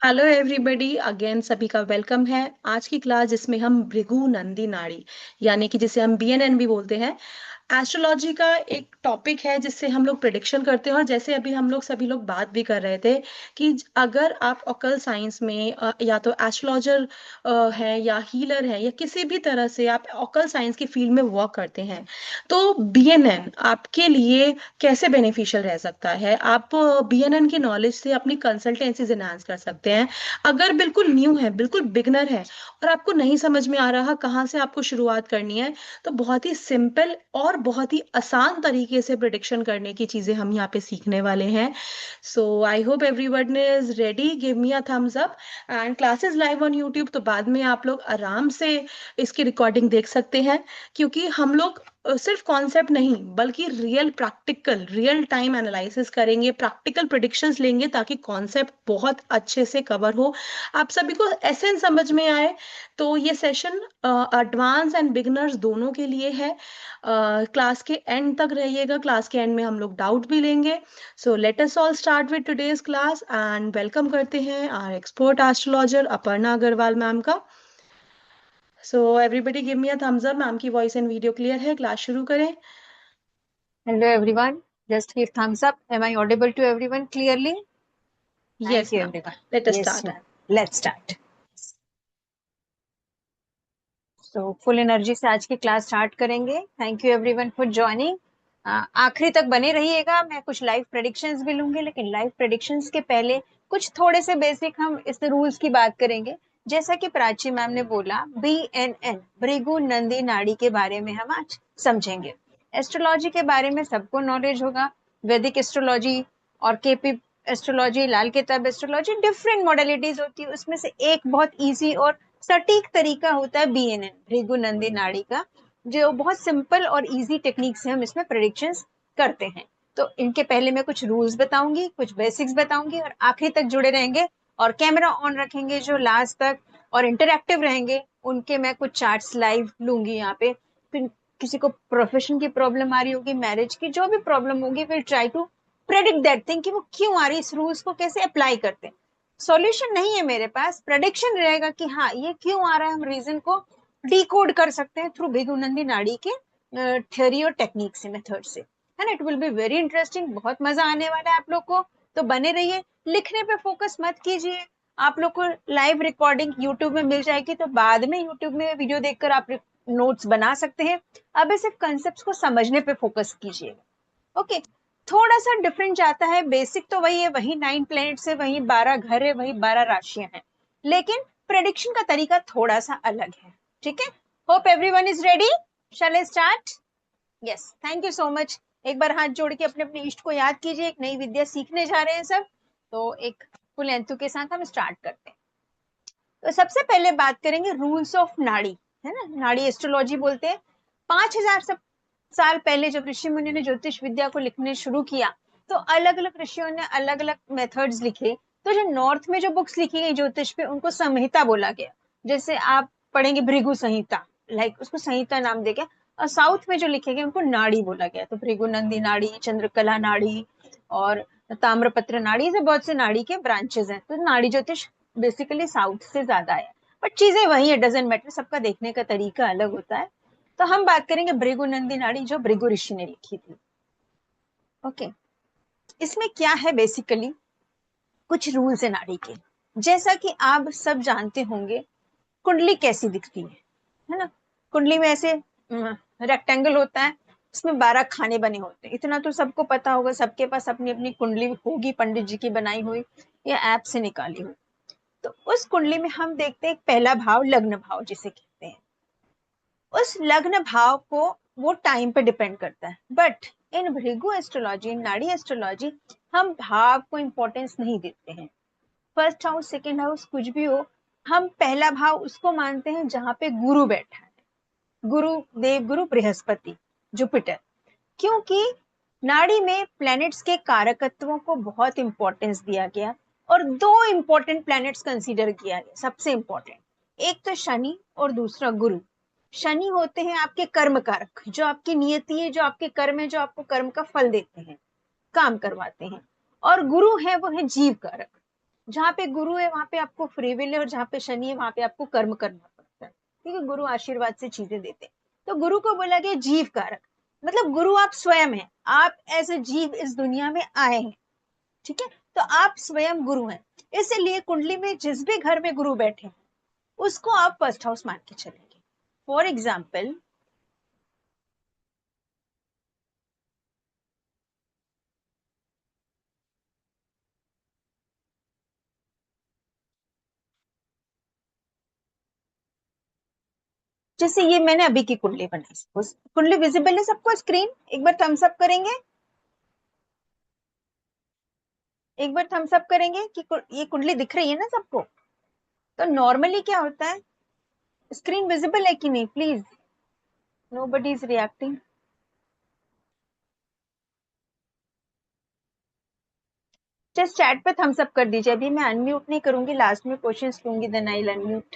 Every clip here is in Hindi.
हेलो एवरीबॉडी अगेन सभी का वेलकम है। आज की क्लास जिसमें हम भृगु नंदी नाड़ी यानी कि जिसे हम बीएनएन भी बोलते हैं, एस्ट्रोलॉजी का एक टॉपिक है जिससे हम लोग प्रिडिक्शन करते हैं। और जैसे अभी हम लोग सभी लोग बात भी कर रहे थे कि अगर आप ऑकल साइंस में या तो एस्ट्रोलॉजर है या हीलर है या किसी भी तरह से आप ऑकल साइंस की फील्ड में वर्क करते हैं, तो बीएनएन आपके लिए कैसे बेनिफिशियल रह सकता है। आप बीएनएन की नॉलेज से अपनी कंसल्टेंसीज एनहांस कर सकते हैं। अगर बिल्कुल न्यू है, बिल्कुल बिगनर है और आपको नहीं समझ में आ रहा कहाँ से आपको शुरुआत करनी है, तो बहुत ही सिंपल और बहुत ही आसान तरीके से प्रिडिक्शन करने की चीजें हम यहाँ पे सीखने वाले हैं। So I hope everyone is ready. Give me a thumbs up. And classes live on YouTube, तो बाद में आप लोग आराम से इसकी रिकॉर्डिंग देख सकते हैं, क्योंकि हम लोग सिर्फ कॉन्सेप्ट नहीं बल्कि real practical real time analysis करेंगे, प्रैक्टिकल प्रिडिक्शंस लेंगे ताकि कॉन्सेप्ट बहुत अच्छे से कवर हो, आप सभी को एसेंस समझ में आए। तो ये सेशन एडवांस एंड बिगनर्स दोनों के लिए है। क्लास के एंड तक रहिएगा, क्लास के एंड में हम लोग डाउट भी लेंगे। So let us all start with today's class and welcome करते हैं our expert astrologer Aparna Agarwal ma'am का। So everybody give me a thumbs up. Ma'am की वॉइस एंड वीडियो क्लियर है, क्लास शुरू करें। Hello everyone. Just give thumbs up. Am I audible to everyone clearly? Thank yes you ma'am, everyone. Let us Yes, start. ma'am. Let's start. So full energy से आज की क्लास स्टार्ट करेंगे. Thank you everyone for joining. आखिरी तक बने रहिएगा. मैं कुछ लाइव प्रेडिक्शंस भी लूंगी, लेकिन लाइव प्रेडिक्शंस के पहले कुछ थोड़े से बेसिक हम इस रूल्स की बात करेंगे. जैसा कि प्राची मैम ने बोला, BNN भृगु नंदी नाड़ी के बारे में हम आज समझेंगे. एस्ट्रोलॉजी के बारे में सबको नॉलेज होगा. वैदिक एस्ट्रोलॉजी और केपी एस्ट्रोलॉजी, लाल किताब एस्ट्रोलॉजी, डिफरेंट मॉडलिटीज होती है. उसमें से एक बहुत इजी और सटीक तरीका होता है BNN भृगु नंदी नाड़ी का, जो बहुत सिंपल और इजी टेक्निक से हम इसमें प्रेडिक्शंस करते हैं. तो इनके पहले मैं कुछ रूल्स बताऊंगी, कुछ बेसिक्स बताऊंगी, और आखिरी तक जुड़े रहेंगे और कैमरा ऑन रखेंगे जो लास्ट तक, और इंटरैक्टिव रहेंगे. उनके मैं कुछ चार्ट्स लाइव लूंगी यहाँ पे. फिर किसी को प्रोफेशन की प्रॉब्लम आ रही होगी, मैरिज की जो भी प्रॉब्लम होगी, will try to predict that thing कि वो क्यों आ रही है, इस रूल्स को कैसे अप्लाई करते हैं. सॉल्यूशन नहीं है मेरे पास, प्रेडिक्शन रहेगा कि हाँ ये क्यों आ रहा है. हम रीजन को डिकोड कर सकते हैं थ्रू भृगुनंदी नाड़ी के थ्योरी और टेक्निक से, मेथड से, है ना. It will be very interesting. बहुत मजा आने वाला है आप लोग को. तो बने रहिए. लिखने पे फोकस मत कीजिए. आप लोग को लाइव रिकॉर्डिंग यूट्यूब में मिल जाएगी, तो बाद में यूट्यूब में वीडियो देखकर आप नोट्स बना सकते हैं. अभी सिर्फ कंसेप्ट को समझने पे फोकस कीजिएगा. ओके. थोड़ा सा डिफरेंट जाता है. बेसिक तो वही है, वही 9 प्लैनेट्स है, वही 12 घर है, वही 12 राशियां हैं, लेकिन प्रेडिक्शन का तरीका थोड़ा सा अलग है. ठीक है. Hope everyone is ready. Shall I start? Yes, thank you so much. एक बार हाथ जोड़ के अपने अपने इष्ट को याद कीजिए. एक नई विद्या सीखने जा रहे हैं सब, तो एक फुल एंथु के साथ हम स्टार्ट करते हैं. तो सबसे पहले बात करेंगे रूल्स ऑफ नाड़ी, है ना. नाड़ी एस्ट्रोलॉजी बोलते हैं. 5,000 साल पहले जब ऋषि मुनि ने ज्योतिष विद्या को लिखने शुरू किया, तो अलग अलग ऋषियों ने अलग अलग मेथड्स लिखे. तो जो नॉर्थ में जो बुक्स लिखी गई ज्योतिष पे, उनको संहिता बोला गया. जैसे आप पढ़ेंगे भृगु संहिता, लाइक उसको संहिता नाम दे गया. और साउथ में जो लिखे गए उनको नाड़ी बोला गया. तो भृगु नंदी नाड़ी, चंद्रकला नाड़ी और ताम्रपत्र नाड़ी, से बहुत से नाड़ी के ब्रांचेस हैं. तो नाड़ी ज्योतिष बेसिकली साउथ से ज्यादा है, बट चीजें वही है, डजेंट मैटर, सबका देखने का तरीका अलग होता है. तो हम बात करेंगे भृगु नंदी नाड़ी, जो भृगु ऋषि ने लिखी थी. ओके. इसमें क्या है बेसिकली, कुछ रूल्स है नाड़ी के. जैसा कि आप सब जानते होंगे, कुंडली कैसी दिखती है ना. कुंडली में ऐसे रेक्टेंगल होता है, उसमें 12 खाने बने होते हैं. इतना तो सबको पता होगा, सबके पास अपनी अपनी कुंडली होगी, पंडित जी की बनाई हुई या ऐप से निकाली हुई. तो उस कुंडली में हम देखते हैं एक पहला भाव, लग्न भाव जिसे कहते हैं. उस लग्न भाव को, वो टाइम पे डिपेंड करता है. बट इन भृगु एस्ट्रोलॉजी, नाड़ी एस्ट्रोलॉजी, हम भाव को इंपॉर्टेंस नहीं देते हैं. फर्स्ट हाउस, सेकेंड हाउस, कुछ भी हो, हम पहला भाव उसको मानते हैं जहां पे गुरु बैठा है. गुरु, देव गुरु बृहस्पति, जुपिटर. क्योंकि नाड़ी में प्लैनेट्स के कारकत्वों को बहुत इंपॉर्टेंस दिया गया, और दो इंपॉर्टेंट प्लैनेट्स कंसीडर किया गया, सबसे इंपॉर्टेंट. एक तो शनि और दूसरा गुरु. शनि होते हैं आपके कर्म कारक, जो आपकी नियति है, जो आपके कर्म है, जो आपको कर्म का फल देते हैं, काम करवाते हैं. और गुरु है, वो है जीव कारक. जहाँ पे गुरु है वहां पे आपको फ्री विल है, और जहाँ पे शनि है वहां पे आपको कर्म करना पड़ता है। ठीक है, गुरु आशीर्वाद से चीजें देते हैं। तो गुरु को बोला गया जीव कारक, मतलब गुरु आप स्वयं हैं, आप एज ए जीव इस दुनिया में आए हैं। ठीक है, तो आप स्वयं गुरु हैं। इसलिए कुंडली में जिस भी घर में गुरु बैठे हैं उसको आप फर्स्ट हाउस मान के चलेंगे। फॉर एग्जाम्पल, जैसे ये मैंने अभी की कुंडली बनाई, सपोज कुंडली विजिबल है सबको, स्क्रीन एक बार थम्स अप करेंगे, एक बार थम्स अप करेंगे कि ये कुंडली दिख रही है ना सबको। तो नॉर्मली क्या होता है, स्क्रीन विजिबल है कि नहीं, please, nobody is reacting. Just chat पे थम्स अप कर दीजिए, अभी मैं अनम्यूट नहीं करूंगी, लास्ट में क्वेश्चंस लूंगी, then I will unmute.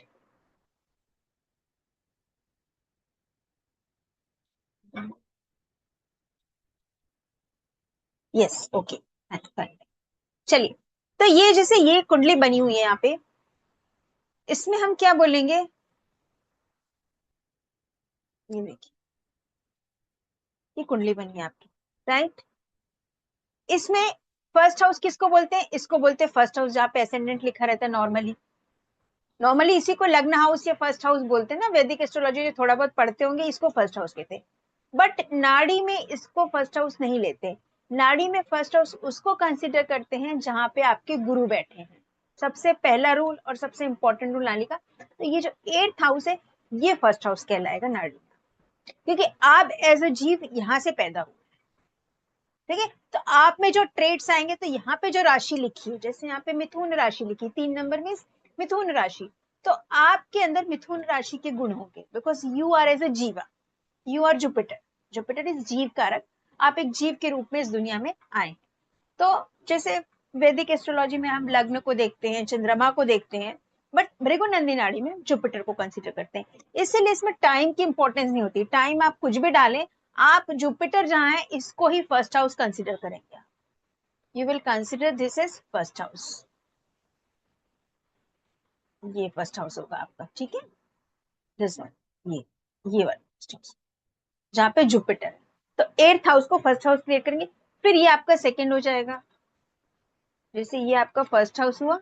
Yes, okay, चलिए। तो ये जैसे ये कुंडली बनी हुई है यहाँ पे, इसमें हम क्या बोलेंगे, ये देखिए ये कुंडली बनी है आपकी, राइट। इसमें फर्स्ट हाउस किसको बोलते हैं, इसको बोलते हैं फर्स्ट हाउस, जहाँ पे असेंडेंट लिखा रहता है नॉर्मली। नॉर्मली इसी को लग्न हाउस या फर्स्ट हाउस बोलते हैं ना, वैदिक एस्ट्रोलॉजी जो थोड़ा बहुत पढ़ते होंगे इसको फर्स्ट हाउस कहते हैं। बट नाड़ी में इसको फर्स्ट हाउस नहीं लेते। नाड़ी में फर्स्ट हाउस उसको कंसिडर करते हैं जहां पे आपके गुरु बैठे हैं। सबसे पहला रूल और सबसे इंपॉर्टेंट रूल नाड़ी का, तो ये जो एट्थ हाउस है ये फर्स्ट हाउस कहलाएगा नाड़ी, क्योंकि आप एज अ जीव यहाँ से पैदा हुए। ठीक है, तो आप में जो ट्रेड्स आएंगे, तो यहाँ पे जो राशि लिखी है, जैसे यहाँ पे मिथुन राशि लिखी 3 नंबर में, मिथुन राशि, तो आपके अंदर मिथुन राशि के गुण होंगे, because you are as a जीवा, you are Jupiter, Jupiter is जीव कारक, आप एक जीव के रूप में इस दुनिया में आए। तो जैसे वैदिक एस्ट्रोलॉजी में हम लग्न को देखते हैं, चंद्रमा को देखते हैं, बट भृगुनंदी नाड़ी में जुपिटर को कंसीडर करते हैं। इसीलिए इसमें टाइम की इंपॉर्टेंस नहीं होती, टाइम आप कुछ भी डालें, आप जुपिटर जहां है इसको ही फर्स्ट हाउस कंसीडर करेंगे। You will consider this is first house, ये फर्स्ट हाउस होगा आपका। ठीक है, दिस वन, ये वाला फर्स्ट हाउस जहाँ पे जुपिटर है। तो एट्थ हाउस को फर्स्ट हाउस क्रिएट करेंगे, फिर ये आपका सेकेंड हो जाएगा। जैसे ये आपका फर्स्ट हाउस हुआ,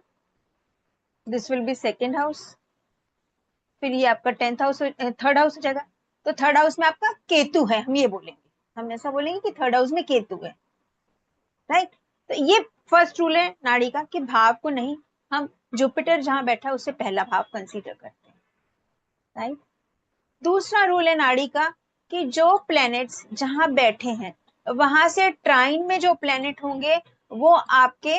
this will be second house, फिर ये आपका टेंथ हाउस, थर्ड हाउस हो जाएगा। तो थर्ड हाउस में आपका केतु है, हम ये बोलेंगे, हम ऐसा बोलेंगे कि थर्ड हाउस में केतु है, राइट। तो ये फर्स्ट रूल है नाड़ी का, कि भाव को नहीं, हम जुपिटर जहां बैठा है उससे पहला भाव कंसीडर करते हैं, राइट। दूसरा रूल है नाड़ी का, कि जो प्लैनेट्स जहां बैठे हैं वहां से ट्राइन में जो प्लैनेट होंगे वो आपके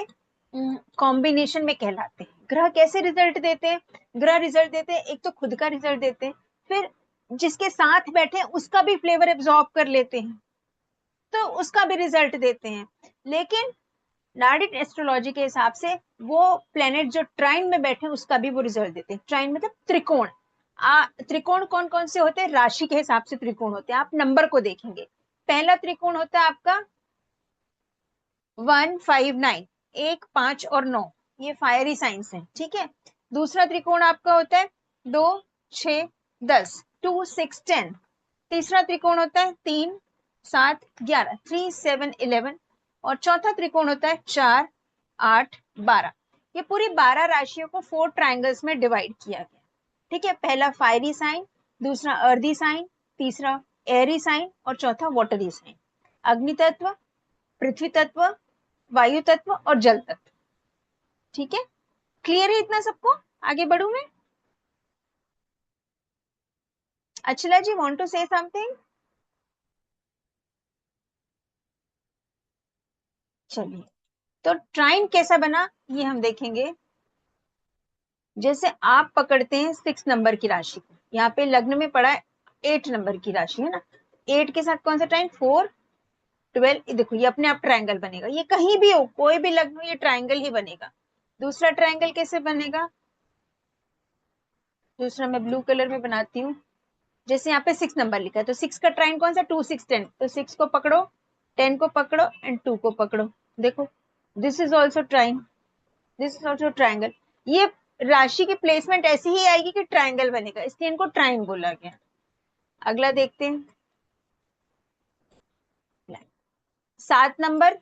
कॉम्बिनेशन में कहलाते हैं। ग्रह कैसे रिजल्ट देते हैं, ग्रह रिजल्ट देते हैं, एक तो खुद का रिजल्ट देते हैं, फिर जिसके साथ बैठे हैं उसका भी फ्लेवर एब्जॉर्ब कर लेते हैं, तो उसका भी रिजल्ट देते हैं। लेकिन नाडिक एस्ट्रोलॉजी के हिसाब से वो प्लेनेट जो ट्राइन में बैठे हैं उसका भी वो रिजल्ट देते हैं। ट्राइन मतलब त्रिकोण। त्रिकोण कौन कौन से होते हैं, राशि के हिसाब से त्रिकोण होते हैं, आप नंबर को देखेंगे। पहला त्रिकोण होता है आपका 1, 5, 9, 1, 5 और 9, ये फायरी साइंस है। ठीक है, दूसरा त्रिकोण आपका होता है 2, 6, 10, 2, 6, 10। तीसरा त्रिकोण होता है 3, 7, 11, 3, 7, 11। और चौथा त्रिकोण होता है 4, 8, 12। ये पूरी 12 राशियों को 4 ट्राइंगल्स में डिवाइड किया गया। ठीक है, पहला फायरी साइन, दूसरा अर्दी साइन, तीसरा एरी साइन और चौथा वाटरी साइन। अग्नि तत्व, पृथ्वी तत्व, वायु तत्व और जल तत्व। ठीक है, क्लियर है इतना सबको, आगे बढ़ू मैं। अचला जी वांट टू से समथिंग। चलिए, तो ट्राइन कैसा बना ये हम देखेंगे। जैसे आप पकड़ते हैं 6 नंबर की राशि को, यहाँ पे लग्न में पड़ा है 8 नंबर की राशि है ना, 8 के साथ कौन सा ट्राइन, 4, 12, देखो ये अपने आप ट्रायंगल बनेगा, ये कहीं भी हो कोई भी लग्न हो ये ट्रायंगल ही बनेगा। दूसरा ट्रायंगल कैसे बनेगा, दूसरा मैं ब्लू कलर में बनाती हूँ। जैसे यहाँ पे 6 नंबर लिखा है, तो 6 का ट्राइन कौन सा, 2, 6, 10, तो 6 को पकड़ो, 10 को पकड़ो एंड 2 को पकड़ो। देखो this is also trine, this is also triangle. ये राशि की प्लेसमेंट ऐसी ही आएगी कि ट्राइंगल बनेगा, इसलिए इनको ट्राइन बोला गया। अगला देखते हैं, 7 नंबर,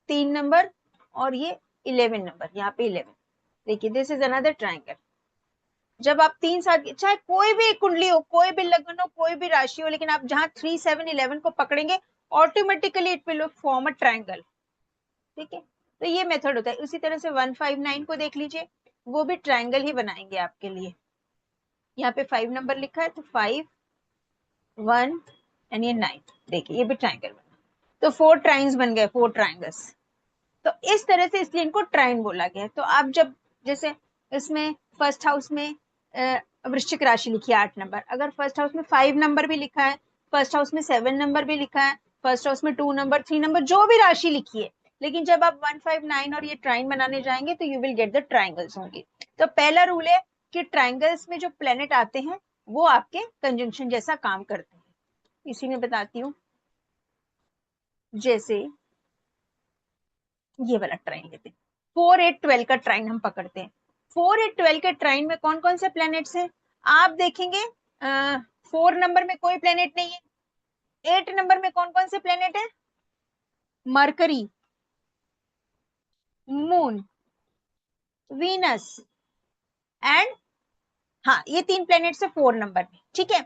3 नंबर, और ये 11 नंबर, यहाँ पे 11। देखिए दिस इज अनदर ट्राइंगल। जब आप 3 7, चाहे कोई भी कुंडली हो, कोई भी लग्न हो, कोई भी राशि हो, लेकिन आप जहां 3 7 11 को पकड़ेंगे, automatically it will form a triangle. ठीक है, तो ये मेथड होता है। उसी तरह से 159 को देख लीजिए, वो भी ट्राइंगल ही बनाएंगे आपके लिए। यहाँ पे 5 नंबर लिखा है, तो 5 1 एंड ये 9। देखिए ये भी ट्राइंगल बना, तो 4 ट्राइंस बन गए, 4 ट्राइंगल्स। तो इस तरह से इसलिए इनको ट्राइन बोला गया है। तो आप जब जैसे इसमें फर्स्ट हाउस में वृश्चिक राशि लिखी है 8 नंबर, अगर फर्स्ट हाउस में 5 नंबर भी लिखा है, फर्स्ट हाउस में 7 नंबर भी लिखा है, फर्स्ट हाउस में 2 नंबर 3 नंबर जो भी राशि लिखी है, लेकिन जब आप 159 और ये ट्राइन बनाने जाएंगे तो you will get the triangles होंगे। तो पहला रूल है कि ट्राइंगल्स में जो प्लेनेट आते हैं वो आपके कंजंक्शन जैसा काम करते हैं। इसी में बताती हूँ, जैसे ये वाला ट्राइन लेते हैं, 4 8 12 का ट्राइन हम पकड़ते हैं। 4 8 12 के ट्राइन में कौन कौन से प्लैनेट्स हैं आप देखेंगे। 4 नंबर में कोई प्लेनेट नहीं है। 8 नंबर में कौन कौन से प्लेनेट है, मरकरी, मून, वीनस एंड, हाँ ये 3 प्लेनेट्स है 4 नंबर में। ठीक है,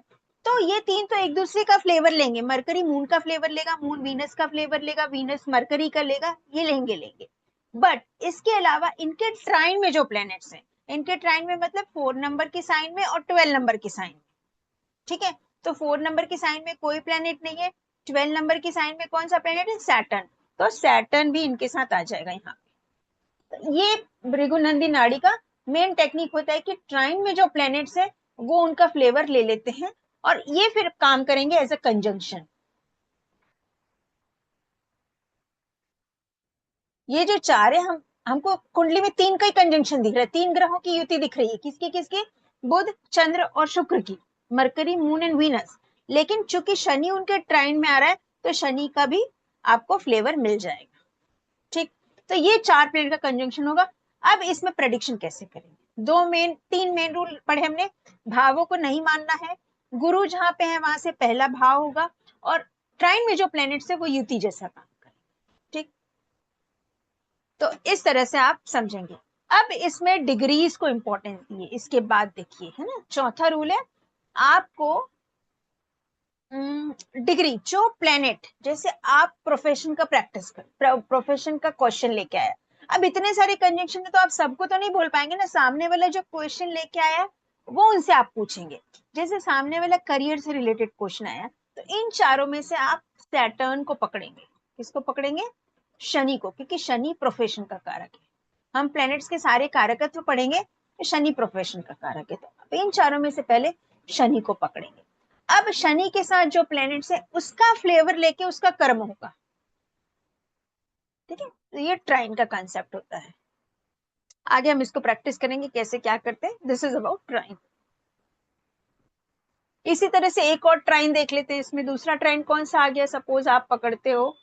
तो ये तीन तो एक दूसरे का फ्लेवर लेंगे, मरकरी मून का फ्लेवर लेगा, मून वीनस का फ्लेवर लेगा, वीनस मरकरी का लेगा, ये लेंगे। बट इसके अलावा इनके ट्राइन में जो प्लैनेट्स हैं, इनके ट्राइन में मतलब 4 नंबर की साइन में और 12 नंबर की साइन में। ठीक है, तो 4 नंबर की साइन में कोई प्लैनेट नहीं है, 12 नंबर की साइन में कौन सा प्लैनेट है, सैटर्न। तो सैटर्न भी इनके साथ आ जाएगा यहाँ पे। तो ये भृगुनंदी नाड़ी का मेन टेक्निक होता है कि ट्राइन में जो प्लैनेट्स है वो उनका फ्लेवर ले लेते हैं और ये फिर काम करेंगे एज अ कंजंक्शन। ये जो चार है, हमको कुंडली में 3 का ही कंजंक्शन दिख रहा है, 3 ग्रहों की युति दिख रही है, किसकी किसकी, बुध चंद्र और शुक्र की, मरकरी मून एंड वीनस। लेकिन चूंकि शनि उनके ट्राइन में आ रहा है तो शनि का भी आपको फ्लेवर मिल जाएगा। ठीक, तो ये 4 प्लेनेट का कंजंक्शन होगा। अब इसमें प्रेडिक्शन कैसे करेंगे, 3 मेन रूल पढ़े हमने। भावों को नहीं मानना है, गुरु जहां पे है वहां से पहला भाव होगा, और ट्राइन में जो प्लेनेट्स है वो युति जैसा काम करें। ठीक, तो इस तरह से आप समझेंगे। अब इसमें डिग्रीज को इंपॉर्टेंस दिए, इसके बाद देखिए, है ना, चौथा रूल है आपको डिग्री, जो प्लेनेट, जैसे आप प्रोफेशन का प्रैक्टिस कर, प्रोफेशन का क्वेश्चन लेके आया, अब इतने सारे कंजंक्शन में तो आप सबको तो नहीं बोल पाएंगे ना, सामने वाला जो क्वेश्चन लेके आया वो उनसे आप पूछेंगे। जैसे सामने वाला करियर से रिलेटेड क्वेश्चन आया, तो इन चारों में से आप सैटर्न को पकड़ेंगे। किसको पकड़ेंगे, शनि को, क्योंकि शनि प्रोफेशन का कारक है। हम प्लैनेट्स के सारे कारकत्व पढ़ेंगे, शनि प्रोफेशन का कारक है, तो इन चारों में से पहले शनि को पकड़ेंगे। अब शनि के साथ जो प्लैनेट्स है उसका फ्लेवर लेके उसका कर्म होगा। ठीक है, तो ये ट्राइन का कंसेप्ट होता है। आगे हम इसको प्रैक्टिस करेंगे कैसे क्या करते हैं। This is about ट्राइन। इसी तरह से एक और ट्राइन देख लेते हैं। इसमें दूसरा ट्राइन कौन सा आ गया, सपोज आप पकड़ते हो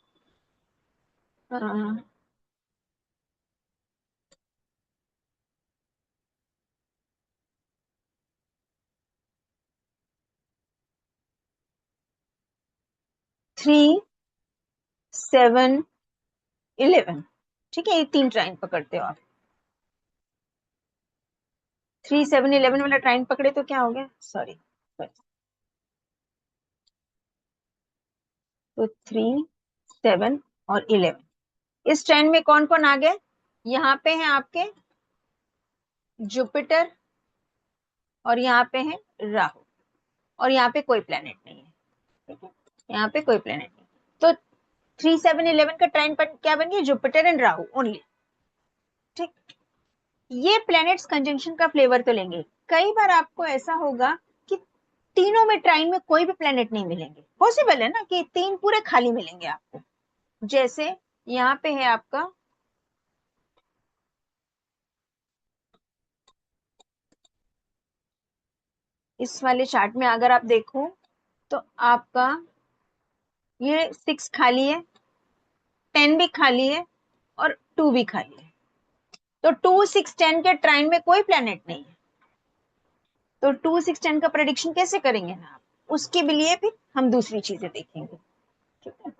3 7 11। ठीक है, ये 3 ट्राइन पकड़ते हो आप। 3 7 11 वाला ट्राइन पकड़े तो क्या हो गया, सॉरी, तो 3 7 और 11। इस ट्राइन में कौन कौन आ गए, यहाँ पे हैं आपके जुपिटर, और यहाँ पे है राहु, और यहाँ पे कोई प्लेनेट नहीं है। ठीक है, यहाँ पे कोई प्लेनेट नहीं, तो 3 7 11 का ट्राइन क्या बन गया, जुपिटर एंड राहु ओनली। ठीक, ये प्लैनेट्स कंजंक्शन का फ्लेवर तो लेंगे। कई बार आपको ऐसा होगा कि तीनों में ट्राइन में कोई भी प्लैनेट नहीं मिलेंगे, पॉसिबल है ना कि 3 पूरे खाली मिलेंगे आपको। जैसे यहाँ पे है आपका इस वाले चार्ट में, अगर आप देखो तो आपका ये 6 खाली है, 10 भी खाली है, और 2 भी खाली है। तो 2, 6, 10 के ट्राइन में कोई प्लेनेट नहीं है, तो 2, 6, 10 का प्रेडिक्शन कैसे करेंगे ना आप? उसके लिए फिर हम दूसरी चीजें देखेंगे, ठीक है,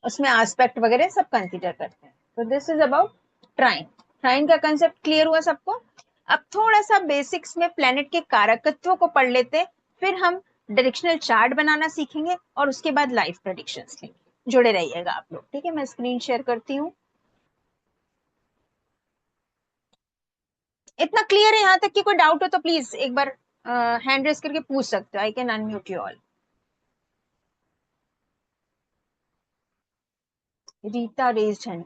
उसमें एस्पेक्ट वगैरह सब कंसीडर करते हैं। तो दिस इज अबाउट ट्राइन। ट्राइन का कंसेप्ट क्लियर हुआ सबको? अब थोड़ा सा बेसिक्स में प्लेनेट के कारकत्वों को पढ़ लेते हैं, फिर हम डायरेक्शनल चार्ट बनाना सीखेंगे और उसके बाद लाइफ प्रेडिक्शंस लेंगे। जुड़े रहिएगा आप लोग, ठीक है। मैं स्क्रीन शेयर करती हूँ। इतना क्लियर है यहाँ तक कि कोई डाउट हो तो प्लीज एक बार हैंड रेस करके पूछ सकते हो। I can unmute you all. Rita raised hand.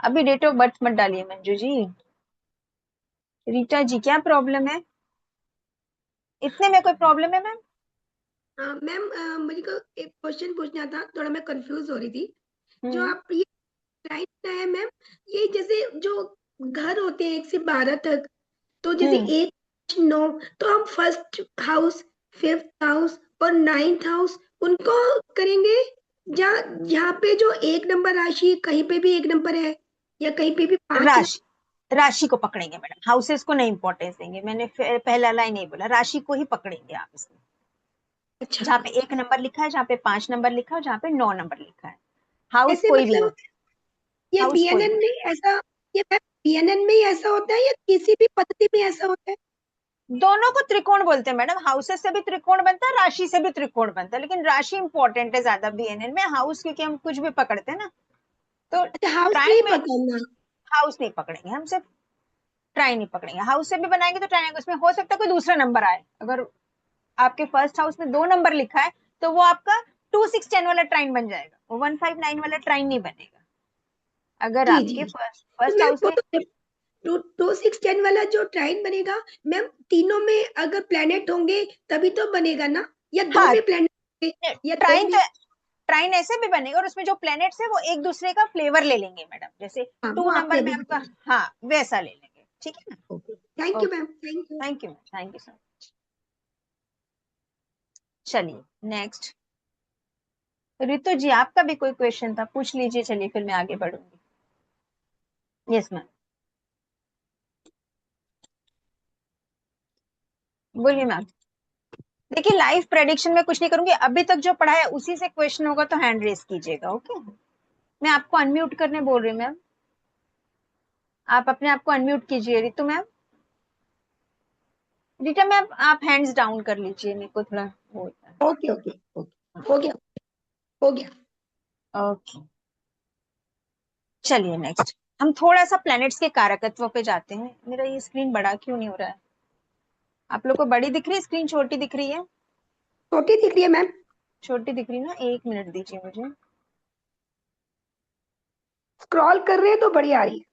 अभी डेट ऑफ बर्थ मत डालिए मंजू जी। रीटा जी क्या प्रॉब्लम है? इतने में कोई प्रॉब्लम है मैम? मैम मुझे को एक क्वेश्चन पूछना था, थोड़ा मैं कंफ्यूज हो रही थी। जो हम्म आप ये राइट है मैम, ये जैसे जो घर होते हैं 1 से 12 तक, तो जैसे हम्म 1 9, तो हम फर्स्ट हाउस, फिफ्थ हाउस और नाइन्थ हाउस उनको करेंगे, जहाँ यहाँ पे जो एक नंबर राशि कहीं पे भी एक नंबर है या कहीं पे भी 5 राशि, राशि को पकड़ेंगे मैडम, हाउसेस को नहीं इंपॉर्टेंस देंगे। मैंने पहला लाइन नहीं बोला, राशि को ही पकड़ेंगे आप इसमें। अच्छा, जहाँ पे 1 नंबर लिखा है, जहाँ पे 5 नंबर लिखा है, जहाँ पे 9 नंबर लिखा है, हाउस ऐसे कोई भी मतलब नहीं, ये हाउस कोई बीएनएन भी। में ऐसा, ये बीएनएन में ही ऐसा होता है या किसी भी पद्धति में ऐसा होता है? दोनों को त्रिकोण बोलते हैं मैडम, हाउसेस से भी त्रिकोण बनता है, राशि से भी त्रिकोण बनता है, लेकिन राशि इंपॉर्टेंट है ज्यादा बीएनएन में, हाउस क्योंकि हम कुछ भी पकड़ते हैं ना। तो अच्छा, हाउस नहीं ट्राइन में पकड़ना। हाउस नहीं पकड़ेंगे हम, सिर्फ ट्राई नहीं पकड़ेंगे। हाउस से भी बनाएंगे तो ट्राई, उसमें हो सकता है कोई दूसरा नंबर आए। अगर आपके फर्स्ट हाउस में 2 नंबर लिखा है तो वो आपका 2, 6, 10 वाला ट्राइन बन जाएगा, वो 1, 5, 9 वाला ट्राइन नहीं बनेगा। अगर जी जी। आपके तो फर्स्ट मैम हाउस वो में, तो 2 6 10 वाला जो ट्राइन बनेगा मैम, तीनों में अगर प्लेनेट होंगे तभी तो बनेगा ना, या दो हाँ में प्लेनेट होंगे या दो ट्राइन में? तो, ट्राइन ऐसे भी बनेगा और उसमें जो प्लैनेट्स है वो एक दूसरे का फ्लेवर ले लेंगे मैडम, जैसे हाँ, 2 वो आपने नंबर में अभी आपका, बताया। हाँ वैसा ले लेंगे, ठीक है ना। Okay, thank you okay, ma'am, thank you. Thank you, thank you sir. चलिए नेक्स्ट। रितु जी आपका भी कोई क्वेश्चन था, पूछ लीजिए, चलिए फिर मैं आगे बढ़ूंगी। यस मैम, बोलिए मैम। देखिए लाइफ प्रेडिक्शन में कुछ नहीं करूंगी, अभी तक जो पढ़ा है उसी से क्वेश्चन होगा तो हैंड रेस कीजिएगा, ओके। मैं आपको अनम्यूट करने बोल रही हूँ मैम, आप अपने आप को अनम्यूट कीजिए। रितु मैम, रीटा मैम आप हैंड्स डाउन कर लीजिए, मेरे को थोड़ा वो होता है। ओके ओके ओके, हो गया, हो गया। ओके चलिए नेक्स्ट, हम थोड़ा सा प्लैनेट्स के कारकत्व पे जाते हैं। मेरा ये स्क्रीन बड़ा क्यों नहीं हो रहा है? आप लोग को बड़ी दिख रही है स्क्रीन, छोटी दिख रही है? छोटी दिख रही है मैम। छोटी दिख रही है ना, 1 मिनट दीजिए मुझे। स्क्रॉल कर रहे हैं तो बड़ी आ रही है।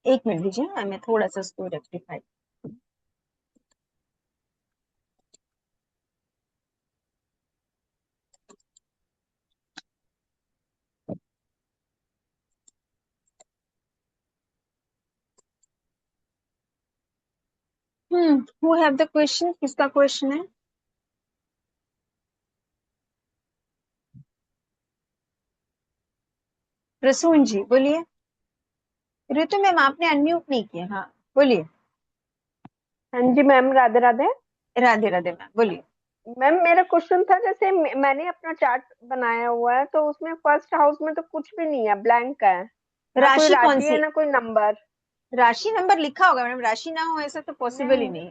1 मिनट दीजिए, मैं थोड़ा सा उसको rectify. Who have the question, किसका क्वेश्चन है? प्रसून जी बोलिए। ऋतु मैम आपने अनम्यूट नहीं किया, हाँ बोलिए। हाँ जी मैम, राधे राधे। राधे राधे मैम बोलिए। मैम मेरा क्वेश्चन था, जैसे मैंने अपना चार्ट बनाया हुआ है तो उसमें फर्स्ट हाउस में तो कुछ भी नहीं है, ब्लैंक है, ना कोई राशि कौन राशि है सी? ना कोई नंबर। राशि नंबर लिखा होगा मैडम, राशि ना हो ऐसा तो पॉसिबल ही नहीं नहीं है।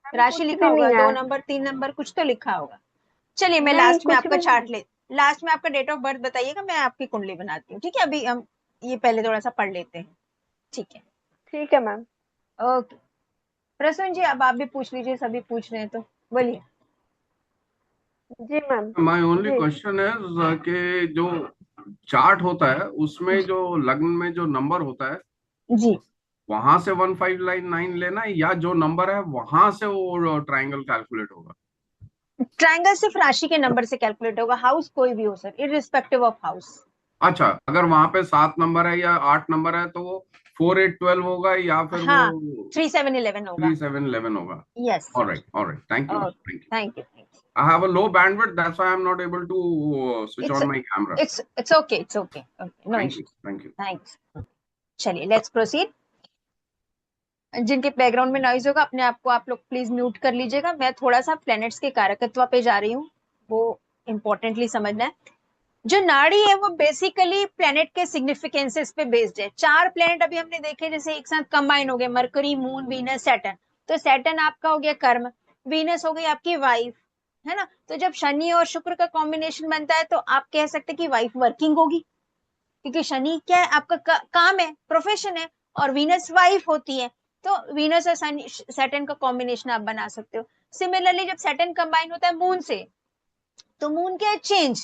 मैम, राशि कुछ लिखा भी होगा, नहीं है। 2 नंबर 3 नंबर कुछ तो लिखा होगा। चलिए मैं नहीं, लास्ट में कुछ आपका भी चार्ट नहीं। ले, लास्ट में आपका डेट ऑफ बर्थ बताइएगा, मैं आपकी कुंडली बनाती हूँ, ठीक है। अभी हम ये पहले थोड़ा सा पढ़ लेते हैं, ठीक है। ठीक है मैम। ओके प्रसून जी अब आप भी पूछ लीजिए, सभी पूछ रहे हैं तो बोलिए। जी मैम। माय ओनली जी क्वेश्चन है कि जो चार्ट होता है उसमें जो लग्न में जो नंबर होता है जी, वहां से 1599 लेना है या जो नंबर है वहां से वो ट्रायंगल कैलकुलेट होगा? ट्रायंगल सिर्फ राशि के नंबर से कैलकुलेट होगा, हाउस कोई भी हो सर, इररिस्पेक्टिव ऑफ हाउस। अच्छा, अगर वहां पे 7 नंबर है या 8 नंबर है तो वो 4812 होगा या फिर हाँ, वो 3711 होगा। 3711 होगा? Yes. All right. Thank you. Thank you. Thank you. I have a low bandwidth, that's why I'm not able to switch it's on my camera. It's okay, it's okay, no Thank issue. you. Thank you. Thanks. चलिए लेट्स प्रोसीड। जिनके बैकग्राउंड में नॉइज होगा अपने आप को आप लोग प्लीज म्यूट कर लीजिएगा। मैं थोड़ा सा प्लैनेट्स के कारकत्व पे जा रही हूँ, वो इंपॉर्टेंटली समझना है। जो नाड़ी है वो बेसिकली प्लेनेट के सिग्निफिकेंसेस पे बेस्ड है। 4 प्लेनेट अभी हमने देखे जैसे एक साथ कंबाइन हो गए, मरकरी, मून, वीनस, सैटर्न। तो सैटर्न आपका हो गया कर्म, वीनस हो गई आपकी वाइफ, है ना। तो जब शनि और शुक्र का कॉम्बिनेशन बनता है तो आप कह सकते हैं कि वाइफ वर्किंग होगी, क्योंकि शनि क्या है आपका काम है, प्रोफेशन है, और वीनस वाइफ होती है। तो वीनस और सैटर्न का कॉम्बिनेशन आप बना सकते हो। सिमिलरली जब सैटर्न कंबाइन होता है मून से, तो मून क्या है, चेंज,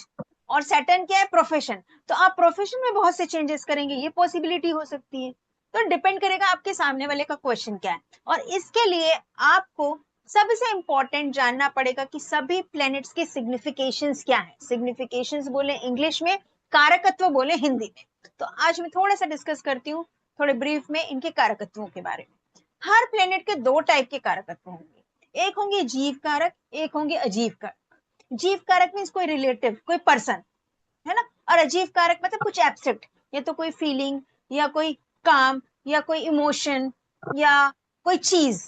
और सैटर्न क्या है, प्रोफेशन। तो आप प्रोफेशन में बहुत से चेंजेस करेंगे, ये पॉसिबिलिटी हो सकती है। तो डिपेंड करेगा आपके सामने वाले का क्वेश्चन क्या है। और इसके लिए आपको सबसे इंपॉर्टेंट जानना पड़ेगा कि सभी प्लैनेट्स के सिग्निफिकेशंस क्या है। सिग्निफिकेशंस बोले इंग्लिश में, कारकत्व बोले हिंदी में। तो आज मैं थोड़ा सा डिस्कस करती हूँ थोड़े ब्रीफ में इनके कारकत्वों के बारे में। हर प्लैनेट के 2 टाइप के कारकत्व होंगे, एक होंगे जीव कारक, एक होंगे अजीव कारक। जीव कारक मीन्स कोई रिलेटिव, कोई पर्सन, है ना। और अजीव कारक मतलब कुछ एब्स्ट्रैक्ट, या तो कोई फीलिंग, या कोई काम, या कोई इमोशन, या कोई चीज।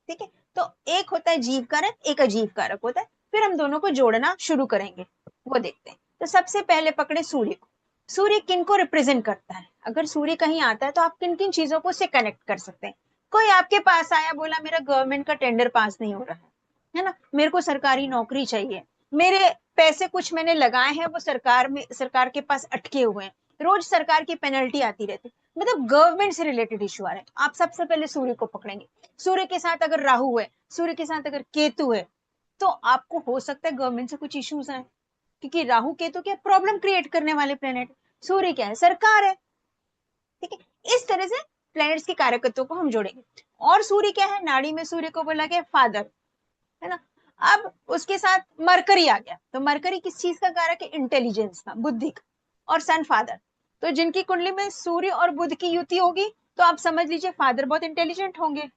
ठीक है, तो एक होता है जीव कारक, एक अजीव कारक होता है। फिर हम दोनों को जोड़ना शुरू करेंगे, वो देखते हैं। तो सबसे पहले पकड़े सूर्य को। सूर्य किन को रिप्रेजेंट करता है? अगर सूर्य कहीं आता है तो आप किन किन चीजों को से कनेक्ट कर सकते हैं। कोई आपके पास आया, बोला मेरा गवर्नमेंट का टेंडर पास नहीं हो रहा है ना, मेरे को सरकारी नौकरी चाहिए, मेरे पैसे कुछ मैंने लगाए हैं वो सरकार के पास अटके हुए हैं, रोज सरकार की पेनल्टी आती रहती, मतलब गवर्नमेंट से रिलेटेड इशू आ रहे हैं। आप सबसे पहले सूर्य को पकड़ेंगे। सूर्य के साथ अगर राहु है, सूर्य के साथ अगर केतु है, तो आपको हो सकता है गवर्नमेंट से कुछ इश्यूज आए, क्योंकि राहु केतु क्या प्रॉब्लम क्रिएट करने वाले प्लेनेट, सूर्य क्या है, सरकार है। ठीक है, इस तरह से प्लैनेट्स के कारकत्वों को हम जोड़ेंगे। और सूर्य क्या है, नाड़ी में सूर्य को बोला गया फादर, है ना। अब उसके साथ मरकरी आ गया, तो मरकरी किस चीज का कारक है, इंटेलिजेंस का, बुद्धि का, और सन फादर। तो जिनकी कुंडली में सूर्य और बुध की युति होगी तो आप समझ लीजिए फादर बहुत इंटेलिजेंट होंगे।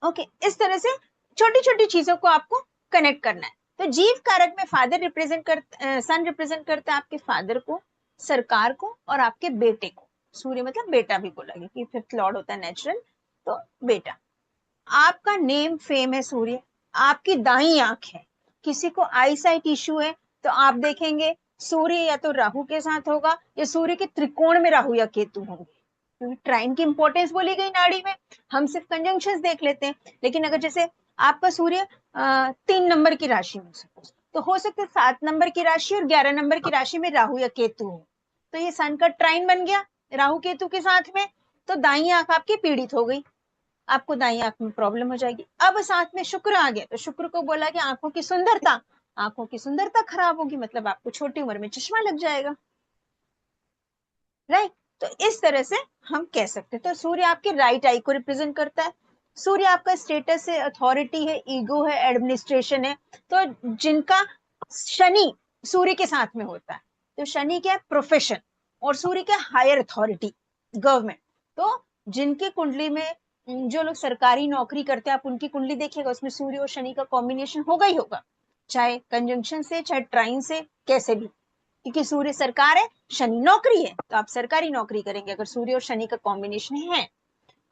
ओके, इस तरह से छोटी छोटी चीजों को आपको कनेक्ट करना है। तो जीव कारक में फादर सन रिप्रेजेंट करता है आपके फादर को, सरकार को, और आपके बेटे को। सूर्य मतलब बेटा भी बोला गया कि 5th लॉर्ड होता है नेचुरल, तो बेटा। आपका नेम फेम है सूर्य, आपकी दाई आंख है। किसी को आई साइट इश्यू है तो आप देखेंगे सूर्य या तो राहु के साथ होगा, या सूर्य के त्रिकोण में राहु या केतु होंगे, क्योंकि ट्राइन की इंपॉर्टेंस बोली गई नाड़ी में। हम सिर्फ कंजंक्शंस देख लेते हैं, लेकिन अगर जैसे आपका सूर्य 3 नंबर की राशि में, तो हो सकता है 7 नंबर की राशि और 11 नंबर की राशि में राहु या केतु हो, तो ये सन का ट्राइन बन गया राहु केतु के साथ में। तो दाई आंख आपकी पीड़ित हो गई, आपको दाई आंख में प्रॉब्लम हो जाएगी। अब साथ में शुक्र आ गया, तो शुक्र को बोला कि आंखों की सुंदरता, आंखों की सुंदरता खराब होगी, मतलब आपको छोटी उम्र में चश्मा लग जाएगा, राइट। तो इस तरह से हम कह सकते हैं। तो सूर्य आपके राइट आई को रिप्रेजेंट करता है। सूर्य आपका स्टेटस है, अथॉरिटी है, ईगो है, एडमिनिस्ट्रेशन है। तो जिनका शनि सूर्य के साथ में होता है, तो शनि क्या है, प्रोफेशन, और सूर्य क्या, हायर अथॉरिटी, गवर्नमेंट। तो जिनकी कुंडली में जो लोग सरकारी नौकरी करते हैं, आप उनकी कुंडली देखिएगा, उसमें सूर्य और शनि का कॉम्बिनेशन होगा ही होगा, चाहे कंजंक्शन से, चाहे ट्राइन से, कैसे भी, क्योंकि सूर्य सरकार है, शनि नौकरी है, तो आप सरकारी नौकरी करेंगे अगर सूर्य और शनि का कॉम्बिनेशन है।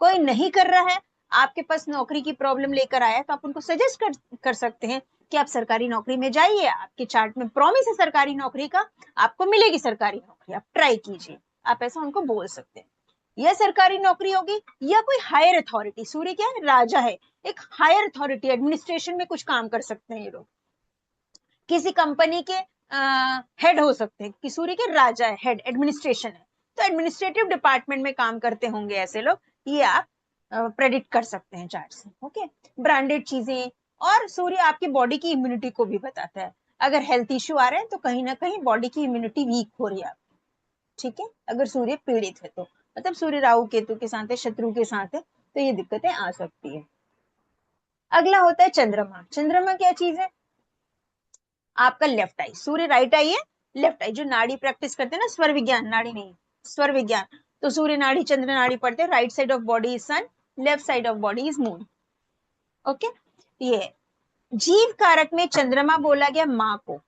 कोई नहीं कर रहा है, आपके पास नौकरी की प्रॉब्लम लेकर आया है, तो आप उनको सजेस्ट कर सकते हैं कि आप सरकारी नौकरी में जाइए, आपके चार्ट में प्रॉमिस है सरकारी नौकरी का, आपको मिलेगी सरकारी नौकरी, आप ट्राई कीजिए, आप ऐसा उनको बोल सकते हैं। यह सरकारी नौकरी होगी या कोई हायर अथॉरिटी, सूर्य क्या है, राजा है, एक हायर अथॉरिटी, एडमिनिस्ट्रेशन में कुछ काम कर सकते हैं ये लोग, किसी कंपनी के हेड हो सकते हैं, कि सूर्य के राजा है, हेड, एडमिनिस्ट्रेशन है, तो एडमिनिस्ट्रेटिव डिपार्टमेंट में काम करते होंगे ऐसे लोग, ये आप प्रेडिक्ट कर सकते हैं चार्ट से। ओके, ब्रांडेड चीजें, और सूर्य आपकी बॉडी की इम्यूनिटी को भी बताता है। अगर हेल्थ इश्यू आ रहे हैं तो कहीं ना कहीं बॉडी की इम्यूनिटी वीक हो रही है, ठीक है, अगर सूर्य पीड़ित है तो, मतलब सूर्य राहु केतु के साथ है, शत्रु के साथ है, तो ये दिक्कतें आ सकती है। अगला होता है चंद्रमा। चंद्रमा क्या चीज है, आपका left I. Surya right I है, लेफ्ट आई, जो नाड़ी प्रैक्टिस करते हैं ना, स्वर विज्ञान, नाड़ी नहीं, स्वर विज्ञान, तो सूर्य नाड़ी चंद्र नाड़ी पढ़ते हैं, right side of body is sun, left side of body is moon. Okay, ये जीव कारक में चंद्रमा बोला गया माँ को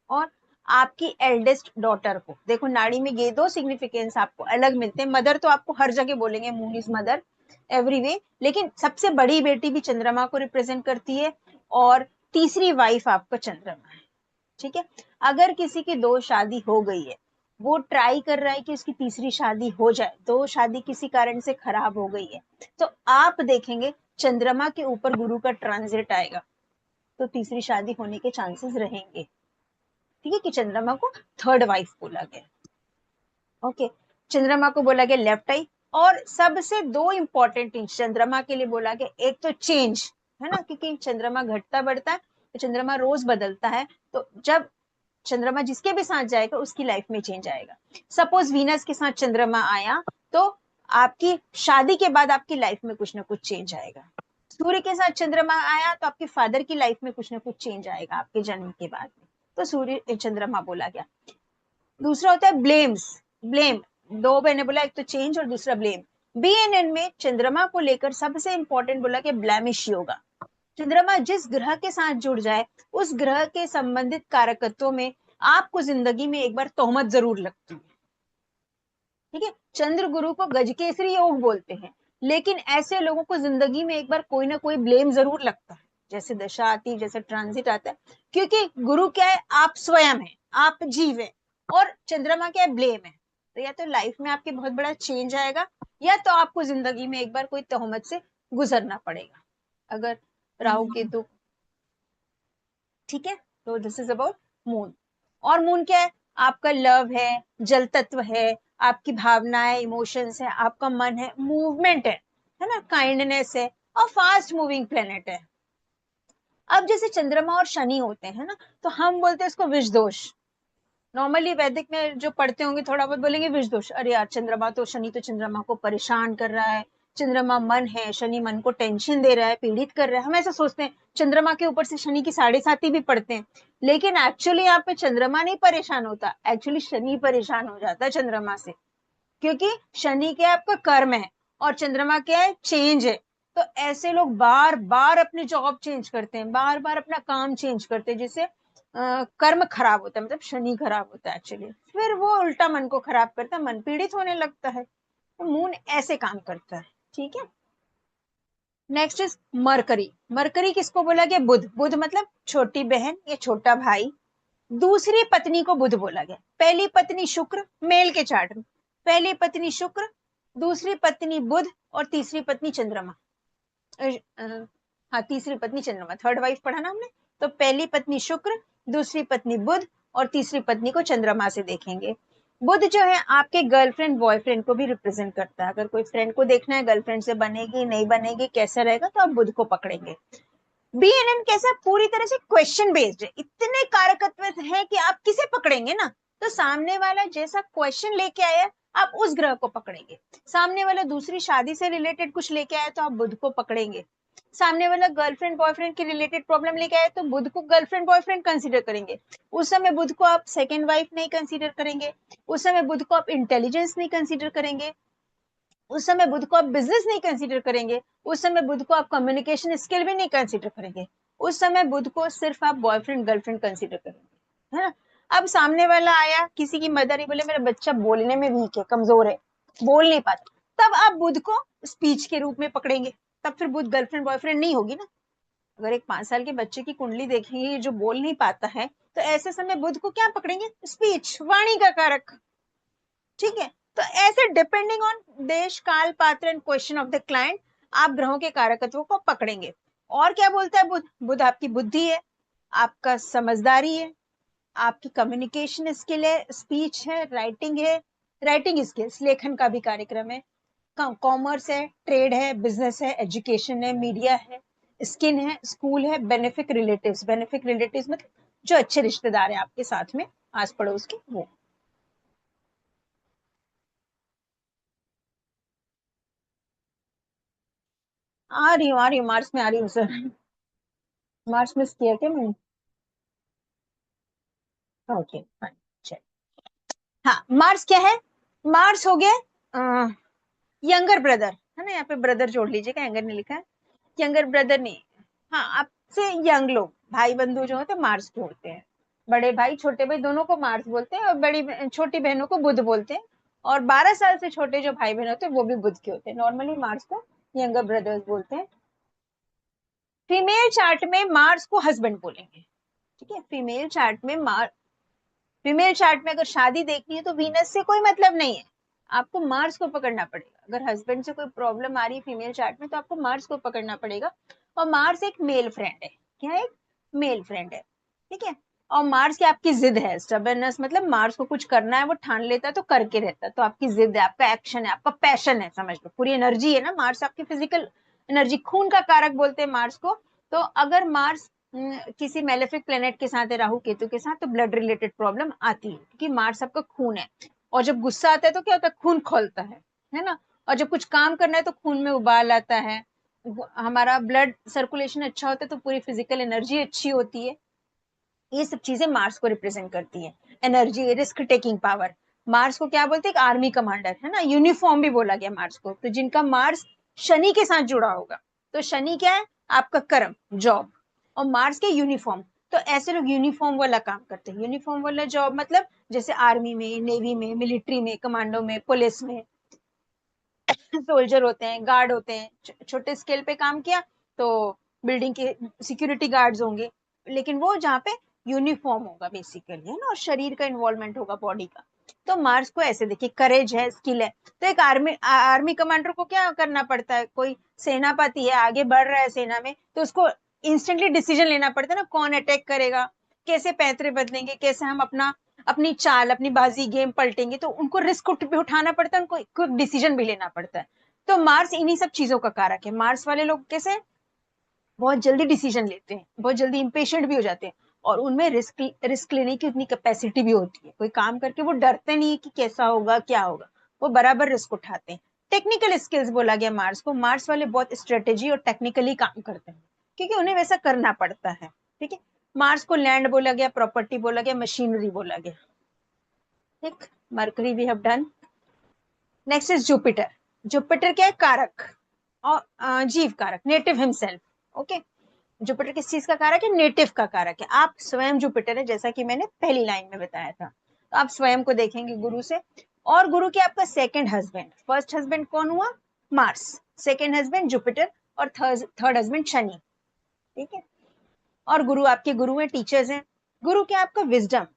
और आपकी एल्डेस्ट डॉटर को। देखो नाड़ी में ये दो सिग्निफिकेंस आपको अलग मिलते हैं। मदर तो आपको हर जगह बोलेंगे, मून इज मदर एवरीवे, लेकिन सबसे बड़ी बेटी भी चंद्रमा को रिप्रेजेंट करती है और तीसरी वाइफ आपका चंद्रमा है। ठीक है, अगर किसी की दो शादी हो गई है, वो ट्राई कर रहा है कि उसकी तीसरी शादी हो जाए, दो शादी किसी कारण से खराब हो गई है, तो आप देखेंगे चंद्रमा के ऊपर गुरु का ट्रांजिट आएगा तो तीसरी शादी होने के चांसेस रहेंगे। ठीक है, कि चंद्रमा को थर्ड वाइफ बोला गया। ओके, चंद्रमा को बोला गया लेफ्ट आई। और सबसे दो इंपॉर्टेंट थिंग चंद्रमा के लिए बोला गया, एक तो चेंज है ना, क्योंकि चंद्रमा घटता बढ़ता है, तो चंद्रमा रोज बदलता है, तो जब चंद्रमा जिसके भी साथ जाएगा उसकी लाइफ में चेंज आएगा। सपोज वीनस के साथ चंद्रमा आया तो आपकी शादी के बाद आपकी लाइफ में कुछ ना कुछ चेंज आएगा। सूर्य के साथ चंद्रमा आया तो आपके फादर की लाइफ में कुछ ना कुछ चेंज आएगा आपके जन्म के बाद में, तो सूर्य चंद्रमा बोला गया। दूसरा होता है ब्लेम्स, ब्लेम, दो मैंने बोला, एक तो चेंज और दूसरा ब्लेम। बीएनएन में चंद्रमा को लेकर सबसे इंपॉर्टेंट बोला कि ब्लैमिश योगा। चंद्रमा जिस ग्रह के साथ जुड़ जाए उस ग्रह के संबंधित कारकत्वों में आपको जिंदगी में एक बार तोहमत जरूर लगती है। ठीक है, चंद्र गुरु को गजकेसरी योग बोलते हैं, लेकिन ऐसे लोगों को जिंदगी में एक बार कोई ना कोई ब्लेम जरूर लगता है, जैसे दशा आती, जैसे ट्रांजिट आता है, क्योंकि गुरु क्या है, आप स्वयं है, आप जीव है, और चंद्रमा क्या है, ब्लेम है। तो या तो लाइफ में आपके बहुत बड़ा चेंज आएगा, या तो आपको जिंदगी में एक बार कोई तोहमत से गुजरना पड़ेगा, अगर राहु केतु। ठीक है, तो दिस इज अबाउट मून। और मून क्या है, आपका लव है, जल तत्व है, आपकी भावनाएं, इमोशंस है, आपका मन है, मूवमेंट है ना, काइंडनेस है, और फास्ट मूविंग प्लेनेट है। अब जैसे चंद्रमा और शनि होते हैं ना, तो हम बोलते हैं इसको विष दोष। नॉर्मली वैदिक में जो पढ़ते होंगे थोड़ा बहुत बोलेंगे विष दोष, अरे यार चंद्रमा तो, शनि तो चंद्रमा को परेशान कर रहा है, चंद्रमा मन है, शनि मन को टेंशन दे रहा है, पीड़ित कर रहा है। हम ऐसा सोचते हैं, चंद्रमा के ऊपर से शनि की 7.5 भी पढ़ते हैं, लेकिन एक्चुअली यहाँ पे चंद्रमा नहीं परेशान होता, एक्चुअली शनि परेशान हो जाता है चंद्रमा से, क्योंकि शनि क्या आपका कर्म है और चंद्रमा क्या है, चेंज है। तो ऐसे लोग बार बार अपनी जॉब चेंज करते हैं, बार बार अपना काम चेंज करते हैं, जिससे कर्म खराब होता है, मतलब शनि खराब होता है एक्चुअली, फिर वो उल्टा मन को खराब करता है, मन पीड़ित होने लगता है। तो मून ऐसे काम करता है। ठीक है, नेक्स्ट इज मरकरी। मरकरी किसको बोला गया, बुध। बुध मतलब छोटी बहन या छोटा भाई। दूसरी पत्नी को बुध बोला गया। पहली पत्नी शुक्र, मेल के चार्ट में पहली पत्नी शुक्र, दूसरी पत्नी बुध और तीसरी पत्नी चंद्रमा। हाँ, तीसरी पत्नी चंद्रमा, थर्ड वाइफ पढ़ा ना हमने। तो पहली पत्नी शुक्र, दूसरी पत्नी बुध और तीसरी पत्नी को चंद्रमा से देखेंगे। बुध जो है आपके गर्लफ्रेंड बॉयफ्रेंड को भी रिप्रेजेंट करता है। अगर कोई फ्रेंड को देखना है गर्लफ्रेंड से बनेगी नहीं बनेगी कैसा रहेगा, तो आप बुध को पकड़ेंगे। बीएनएन कैसा, पूरी तरह से क्वेश्चन बेस्ड है, इतने कारकत्व है कि आप किसे पकड़ेंगे ना, तो सामने वाला जैसा क्वेश्चन लेके आया आप उस ग्रह को पकड़ेंगे। सामने वाला दूसरी शादी से रिलेटेड कुछ लेके आया तो आप बुध को पकड़ेंगे। सामने वाला गर्लफ्रेंड बॉयफ्रेंड की रिलेटेड प्रॉब्लम लेके आए तो बुध को गर्लफ्रेंड बॉयफ्रेंड कंसीडर करेंगे। उस समय बुध को आप सेकेंड वाइफ नहीं कंसीडर करेंगे, उस समय बुध को आप इंटेलिजेंस नहीं कंसीडर करेंगे, उस समय बुध को आप बिजनेस नहीं कंसीडर करेंगे, उस समय बुध को आप कम्युनिकेशन स्किल भी नहीं कंसीडर करेंगे, उस समय बुध को सिर्फ आप बॉयफ्रेंड गर्लफ्रेंड कंसीडर करेंगे, है ना। अब सामने वाला आया, किसी की मदर ही बोले मेरा बच्चा बोलने में वीक है, कमजोर है, बोल नहीं पाता, तब आप बुध को स्पीच के रूप में पकड़ेंगे, तब फिर बुध गर्लफ्रेंड बॉयफ्रेंड नहीं होगी ना। अगर एक 5 साल के बच्चे की कुंडली देखेंगे जो बोल नहीं पाता है, तो ऐसे समय बुध को क्या पकड़ेंगे, स्पीच, वाणी का कारक। ठीक है, तो ऐसे डिपेंडिंग ऑन देश काल पात्र and question of the client आप ग्रहों के कारकत्वों को पकड़ेंगे। और क्या बोलता है बुध, बुध आपकी बुद्धि है, आपका समझदारी है, आपकी कम्युनिकेशन स्किल है, स्पीच है, राइटिंग स्किल्स, लेखन का भी कार्यक्रम है, कॉमर्स है, ट्रेड है, बिजनेस है, एजुकेशन है, मीडिया है, स्किन है, स्कूल है, बेनिफिक रिलेटिव्स। बेनिफिक रिलेटिव्स मतलब जो अच्छे रिश्तेदार है आपके साथ में, आस पड़ोस के, वो। आ रही हूँ मार्च में आ रही हूँ सर। मार्च मिस किया क्या मैंने? ओके फाइन, चल। हाँ, मार्स क्या है, मार्स हो गया यंगर ब्रदर है ना, यहाँ पे ब्रदर जोड़ लीजिएगा, यंगर नहीं लिखा है, यंगर ब्रदर नहीं, हाँ आपसे यंग लोग, भाई बंधु जो होते हैं मार्स के होते हैं। बड़े भाई छोटे भाई दोनों को मार्स बोलते हैं, और छोटी बहनों को बुध बोलते हैं, और 12 साल से छोटे जो भाई बहन होते हैं वो भी बुध के होते हैं। नॉर्मली मार्स को यंगर ब्रदर्स बोलते हैं। फीमेल चार्ट में मार्स को हस्बैंड बोलेंगे, ठीक है। फीमेल चार्ट में अगर शादी देखनी है तो वीनस से कोई मतलब नहीं है, आपको मार्स को पकड़ना पड़ेगा। अगर हस्बैंड से कोई प्रॉब्लम आ रही है फीमेल चार्ट में तो आपको मार्स को पकड़ना पड़ेगा। और मार्स एक मेल फ्रेंड है, क्या है, एक मेल फ्रेंड है, ठीक है। और मार्स की आपकी जिद है, स्टबर्नस, मतलब मार्स को कुछ करना है वो ठान लेता है तो करके रहता है, तो आपकी जिद है, आपका एक्शन है, आपका पैशन है, समझ लो पूरी एनर्जी है ना। मार्स आपकी फिजिकल एनर्जी, खून का कारक बोलते हैं मार्स को। तो अगर मार्स किसी मेलेफिक प्लेनेट के साथ है, राहु केतु के साथ, तो ब्लड रिलेटेड प्रॉब्लम आती है, क्योंकि मार्स आपका खून है। और जब गुस्सा आता है तो क्या होता है, खून खोलता है ना। और जब कुछ काम करना है तो खून में उबाल आता है, हमारा ब्लड सर्कुलेशन अच्छा होता है तो पूरी फिजिकल एनर्जी अच्छी होती है। ये सब चीजें मार्स को रिप्रेजेंट करती है, energy, risk taking power. Mars को क्या बोलते हैं, एक आर्मी कमांडर है ना, यूनिफॉर्म भी बोला गया मार्स को। तो जिनका मार्स शनि के साथ जुड़ा होगा, तो शनि क्या है, आपका कर्म, जॉब, और मार्स के यूनिफॉर्म। तो ऐसे लोग यूनिफॉर्म वाला काम करते हैं। यूनिफॉर्म वाला जॉब मतलब जैसे आर्मी में, नेवी में, मिलिट्री में, कमांडो में, पुलिस में सोल्जर होते हैं, गार्ड होते हैं। छोटे स्केल पे काम किया तो बिल्डिंग के सिक्योरिटी गार्ड्स होंगे, लेकिन वो जहाँ पे यूनिफॉर्म होगा बेसिकली, है ना, और शरीर का इन्वॉल्वमेंट होगा, बॉडी का। तो मार्स को ऐसे देखिए, करेज है, स्किल है। तो एक आर्मी कमांडर को क्या करना पड़ता है, कोई सेनापति है आगे बढ़ रहा है सेना में, तो उसको इंस्टेंटली डिसीजन लेना पड़ता है ना, कौन अटैक करेगा, कैसे पैंतरे बदलेंगे, कैसे हम अपनी चाल, अपनी बाजी, गेम पलटेंगे। तो उनको रिस्क भी उठाना पड़ता है, उनको क्विक डिसीजन भी लेना पड़ता है। तो मार्स इन्हीं सब चीजों का कारक है। मार्स वाले लोग कैसे बहुत जल्दी डिसीजन लेते हैं, बहुत जल्दी इम्पेशेंट भी हो जाते हैं, और उनमें रिस्क लेने की उतनी कैपेसिटी भी होती है। कोई काम करके वो डरते नहीं है कि कैसा होगा क्या होगा, वो बराबर रिस्क उठाते हैं। टेक्निकल स्किल्स बोला गया मार्स को। मार्स वाले बहुत स्ट्रेटेजी और टेक्निकली काम करते हैं, क्योंकि उन्हें वैसा करना पड़ता है, ठीक है। मार्स को लैंड बोला गया, प्रॉपर्टी बोला गया, मशीनरी बोला गया, ठीक। Mercury we have done. Next is Jupiter. Jupiter क्या है, कारक, और जीव कारक, नेटिव हिमसेल्फ, ओके। जुपिटर किस चीज का कारक है, नेटिव का कारक है। आप स्वयं जुपिटर है, जैसा कि मैंने पहली लाइन में बताया था। तो आप स्वयं को देखेंगे गुरु से। और गुरु के आपका सेकंड हस्बैंड, फर्स्ट हस्बैंड कौन हुआ, मार्स, सेकंड हस्बैंड जुपिटर, और थर्ड हस्बैंड शनि, ठीक है। और गुरु आपके गुरु हैं, टीचर्स हैं। गुरु क्या आपका विजडम।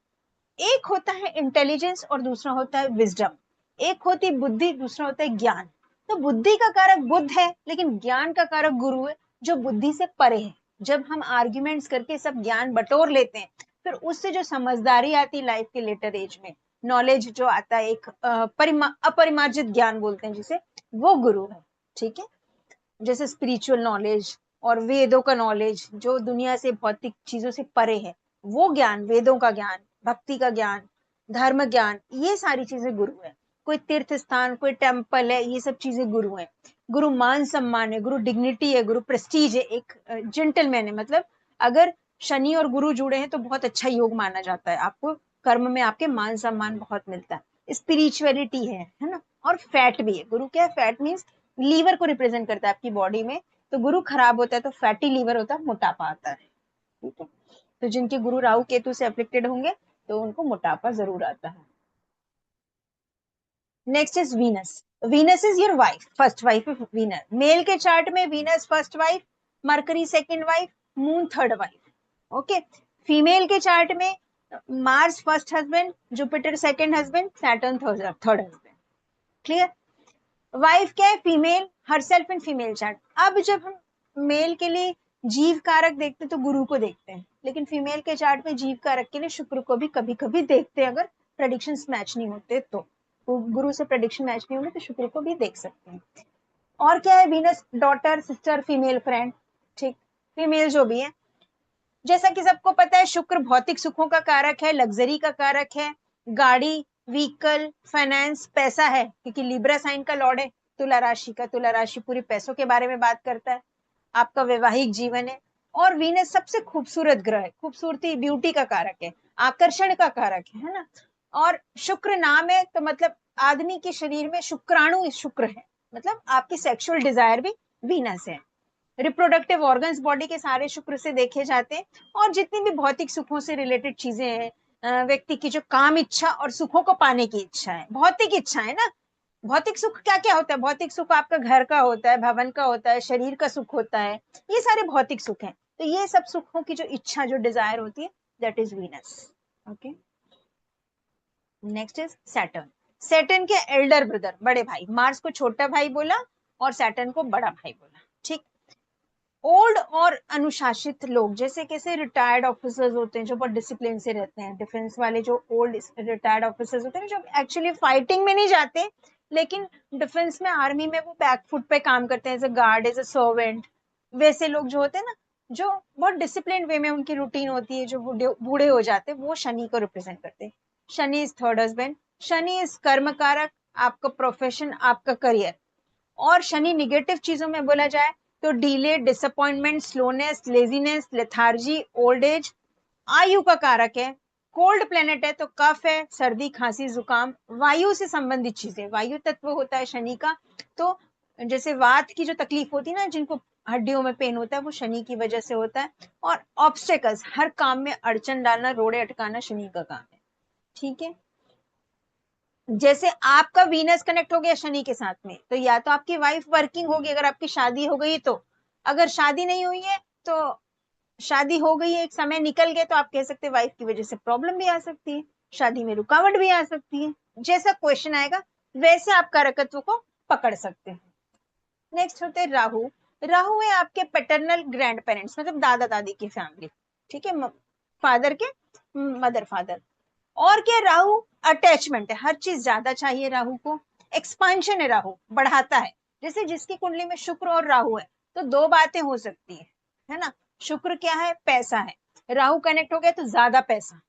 एक होता है इंटेलिजेंस और दूसरा होता है विजडम। एक होती बुद्धि, दूसरा होता है ज्ञान। तो बुद्धि का कारक बुद्ध है, लेकिन ज्ञान का कारक गुरु है, जो बुद्धि से परे है। जब हम आर्ग्यूमेंट्स करके सब ज्ञान बटोर लेते हैं, फिर उससे जो समझदारी आती है लाइफ के लेटर एज में, नॉलेज जो आता है, एक अपरिमार्जित ज्ञान बोलते हैं जिसे, वो गुरु है, ठीक है। जैसे स्पिरिचुअल नॉलेज और वेदों का नॉलेज, जो दुनिया से, भौतिक चीजों से परे है, वो ज्ञान, वेदों का ज्ञान, भक्ति का ज्ञान, धर्म ज्ञान, ये सारी चीजें गुरु है। कोई तीर्थ स्थान, कोई टेम्पल है, ये सब चीजें गुरु है। गुरु मान सम्मान है, गुरु डिग्निटी है, गुरु प्रेस्टीज है, एक जेंटलमैन है। मतलब अगर शनि और गुरु जुड़े हैं तो बहुत अच्छा योग माना जाता है, आपको कर्म में आपके मान सम्मान बहुत मिलता है, स्पिरिचुअलिटी है ना। और फैट भी है। गुरु क्या है, फैट मीन्स लीवर को रिप्रेजेंट करता है आपकी बॉडी में। तो गुरु खराब होता है तो फैटी लीवर होता है, मोटापा आता है, ठीक है। तो जिनके गुरु राहु केतु से अफेक्टेड होंगे तो उनको मोटापा जरूर आता है। Next is Venus. Venus is your wife, first wife of Venus. Male के चार्ट में Venus first wife, Mercury second wife, moon third wife, okay. Female के चार्ट में Mars first husband, Jupiter second husband, Saturn third husband, clear. Wife क्या है, female, herself in female chart. अब जब हम मेल के लिए जीव कारक देखते हैं तो गुरु को देखते हैं, लेकिन फीमेल के चार्ट में जीव कारक के लिए शुक्र को भी कभी कभी देखते हैं, अगर प्रेडिक्शंस मैच नहीं होते तो गुरु से प्रेडिक्शन मैच नहीं होंगे तो शुक्र को भी देख सकते हैं। और क्या है, Venus daughter, sister, female friend, ठीक, फीमेल जो भी है। जैसा कि सबको पता है, शुक्र भौतिक सुखों का कारक है, लग्जरी का कारक है, गाड़ी, व्हीकल, फाइनेंस, पैसा है, क्योंकि लिब्रा साइन का लॉर्ड है तुला राशि का। तुला राशि पूरी पैसों के बारे में बात करता है, आपका वैवाहिक जीवन है। और वीनस सबसे खूबसूरत ग्रह है, खूबसूरती, ब्यूटी का कारक है, आकर्षण का कारक है ना। और शुक्र नाम है तो मतलब आदमी के शरीर में शुक्राणु शुक्र है, मतलब आपकी सेक्सुअल डिजायर भी वीनस है। रिप्रोडक्टिव ऑर्गन्स बॉडी के सारे शुक्र से देखे जाते हैं। और जितनी भी भौतिक सुखों से रिलेटेड चीजें हैं, व्यक्ति की जो काम इच्छा और सुखों को पाने की इच्छा है, भौतिक इच्छा है ना। भौतिक सुख क्या क्या होता है? भौतिक सुख आपका घर का होता है, भवन का होता है, शरीर का सुख होता है, ये सारे भौतिक सुख हैं। तो ये सब सुखों की जो इच्छा, जो डिजायर होती है, that is Venus. Okay, next is Saturn. Saturn के एल्डर ब्रदर, बड़े भाई। मार्स को छोटा भाई बोला और सैटर्न को बड़ा भाई बोला। ठीक। ओल्ड और अनुशासित लोग, जैसे कैसे रिटायर्ड ऑफिसर्स होते हैं जो बहुत डिसिप्लिन से रहते हैं, डिफेंस वाले जो ओल्ड रिटायर्ड ऑफिसर्स होते हैं जो एक्चुअली फाइटिंग में नहीं जाते, लेकिन डिफेंस में, आर्मी में वो बैक फुट पे काम करते हैं, as a guard, as a servant. वैसे लोग जो होते हैं ना, जो बहुत डिसिप्लिन वे में उनकी रूटीन होती है, जो बूढ़े हो जाते हैं, वो शनि को रिप्रेजेंट करते हैं। Shani is third husband. Shani is कर्म कारक, आपका प्रोफेशन, आपका करियर। और शनि निगेटिव चीजों में बोला जाए तो delay, disappointment, slowness, laziness, lethargy, old age. आयु का कारक है। कोल्ड प्लेनेट है तो कफ है, सर्दी, खांसी, जुकाम, वायु से संबंधित चीजें, वायु तत्व होता है शनि का। तो जैसे वात की जो तकलीफ होती है ना, जिनको हड्डियों में पेन होता है, वो शनि की वजह से होता है। और ऑब्स्टेकल्स, हर काम में अड़चन डालना, रोड़े अटकाना, शनि का काम है। ठीक है। जैसे आपका वीनस कनेक्ट हो गया शनि के साथ में, तो या तो आपकी वाइफ वर्किंग होगी, अगर आपकी शादी हो गई तो। अगर शादी नहीं हुई है तो, शादी हो गई है, एक समय निकल गया, तो आप कह सकते हैं वाइफ की वजह से प्रॉब्लम भी आ सकती है, शादी में रुकावट भी आ सकती है। जैसा क्वेश्चन आएगा वैसे आप कारकत्व को पकड़ सकते हैं। नेक्स्ट होते हैं राहु। राहु है आपके पैटर्नल ग्रैंड पेरेंट्स, मतलब दादा दादी की फैमिली। ठीक है, फादर के मदर फादर। और क्या, राहु अटैचमेंट है, हर चीज ज्यादा चाहिए राहु को। एक्सपांशन है, राहु बढ़ाता है। जैसे जिसकी कुंडली में शुक्र और राहु है तो दो बातें हो सकती है ना। शुक्र क्या है? पैसा है। राहु कनेक्ट हो गया तो ज्यादा पैसा।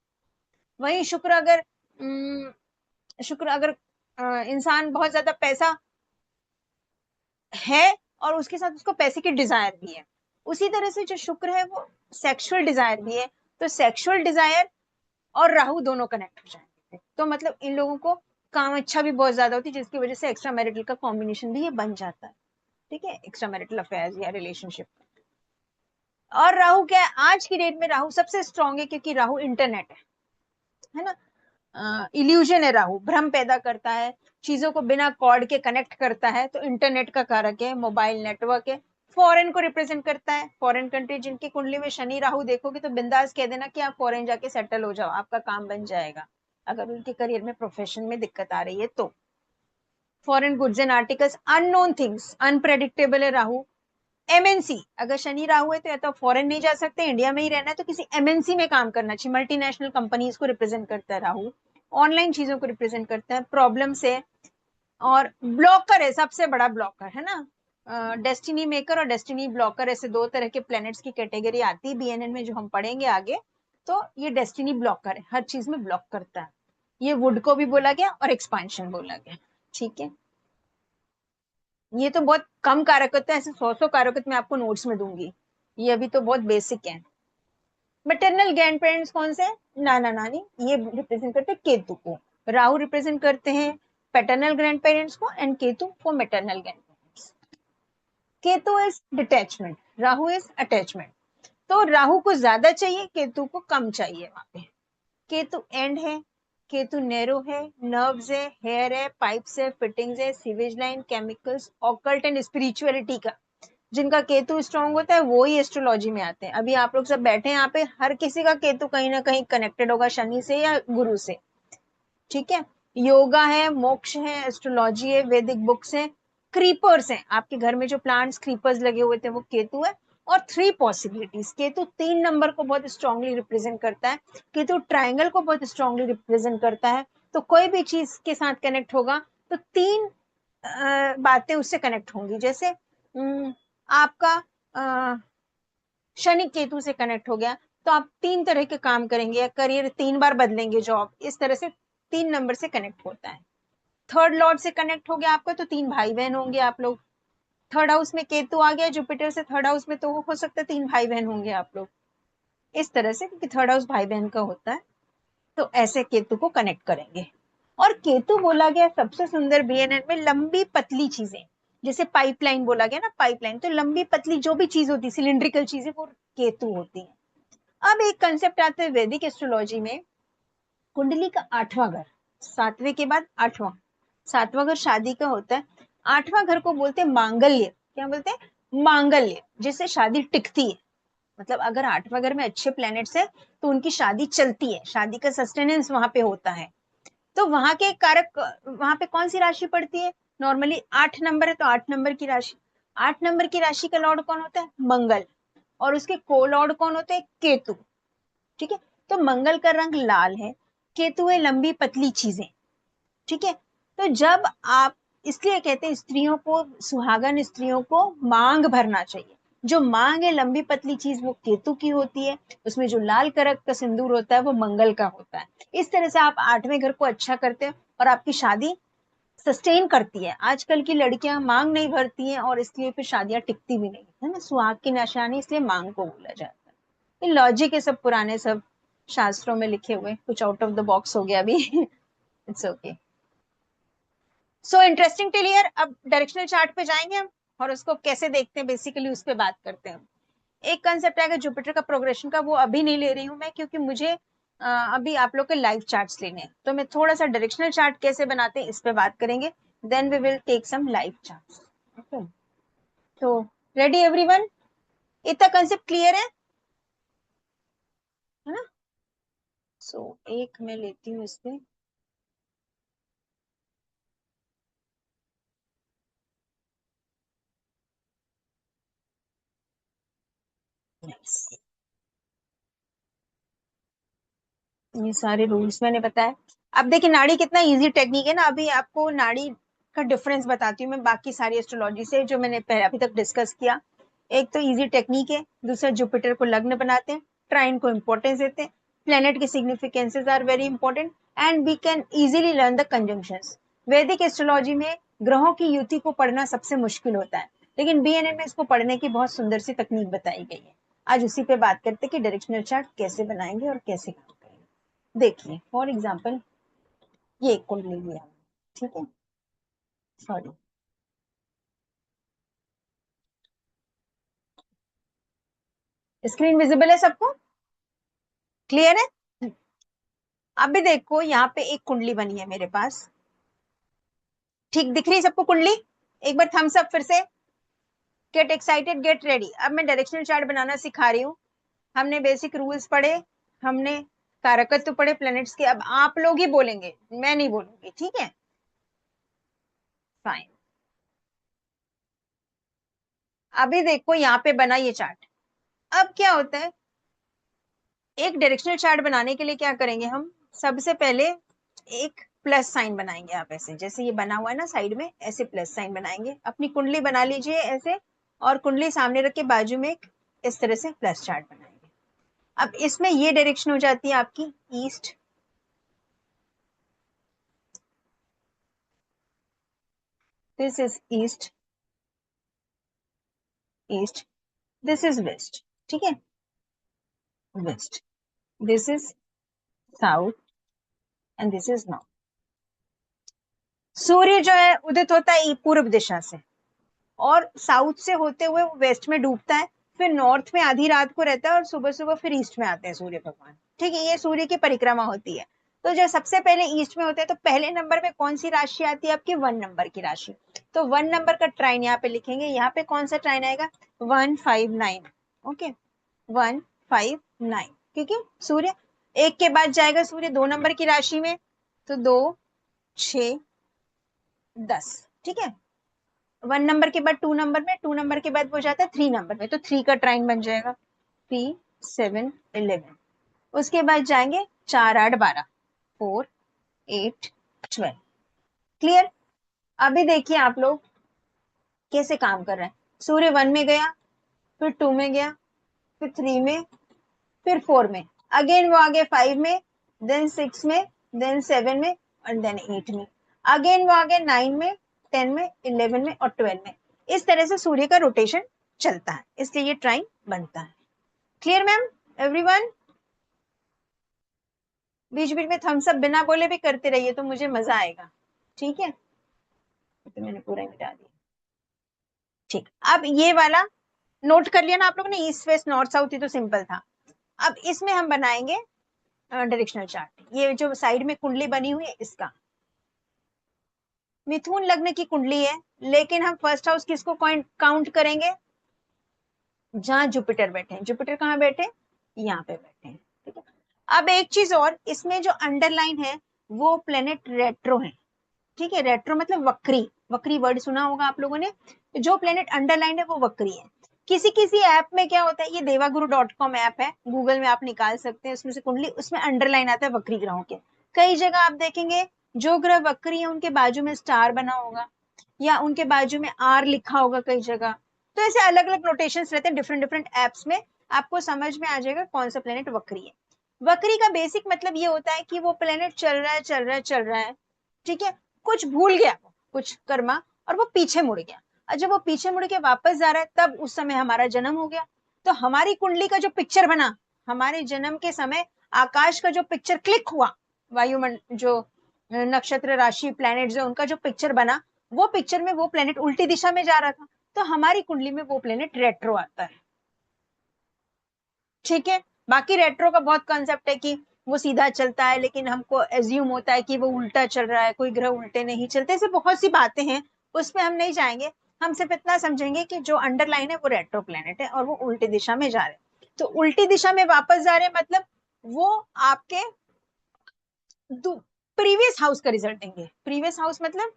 वही शुक्र अगर इंसान बहुत ज्यादा पैसा है और उसके साथ उसको पैसे की डिजायर भी है, उसी तरह से जो शुक्र है वो सेक्सुअल डिजायर भी है, तो सेक्सुअल डिजायर और राहु दोनों कनेक्ट हो जाएंगे। तो मतलब इन लोगों को काम इच्छा भी बहुत ज्यादा होती है, जिसकी वजह से एक्स्ट्रा मैरिटल का कॉम्बिनेशन भी ये बन जाता है। ठीक है, एक्स्ट्रा मैरिटल अफेयर्स या रिलेशनशिप। और राहु क्या है? आज की डेट में राहु सबसे स्ट्रांग है, क्योंकि राहु इंटरनेट है ना। इल्यूजन है राहु, भ्रम पैदा करता है, चीजों को बिना कॉर्ड के कनेक्ट करता है, तो इंटरनेट का कारक है, मोबाइल नेटवर्क है। फॉरेन को रिप्रेजेंट करता है, फॉरेन कंट्री। जिनकी कुंडली में शनि राहु देखोगे तो बिंदास कह देना कि आप फॉरेन जाके सेटल हो जाओ, आपका काम बन जाएगा, अगर उनके करियर में, प्रोफेशन में दिक्कत आ रही है तो। Foreign goods and articles, unknown things, unpredictable है राहु। एमएनसी, अगर शनि राहु है तो या तो फॉरेन नहीं जा सकते, इंडिया में ही रहना है, तो किसी एमएनसी में काम करना चाहिए। मल्टीनेशनल कंपनीज को रिप्रेजेंट करता है राहु। ऑनलाइन चीजों को रिप्रेजेंट करता है, प्रॉब्लम से। और ब्लॉकर है, सबसे बड़ा ब्लॉकर है ना। डेस्टिनी मेकर और डेस्टिनी ब्लॉकर, ऐसे दो तरह के प्लैनेट्स की कैटेगरी आती है बीएनएन में, जो हम पढ़ेंगे आगे। तो ये डेस्टिनी ब्लॉकर है, हर चीज में ब्लॉक करता है। ये वुड को भी बोला गया और एक्सपांशन बोला गया। ठीक है, ये तो बहुत कम कारकत्व है, ऐसे 100 कारकत्व मैं आपको नोट्स में दूंगी, ये अभी तो बहुत बेसिक है। मैटरनल ग्रैंड पेरेंट्स कौन से? नाना नानी, ये रिप्रेजेंट करते हैं केतु को। राहु रिप्रेजेंट करते हैं पैटर्नल ग्रैंड पेरेंट्स को, and Ketu for maternal grand parents. Ketu is detachment, Rahu is attachment. तो राहु को ज्यादा चाहिए, केतु को कम चाहिए वहां पे। केतु एंड है, केतु नैरो है, नर्व्स है, हेयर है, पाइप्स है, फिटिंग्स है, sewage line, chemicals, occult and spirituality का। जिनका केतु स्ट्रांग होता है वो ही एस्ट्रोलॉजी में आते हैं। अभी आप लोग सब बैठे हैं यहाँ पे, हर किसी का केतु कहीं ना कहीं कनेक्टेड होगा शनि से या गुरु से। ठीक है, योगा है, मोक्ष है, एस्ट्रोलॉजी है, वैदिक बुक्स है, क्रीपर्स हैं। आपके घर में जो प्लांट्स क्रीपर्स लगे हुए थे वो केतु है। और 3 पॉसिबिलिटीज, केतु 3 नंबर को बहुत स्ट्रांगली रिप्रेजेंट करता है, केतु ट्राइंगल को बहुत स्ट्रांगली रिप्रेजेंट करता है। तो कोई भी चीज के साथ कनेक्ट होगा तो 3 बातें उससे कनेक्ट होंगी। जैसे आपका शनि केतु से कनेक्ट हो गया तो आप 3 तरह के काम करेंगे, या करियर 3 बार बदलेंगे, जॉब, इस तरह से 3 नंबर से कनेक्ट होता है। थर्ड लॉर्ड से कनेक्ट हो गया आपका तो 3 भाई बहन होंगे आप लोग। थर्ड हाउस में केतु आ गया जुपिटर से थर्ड हाउस में, तो हो सकता है 3 भाई बहन होंगे आप लोग, इस तरह से, क्योंकि थर्ड हाउस भाई बहन का होता है। तो ऐसे केतु को कनेक्ट करेंगे। और केतु बोला गया सबसे सुंदर बीएनएन में लंबी पतली चीजें, जैसे पाइपलाइन बोला गया ना, पाइपलाइन, तो लंबी पतली जो भी चीज होती है सिलिंड्रिकल चीजें वो केतु होती है। अब एक कंसेप्ट आता है वैदिक एस्ट्रोलॉजी में, कुंडली का 8वां घर, 7वें के बाद 8वां, 7वां घर शादी का होता है, 8वां घर को बोलते हैं मांगल्य। क्या बोलते हैं? मांगल्य, जिससे शादी टिकती है। मतलब अगर 8वां घर में अच्छे प्लैनेट्स है तो उनकी शादी चलती है, शादी का सस्टेनेंस वहां पे होता है। तो वहां के कारक, वहां पे कौन सी राशि पड़ती है? नॉर्मली 8 नंबर है तो 8 नंबर की राशि, 8 नंबर की राशि का लॉर्ड कौन होता है? मंगल, और उसके को लॉर्ड कौन होते हैं? केतु। ठीक है, तो मंगल का रंग लाल है, केतु है लंबी पतली चीजें। ठीक है, तो जब आप, इसलिए कहते हैं स्त्रियों को, सुहागन स्त्रियों को मांग भरना चाहिए। जो मांग है लंबी पतली चीज वो केतु की होती है, उसमें जो लाल करक का सिंदूर होता है वो मंगल का होता है। इस तरह से आप 8वें घर को अच्छा करते हैं और आपकी शादी सस्टेन करती है। आजकल की लड़कियां मांग नहीं भरती हैं और इसलिए फिर शादियां टिकती भी नहीं है ना, सुहाग की निशानी, इसलिए मांग को बोला जाता है। ये लॉजिक है सब पुराने, सब शास्त्रों में लिखे हुए, कुछ आउट ऑफ द बॉक्स हो गया अभी। It's okay. So interesting till here. अब डायरेक्शनल चार्ट पे जाएंगे हम और उसको कैसे देखते हैं बेसिकली उस पर बात करते हैं। एक कंसेप्ट आएगा जुपिटर का प्रोग्रेशन का, वो अभी नहीं ले रही हूँ मैं क्योंकि मुझे अभी आप लोग के लाइव चार्ट्स लेने हैं, तो मैं थोड़ा सा डायरेक्शनल चार्ट कैसे बनाते हैं इस पे बात करेंगे, then we will take some live charts. Okay, तो रेडी एवरीवन? इतना कंसेप्ट क्लियर है ना? सो एक मैं लेती हूँ इस पे, nice. ये सारे रूल्स मैंने बताया। अब देखिए नाड़ी कितना इजी टेक्निक है ना, अभी आपको नाड़ी का डिफरेंस बताती हूँ मैं बाकी सारी एस्ट्रोलॉजी से जो मैंने पहले अभी तक डिस्कस किया। एक तो इजी टेक्निक है, दूसरा जुपिटर को लग्न बनाते हैं, ट्राइन को इंपॉर्टेंस देते हैं, प्लेनेट के significances are very important and we can easily learn the conjunctions. वैदिक एस्ट्रोलॉजी में ग्रहों की युति को पढ़ना सबसे मुश्किल होता है, लेकिन बीएनए में इसको पढ़ने की बहुत सुंदर सी तकनीक बताई गई है। आज उसी पे बात करते हैं कि डायरेक्शनल चार्ट कैसे बनाएंगे और कैसे काम करेंगे। देखिए फॉर एग्जाम्पल ये एक कुंडली लिया, ठीक है, सॉरी, स्क्रीन विजिबल है सबको? क्लियर है? अभी देखो यहाँ पे एक कुंडली बनी है मेरे पास, ठीक दिख रही है सबको कुंडली? एक बार थम्स अप फिर से, गेट एक्साइटेड, गेट रेडी। अब मैं डायरेक्शनल चार्ट बनाना सिखा रही हूँ। हमने बेसिक रूल्स पढ़े, हमने कारकत्व पढ़े प्लैनेट्स के, अब आप लोग ही बोलेंगे, मैं नहीं बोलूंगी, ठीक है? फाइन। अभी देखो यहाँ पे बना ये चार्ट। अब क्या होता है, एक डायरेक्शनल चार्ट बनाने के लिए क्या करेंगे हम, सबसे पहले एक प्लस साइन बनाएंगे। आप ऐसे, जैसे ये बना हुआ है ना साइड में, ऐसे प्लस साइन बनाएंगे। अपनी कुंडली बना लीजिए ऐसे, और कुंडली सामने रख के बाजू में एक इस तरह से प्लस चार्ट बनाएंगे। अब इसमें ये डायरेक्शन हो जाती है आपकी east, this is east, east, this is west, ठीक है, west, this is south and this is north. सूर्य जो है उदित होता है पूर्व दिशा से, और साउथ से होते हुए वो वेस्ट में डूबता है, फिर नॉर्थ में आधी रात को रहता है और सुबह सुबह फिर ईस्ट में आते हैं सूर्य भगवान। ठीक है, ये सूर्य की परिक्रमा होती है। तो जो सबसे पहले ईस्ट में होते हैं तो पहले नंबर पे कौन सी राशि आती है आपकी? 1 नंबर की राशि। तो 1 नंबर का ट्राइन यहाँ पे लिखेंगे। यहाँ पे कौन सा ट्राइन आएगा? 159। ओके, 159, क्योंकि सूर्य एक के बाद जाएगा सूर्य 2 नंबर की राशि में, तो 2, 6, 10, ठीक है। 1 नंबर के बाद 2 नंबर में, 2 नंबर के बाद वो जाता है 3 नंबर में, तो 3 का ट्राइन बन जाएगा 3, 7, 11। उसके बाद जाएंगे 4, 8, 12, 4, 8, 12। क्लियर? अभी देखिए आप लोग कैसे काम कर रहे हैं। सूर्य 1 में गया, फिर 2 में गया, फिर 3 में, फिर 4 में, अगेन वो आगे 5 में, देन 6 में, देन 7 में, और देन 8 में, अगेन वो आगे 9 में, 10 में, 11 में और 12 में। इस तरह से सूर्य का रोटेशन चलता है, इसलिए ये ट्राइन बनता है। Clear ma'am? एवरीवन? बीच बीच में थम्स अप बिना बोले भी करते रहिए तो मुझे मजा आएगा, ठीक है। तो मैंने पूरा ही मिटा दिया, ठीक। अब ये वाला नोट कर लिया ना आप लोगों ने, ईस्ट वेस्ट नॉर्थ साउथ, ये तो सिंपल था। अब इसमें हम बनाएंगे डायरेक्शनल चार्ट। ये जो साइड में कुंडली बनी हुई है इसका मिथुन लग्न की कुंडली है, लेकिन हम फर्स्ट हाउस किसको काउंट करेंगे, जहां जुपिटर बैठे हैं। जुपिटर कहाँ बैठे, यहाँ पे बैठे हैं, ठीक है। अब एक चीज और, इसमें जो अंडरलाइन है वो प्लेनेट रेट्रो है, ठीक है। रेट्रो मतलब वक्री, वक्री वर्ड सुना होगा आप लोगों ने। जो प्लेनेट अंडरलाइन है वो वक्री है। किसी किसी ऐप में क्या होता है, ये devaguru.com ऐप है, गूगल में आप निकाल सकते हैं, उसमें से कुंडली, उसमें अंडरलाइन आता है वक्री ग्रहों के। कई जगह आप देखेंगे जो ग्रह वक्री है उनके बाजू में स्टार बना होगा, या उनके बाजू में आर लिखा होगा कई जगह। तो ऐसे अलग अलग नोटेशंस रहते हैं डिफरेंट डिफरेंट एप्स में, आपको समझ में आ जाएगा कौन सा प्लेनेट वक्री है। वक्री का बेसिक मतलब ये होता है कि वो प्लेनेट चल रहा है चल रहा है चल रहा है, ठीक है, कुछ भूल गया, कुछ कर्मा, और वो पीछे मुड़ गया। और जब वो पीछे मुड़ के वापस जा रहा है तब उस समय हमारा जन्म हो गया। तो हमारी कुंडली का जो पिक्चर बना, हमारे जन्म के समय आकाश का जो पिक्चर क्लिक हुआ, वायुमंडल जो नक्षत्र राशि प्लैनेट जो उनका जो पिक्चर बना, वो पिक्चर में वो प्लेनेट उल्टी दिशा में जा रहा था, तो हमारी कुंडली में वो प्लेनेट रेट्रो आता है, ठीक है। बाकी रेट्रो का बहुत कॉन्सेप्ट है कि वो सीधा चलता है, लेकिन हमको एज्यूम होता है कि वो उल्टा चल रहा है, कोई ग्रह उल्टे नहीं चलते, ऐसे बहुत सी बातें हैं, उसमें हम नहीं जाएंगे। हम सिर्फ इतना समझेंगे कि जो अंडरलाइन है वो रेट्रो प्लेनेट है और वो उल्टी दिशा में जा रहे हैं। तो उल्टी दिशा में वापस जा रहे हैं मतलब वो आपके प्रीवियस हाउस का रिजल्ट देंगे। प्रीवियस हाउस मतलब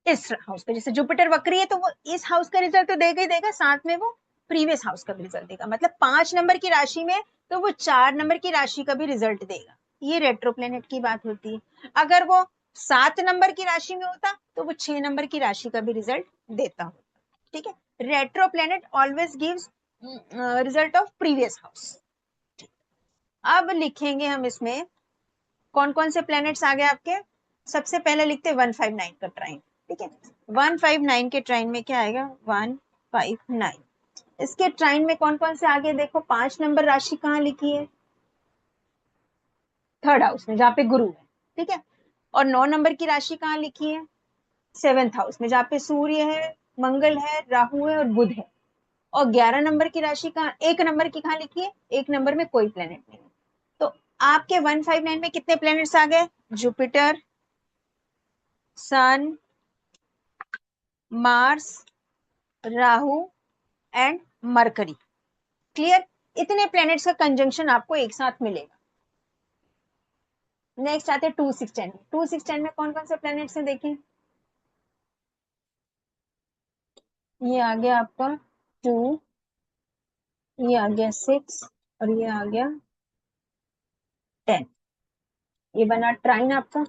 इस हाउस का, जैसे जुपिटर वक्री है तो वो इस हाउस का रिजल्ट तो देगा ही देगा, साथ में वो प्रीवियस हाउस का भी रिजल्ट देगा। मतलब 5 नंबर की राशि में तो वो 4 नंबर की राशि का भी रिजल्ट देगा। ये रेट्रो प्लेनेट की बात होती है। अगर वो 7 नंबर की राशि में होता तो वो 6 नंबर की राशि का भी रिजल्ट देता होता, ठीक है। Retro planet always gives result of previous house. अब लिखेंगे हम इसमें कौन कौन से प्लैनेट्स आ गए आपके। सबसे पहले लिखते हैं 159 का ट्राइन, ठीक है। 159 के ट्राइन में क्या आएगा, 159। इसके ट्राइन में कौन कौन से आगे देखो, 5 नंबर राशि कहाँ लिखी है, थर्ड हाउस में जहाँ पे गुरु है, ठीक है। और 9 नंबर की राशि कहाँ लिखी है, 7th हाउस में जहाँ पे सूर्य है, मंगल है, राहु है और बुध है। और 11 नंबर की राशि कहाँ, 1 नंबर की कहाँ लिखी है, 1 नंबर में कोई प्लेनेट नहीं। तो आपके 159 में कितने प्लैनेट्स आ गए, Jupiter, sun, Mars, Rahu and Mercury. Clear, इतने प्लैनेट्स का कंजंक्शन आपको एक साथ मिलेगा। नेक्स्ट आते हैं 2 6 10 में। 2 6 10 में कौन कौन से प्लैनेट्स हैं देखें। ये आ गया आपका 2, ये आ गया 6 और ये आ गया 10। ये बना ट्राइन आपका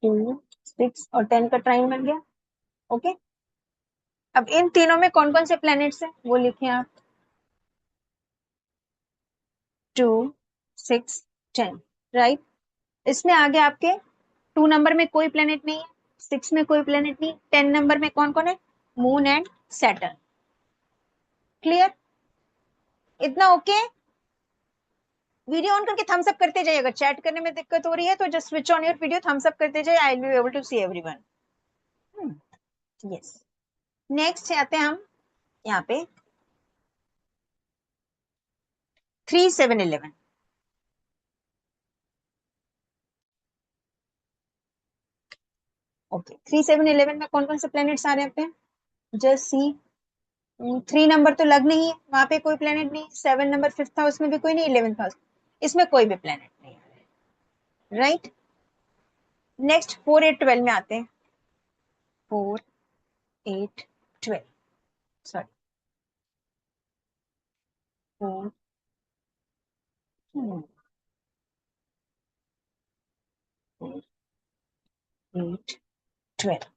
2 6 और 10 का ट्राइन बन गया, ओके। अब इन तीनों में कौन कौन से प्लैनेट्स हैं वो लिखें आप, 2 6 10, राइट। इसमें आगे आपके 2 नंबर में कोई प्लेनेट नहीं है, 6 में कोई प्लेनेट नहीं, 10 नंबर में कौन कौन है, मून एंड सैटर्न। क्लियर, इतना ओके। वीडियो ऑन करके थम्स अप करते जाइए, अगर चैट करने में दिक्कत हो रही है तो just switch on your video, thumbs up करते जाइए, I will be able to see everyone. Yes, next आते हैं हम यहाँ पे 3 7 11। ओके, 3 7 11 में कौन कौन से प्लैनेट्स आ रहे हैं, जस्ट सी। 3 नंबर तो लग नहीं है, वहां पे कोई प्लेनेट नहीं। 7 नंबर 5th हाउस में भी कोई नहीं, 11th हाउस इसमें कोई भी प्लेनेट नहीं है, राइट। नेक्स्ट 4 8 12 में आते हैं। 4 8 12, सॉरी 4 8 12।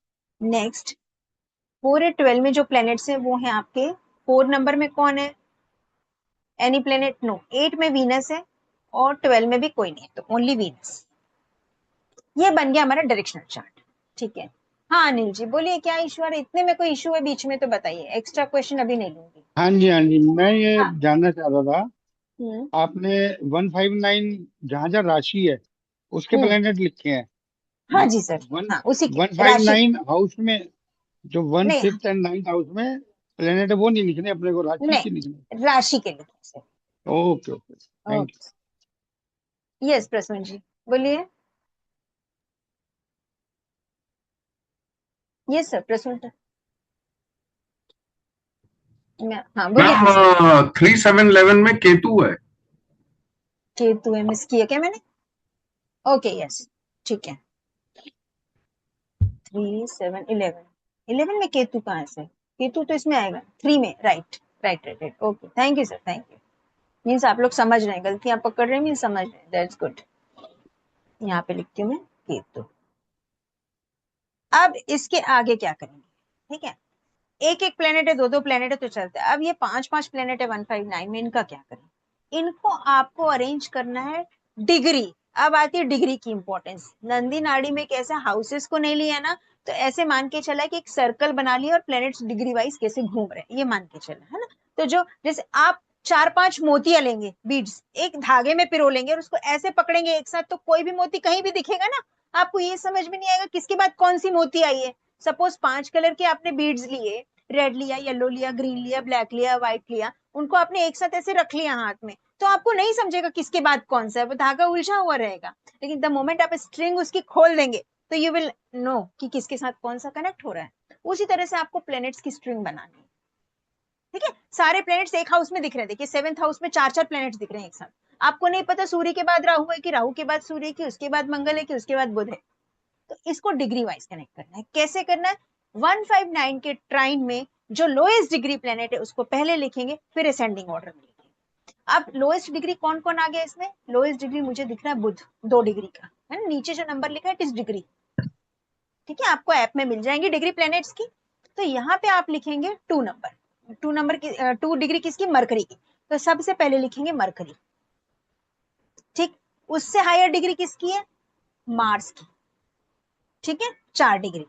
नेक्स्ट 4 8 12 में जो प्लैनेट्स हैं वो हैं आपके 4 नंबर में कौन है, एनी प्लेनेट, नो। 8 में वीनस है और 12 में भी कोई नहीं है, तो ओनली वीनस। ये बन गया हमारा डायरेक्शनल चार्ट, ठीक है। हाँ अनिल जी बोलिए, क्या इशू आ रहा है? इतने में कोई इशू है बीच में तो बताइए, एक्स्ट्रा क्वेश्चन अभी नहीं लूंगी। हाँ जी, हाँ जी, मैं ये हाँ। जानना चाह रहा था। हम्म। आपने 159 जहाँ जहाँ राशि है उसके हम्म। प्लेनेट लिखे हैं। हाँ जी सर। वन हाँ उसी के वन फाइव राशि। नाइन हाउस में जो वन नहीं फिफ्थ एंड नाइन्थ हाउस में प्लेनेट है वो नहीं लिखने, अपने को राशि की लिखने। नहीं, राशि के लिए sir. Okay okay, thank you. Okay. Yes Prasoon ji बोलिए। Yes sir Prasoon sir. हाँ बोलिए प्रसून। मैम 3711 में केतु है। केतु है, मिस किया क्या मैंने? ओके यस ठीक है। 3711, 11 में केतु कहाँ से? केतु तो इसमें आएगा 3 में। Right right right right. Okay thank you sir, thank you. Means आप लोग समझ रहे हैं, गलतियां पकड़ रहे हैं, मीन्स समझ रहे हैं, दैट्स गुड। यहाँ पे लिखती हूँ मैं केतु। अब इसके आगे क्या करेंगे? ठीक है, एक एक प्लेनेट है, दो दो प्लेनेट है तो चलता है। अब ये पांच पांच प्लेनेट है 159 में, इनका क्या करें? इनको आपको अरेंज करना है डिग्री। अब आती है डिग्री की इंपॉर्टेंस। नंदी नाड़ी में कैसा हाउसेस को नहीं लिया ना, तो ऐसे मान के चला कि एक सर्कल बना लिया और प्लेनेट्स डिग्री वाइज कैसे घूम रहे हैं ये मान के चला, है ना। तो जो जैसे आप चार पांच मोतियां लेंगे, बीड्स एक धागे में पिरो लेंगे और उसको ऐसे पकड़ेंगे एक साथ, तो कोई भी मोती कहीं भी दिखेगा ना, आपको ये समझ में नहीं आएगा किसके बाद कौन सी मोती आई है। सपोज 5 कलर के आपने बीड्स लिए, रेड लिया, येलो लिया, ग्रीन लिया, ब्लैक लिया, व्हाइट लिया, उनको आपने एक साथ ऐसे रख लिया हाथ में, तो आपको नहीं समझेगा किसके बाद कौन सा है, वो धागा उलझा हुआ रहेगा। लेकिन द मोमेंट आप स्ट्रिंग उसकी खोल देंगे तो यू विल नो कि किसके साथ कौन सा कनेक्ट हो रहा है। उसी तरह से आपको प्लैनेट्स की स्ट्रिंग बनानी है। ठीक है, सारे प्लैनेट्स एक हाउस में दिख रहे हैं, देखिए 7th हाउस में चार चार प्लैनेट्स दिख रहे हैं एक साथ। आपको नहीं पता सूर्य के बाद राहु है कि राहु के बाद सूर्य की, उसके बाद मंगल है कि उसके बाद बुध है। तो इसको डिग्री वाइज कनेक्ट करना है। कैसे करना है? 159 के ट्राइन में जो लोएस्ट डिग्री प्लेनेट है उसको पहले लिखेंगे, फिर असेंडिंग ऑर्डर में लिखेंगे। अब लोएस्ट डिग्री कौन कौन आ गया इसमें? लोएस्ट डिग्री मुझे दिख रहा है बुध, 2 डिग्री का है ना, नीचे जो नंबर लिखा है इट इज डिग्री। ठीक है, आपको ऐप में मिल जाएंगी डिग्री प्लेनेट्स की। तो यहाँ पे आप लिखेंगे 2 नंबर। 2 नंबर की 2 डिग्री किसकी? मरकरी की। तो सबसे पहले लिखेंगे मरकरी। ठीक, उससे हायर डिग्री किसकी है? मार्स की। ठीक है, 4 डिग्री।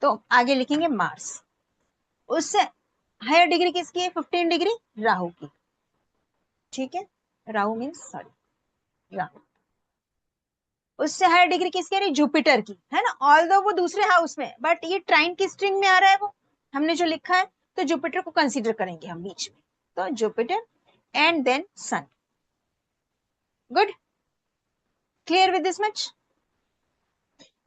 तो आगे लिखेंगे मार्स। उससे हायर डिग्री किसकी है? 15 डिग्री राहु की। ठीक है, राहु मीन्स सॉरी राहु। उससे हायर डिग्री किसकी है? जुपिटर की, है ना। ऑल दो वो दूसरे हाउस में, बट ये ट्राइन की स्ट्रिंग में आ रहा है वो हमने जो लिखा है, तो जुपिटर को कंसीडर करेंगे हम बीच में। तो Jupiter and then sun. Good, clear with this much?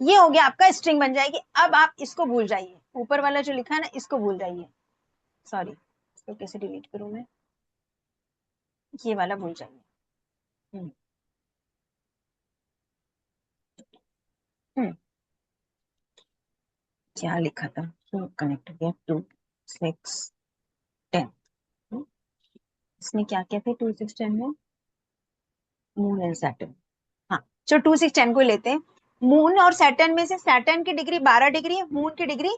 ये हो गया आपका, स्ट्रिंग बन जाएगी। अब आप इसको भूल जाइए, ऊपर वाला जो लिखा है ना इसको भूल जाइए। सॉरी, इसको कैसे डिलीट करूं मैं? ये वाला भूल जाइए। हम्म। हम्म। क्या लिखा था? कनेक्ट हो गया 2 6 10। इसमें क्या क्या थे 2 6 10 में? Moon and Saturn. हाँ, जो 2 6 10 को लेते हैं। मून और सैटर्न में से सैटर्न की डिग्री 12 डिग्री है, मून की डिग्री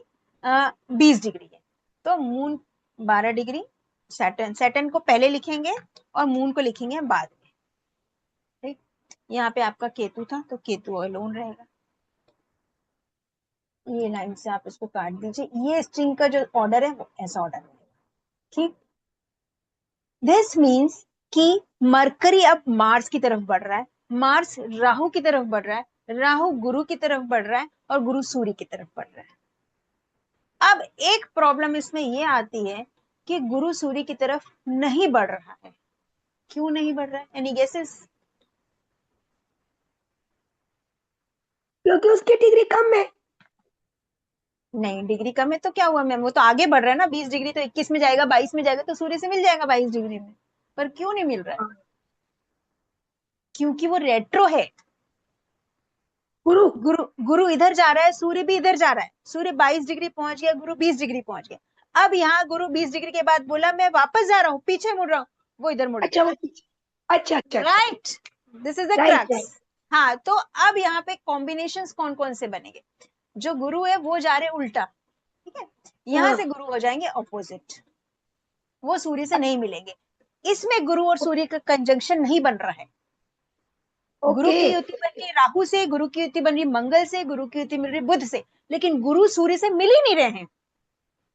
20 डिग्री है। तो मून 12 डिग्री, सैटर्न, सैटर्न को पहले लिखेंगे और मून को लिखेंगे बाद में। ठीक, यहाँ पे आपका केतु था तो केतु अलोन रहेगा। ये लाइन से आप इसको काट दीजिए। ये स्ट्रिंग का जो ऑर्डर है वो ऐसा ऑर्डर रहेगा। ठीक, दिस मीन्स कि मरकरी अब मार्स की तरफ बढ़ रहा है, मार्स राहु की तरफ बढ़ रहा है, राहु गुरु की तरफ बढ़ रहा है और गुरु सूर्य की तरफ बढ़ रहा है। अब एक प्रॉब्लम इसमें ये आती है कि गुरु सूर्य की तरफ नहीं बढ़ रहा है। क्यों नहीं बढ़ रहा है? Any guesses? क्योंकि उसकी डिग्री कम है। नहीं, डिग्री कम है तो क्या हुआ मैम? वो तो आगे बढ़ रहा है ना, 20 डिग्री तो 21 में जाएगा, 22 में जाएगा, तो सूर्य से मिल जाएगा 22 डिग्री में। पर क्यों नहीं मिल रहा है? क्योंकि वो रेट्रो है। गुरु गुरु गुरु इधर जा रहा है, सूर्य भी इधर जा रहा है। सूर्य 22 डिग्री पहुंच गया, गुरु 20 डिग्री पहुंच गया। अब यहाँ गुरु 20 डिग्री के बाद बोला मैं वापस जा रहा हूँ, पीछे मुड़ रहा हूँ, वो इधर मुड़ अच्छा गया। वो अच्छा अच्छा right, this is the right crux. Right. हाँ, तो अब यहाँ पे कॉम्बिनेशंस कौन कौन से बनेंगे? जो गुरु है वो जा रहे उल्टा। ठीक है, यहाँ हाँ से गुरु हो जाएंगे ऑपोजिट, वो सूर्य से नहीं मिलेंगे। इसमें गुरु और सूर्य का कंजंक्शन नहीं बन रहा है। गुरु ओके की युति बन रही है राहु से, गुरु की युति बन रही है मंगल से, गुरु की युति मिल रही है बुध से, लेकिन गुरु सूर्य से मिल ही नहीं रहे हैं।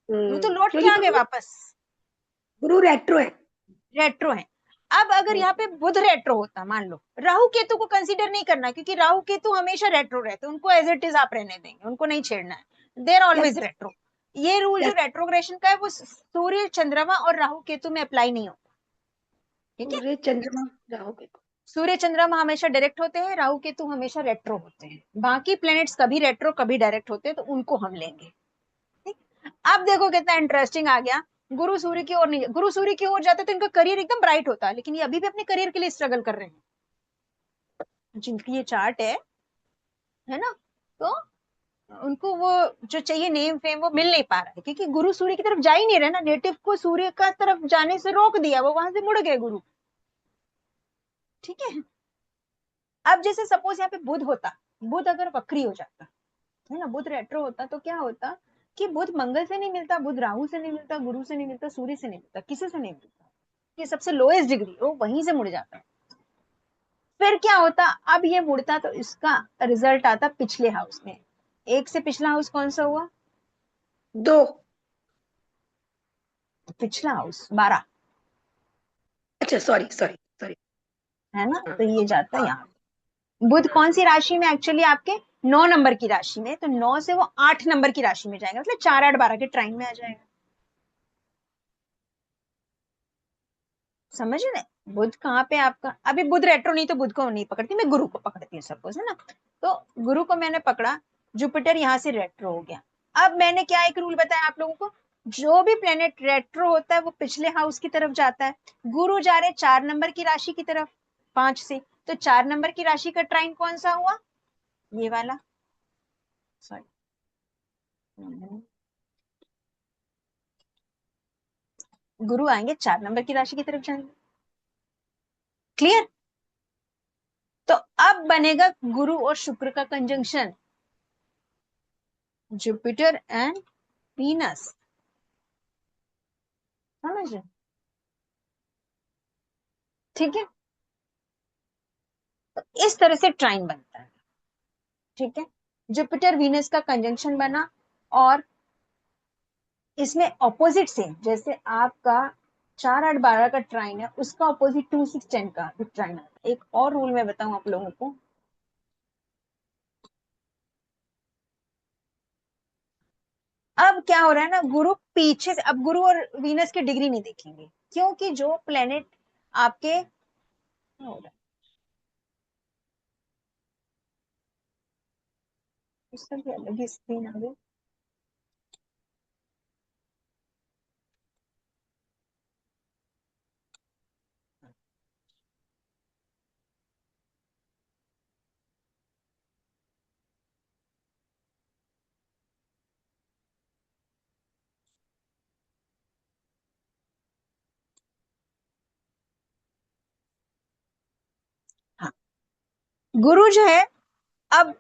वो तो लौट के क्योंकि आ गए वापस, गुरु रेट्रो है। रेट्रो है। अब अगर यहाँ पे बुध रेट्रो होता, मान लो, राहु केतु को कंसीडर नहीं करना, क्योंकि राहु केतु हमेशा रेट्रो रहते हैं, उनको एज इट इज आप रहने देंगे, उनको नहीं छेड़ना है, दे आर ऑलवेज रेट्रो। ये रूल जो रेट्रोग्रेशन का है वो सूर्य चंद्रमा और राहु केतु में अप्लाई नहीं होता, ठीक है। सूर्य चंद्रमा राहु केतु, सूर्य चंद्रमा हमेशा डायरेक्ट होते हैं, राहु केतु हमेशा रेट्रो होते हैं, बाकी प्लैनेट्स कभी रेट्रो कभी डायरेक्ट होते हैं, तो उनको हम लेंगे, ठीक। अब देखो कितना इंटरेस्टिंग आ गया, गुरु सूर्य की ओर नहीं, गुरु सूर्य की ओर जाते तो इनका करियर एकदम ब्राइट होता है, लेकिन ये अभी भी अपने करियर के लिए स्ट्रगल कर रहे हैं, जिनकी ये चार्ट है ना, तो उनको वो जो चाहिए नेम फेम वो मिल नहीं पा रहा है, क्योंकि गुरु सूर्य की तरफ जा ही नहीं रहे ना, नेटिव को सूर्य का तरफ जाने से रोक दिया, वो वहां से मुड़ गए गुरु, ठीक है। अब जैसे सपोज यहाँ पे बुध होता, बुध अगर वक्री हो जाता है ना, बुध रेट्रो होता, तो क्या होता कि बुध मंगल से नहीं मिलता, बुध राहु से नहीं मिलता, गुरु से नहीं मिलता, सूर्य से नहीं मिलता, किसी से नहीं मिलता, ये सबसे लोएस्ट डिग्री वो वहीं से मुड़ जाता। फिर क्या होता, अब ये मुड़ता तो इसका रिजल्ट आता पिछले हाउस में। एक से पिछला हाउस कौन सा हुआ? 2। पिछला हाउस 12, अच्छा सॉरी सॉरी सॉरी, है ना, तो ये जाता है यहाँ। बुध कौन सी राशि में? एक्चुअली आपके 9 नंबर की राशि में, तो 9 से वो 8 नंबर की राशि में जाएगा, मतलब 4 8 12 के ट्राइन में आ जाएगा, समझ रहे? बुध कहाँ पे आपका, अभी बुध रेट्रो नहीं तो बुध को नहीं पकड़ती मैं, गुरु को पकड़ती हूँ सपोज, है ना, तो गुरु को मैंने पकड़ा, जुपिटर यहाँ से रेट्रो हो गया। अब मैंने क्या एक रूल बताया आप लोगों को, जो भी प्लेनेट रेट्रो होता है वो पिछले हाउस की तरफ जाता है। गुरु जा रहे 4 नंबर की राशि की तरफ 5 से, तो 4 नंबर की राशि का ट्राइन कौन सा हुआ? ये वाला, सॉरी, गुरु आएंगे 4 नंबर की राशि की तरफ जाएंगे, क्लियर? तो अब बनेगा गुरु और शुक्र का कंजंक्शन, जुपिटर एंड वीनस, समझ रहे? ठीक है, तो इस तरह से ट्राइन बनता है, ठीक है। जुपिटर वीनस का कंजंक्शन बना, और इसमें ऑपोजिट से, जैसे आपका 4 8 12 का ट्राइन है, उसका ऑपोजिट 2 6 10 का भी ट्राइन आता है। एक और रूल मैं बताऊं आप लोगों को, अब क्या हो रहा है ना, गुरु पीछे से, अब गुरु और वीनस की डिग्री नहीं देखेंगे, क्योंकि जो प्लेनेट आपके हो रहा है उसका भी अलग ही स्क्रीन आ गया, हाँ। गुरु जो है अब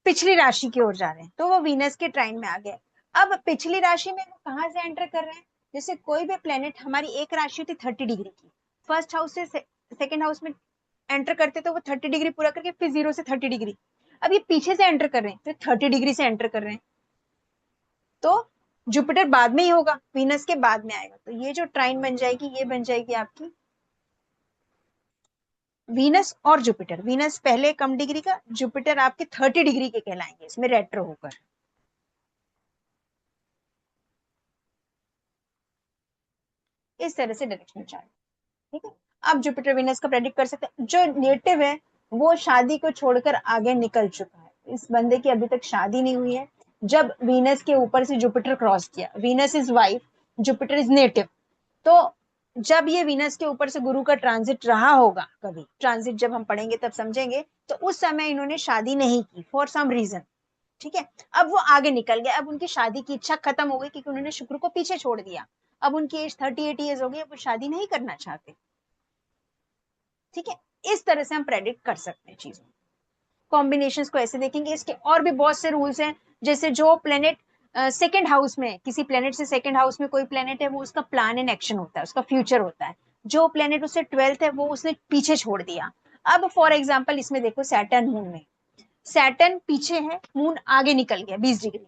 पिछली राशि की ओर जा रहे हैं, तो वो वीनस के ट्राइन में आ गए। अब पिछली राशि में वो कहां से एंटर कर रहे हैं? जैसे कोई भी प्लेनेट, हमारी एक राशि होती 30 डिग्री की, फर्स्ट हाउस से सेकंड हाउस में एंटर करते तो वो 30 डिग्री पूरा करके फिर 0 से 30 डिग्री, अब ये पीछे से एंटर कर रहे हैं, तो 30 डिग्री से एंटर कर रहे हैं, तो जुपिटर बाद में ही होगा, वीनस के बाद में आएगा, तो ये जो ट्राइन बन जाएगी ये बन जाएगी आपकी वीनस और जुपिटर। वीनस पहले कम डिग्री का, जुपिटर आपके 30 डिग्री के कहलाएंगे इसमें रेट्रो होकर। इस तरह से डायरेक्शनल चार्ट, ठीक है। आप जुपिटर वीनस का प्रेडिक्ट कर सकते हैं। जो नेटिव है वो शादी को छोड़कर आगे निकल चुका है, इस बंदे की अभी तक शादी नहीं हुई है। जब वीनस के ऊपर से जुपिटर क्रॉस किया, Venus is wife, Jupiter is native, तो जब ये वीनस के ऊपर से गुरु का ट्रांजिट रहा होगा, कभी ट्रांजिट जब हम पढ़ेंगे तब समझेंगे, तो उस समय इन्होंने शादी नहीं की फॉर सम रीजन, ठीक है। अब वो आगे निकल गए, अब उनकी शादी की इच्छा खत्म हो गई, क्योंकि उन्होंने शुक्र को पीछे छोड़ दिया, अब उनकी एज 38 ईयर्स हो गई, अब वो शादी नहीं करना चाहते, ठीक है। इस तरह से हम प्रेडिक्ट कर सकते हैं चीजों, कॉम्बिनेशंस को ऐसे देखेंगे। इसके और भी बहुत से रूल्स हैं, जैसे जो प्लेनेट सेकेंड हाउस में, किसी प्लेनेट से सेकेंड हाउस में कोई प्लेनेट है, वो उसका प्लान इन एक्शन होता है, उसका फ्यूचर होता है। जो प्लेनेट उससे 12th है वो उसने पीछे छोड़ दिया, अब फॉर एग्जाम्पल इसमें देखो सैटर्न मून में, सैटर्न पीछे है, मून आगे निकल गया 20 डिग्री में।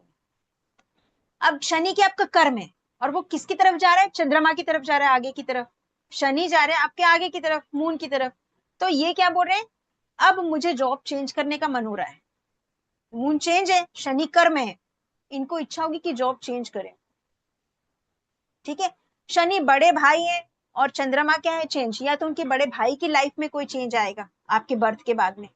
अब शनि के आपका कर्म है और वो किसकी तरफ जा रहा है, चंद्रमा की तरफ जा रहा है, आगे की तरफ। शनि जा रहे हैं आपके आगे की तरफ, मून की तरफ। तो ये क्या बोल रहे हैं, अब मुझे जॉब चेंज करने का मन हो रहा है। मून चेंज है, शनि कर्म है, इनको इच्छा होगी कि जॉब चेंज करें। ठीक है, शनि बड़े भाई है और चंद्रमा क्या है, चेंज। या तो उनके बड़े भाई की लाइफ में कोई चेंज आएगा आपके बर्थ के बाद में।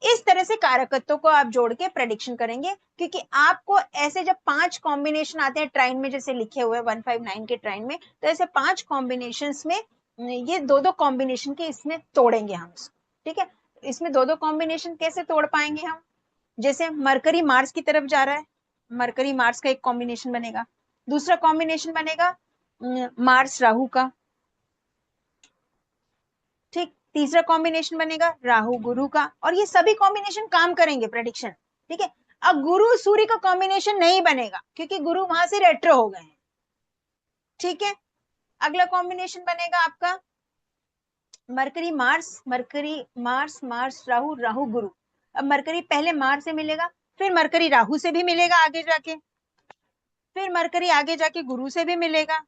इस तरह से कारकत्वों को आप जोड़ के प्रेडिक्शन करेंगे, क्योंकि आपको ऐसे जब 5 कॉम्बिनेशन आते हैं ट्राइन में, जैसे लिखे हुए 159 के ट्राइन में, तो ऐसे 5 कॉम्बिनेशन में ये दो दो कॉम्बिनेशन के इसमें तोड़ेंगे हम इसको। ठीक है, इसमें दो दो कॉम्बिनेशन कैसे तोड़ पाएंगे हम, जैसे मरकरी मार्स की तरफ जा रहा है, मरकरी मार्स का एक कॉम्बिनेशन बनेगा। दूसरा कॉम्बिनेशन बनेगा मार्स राहु का। ठीक, तीसरा कॉम्बिनेशन बनेगा राहु गुरु का। और ये सभी कॉम्बिनेशन काम करेंगे प्रेडिक्शन। ठीक है, अब गुरु सूर्य का कॉम्बिनेशन नहीं बनेगा क्योंकि गुरु वहां से रेट्रो हो गए हैं। ठीक है, अगला कॉम्बिनेशन बनेगा आपका mercury Mars, mercury Mars, Mars Rahu, Rahu गुरु। अब मरकरी पहले मार्स से मिलेगा, फिर मरकरी राहु से भी मिलेगा आगे जाके, फिर मरकरी आगे जाके गुरु से भी मिलेगा।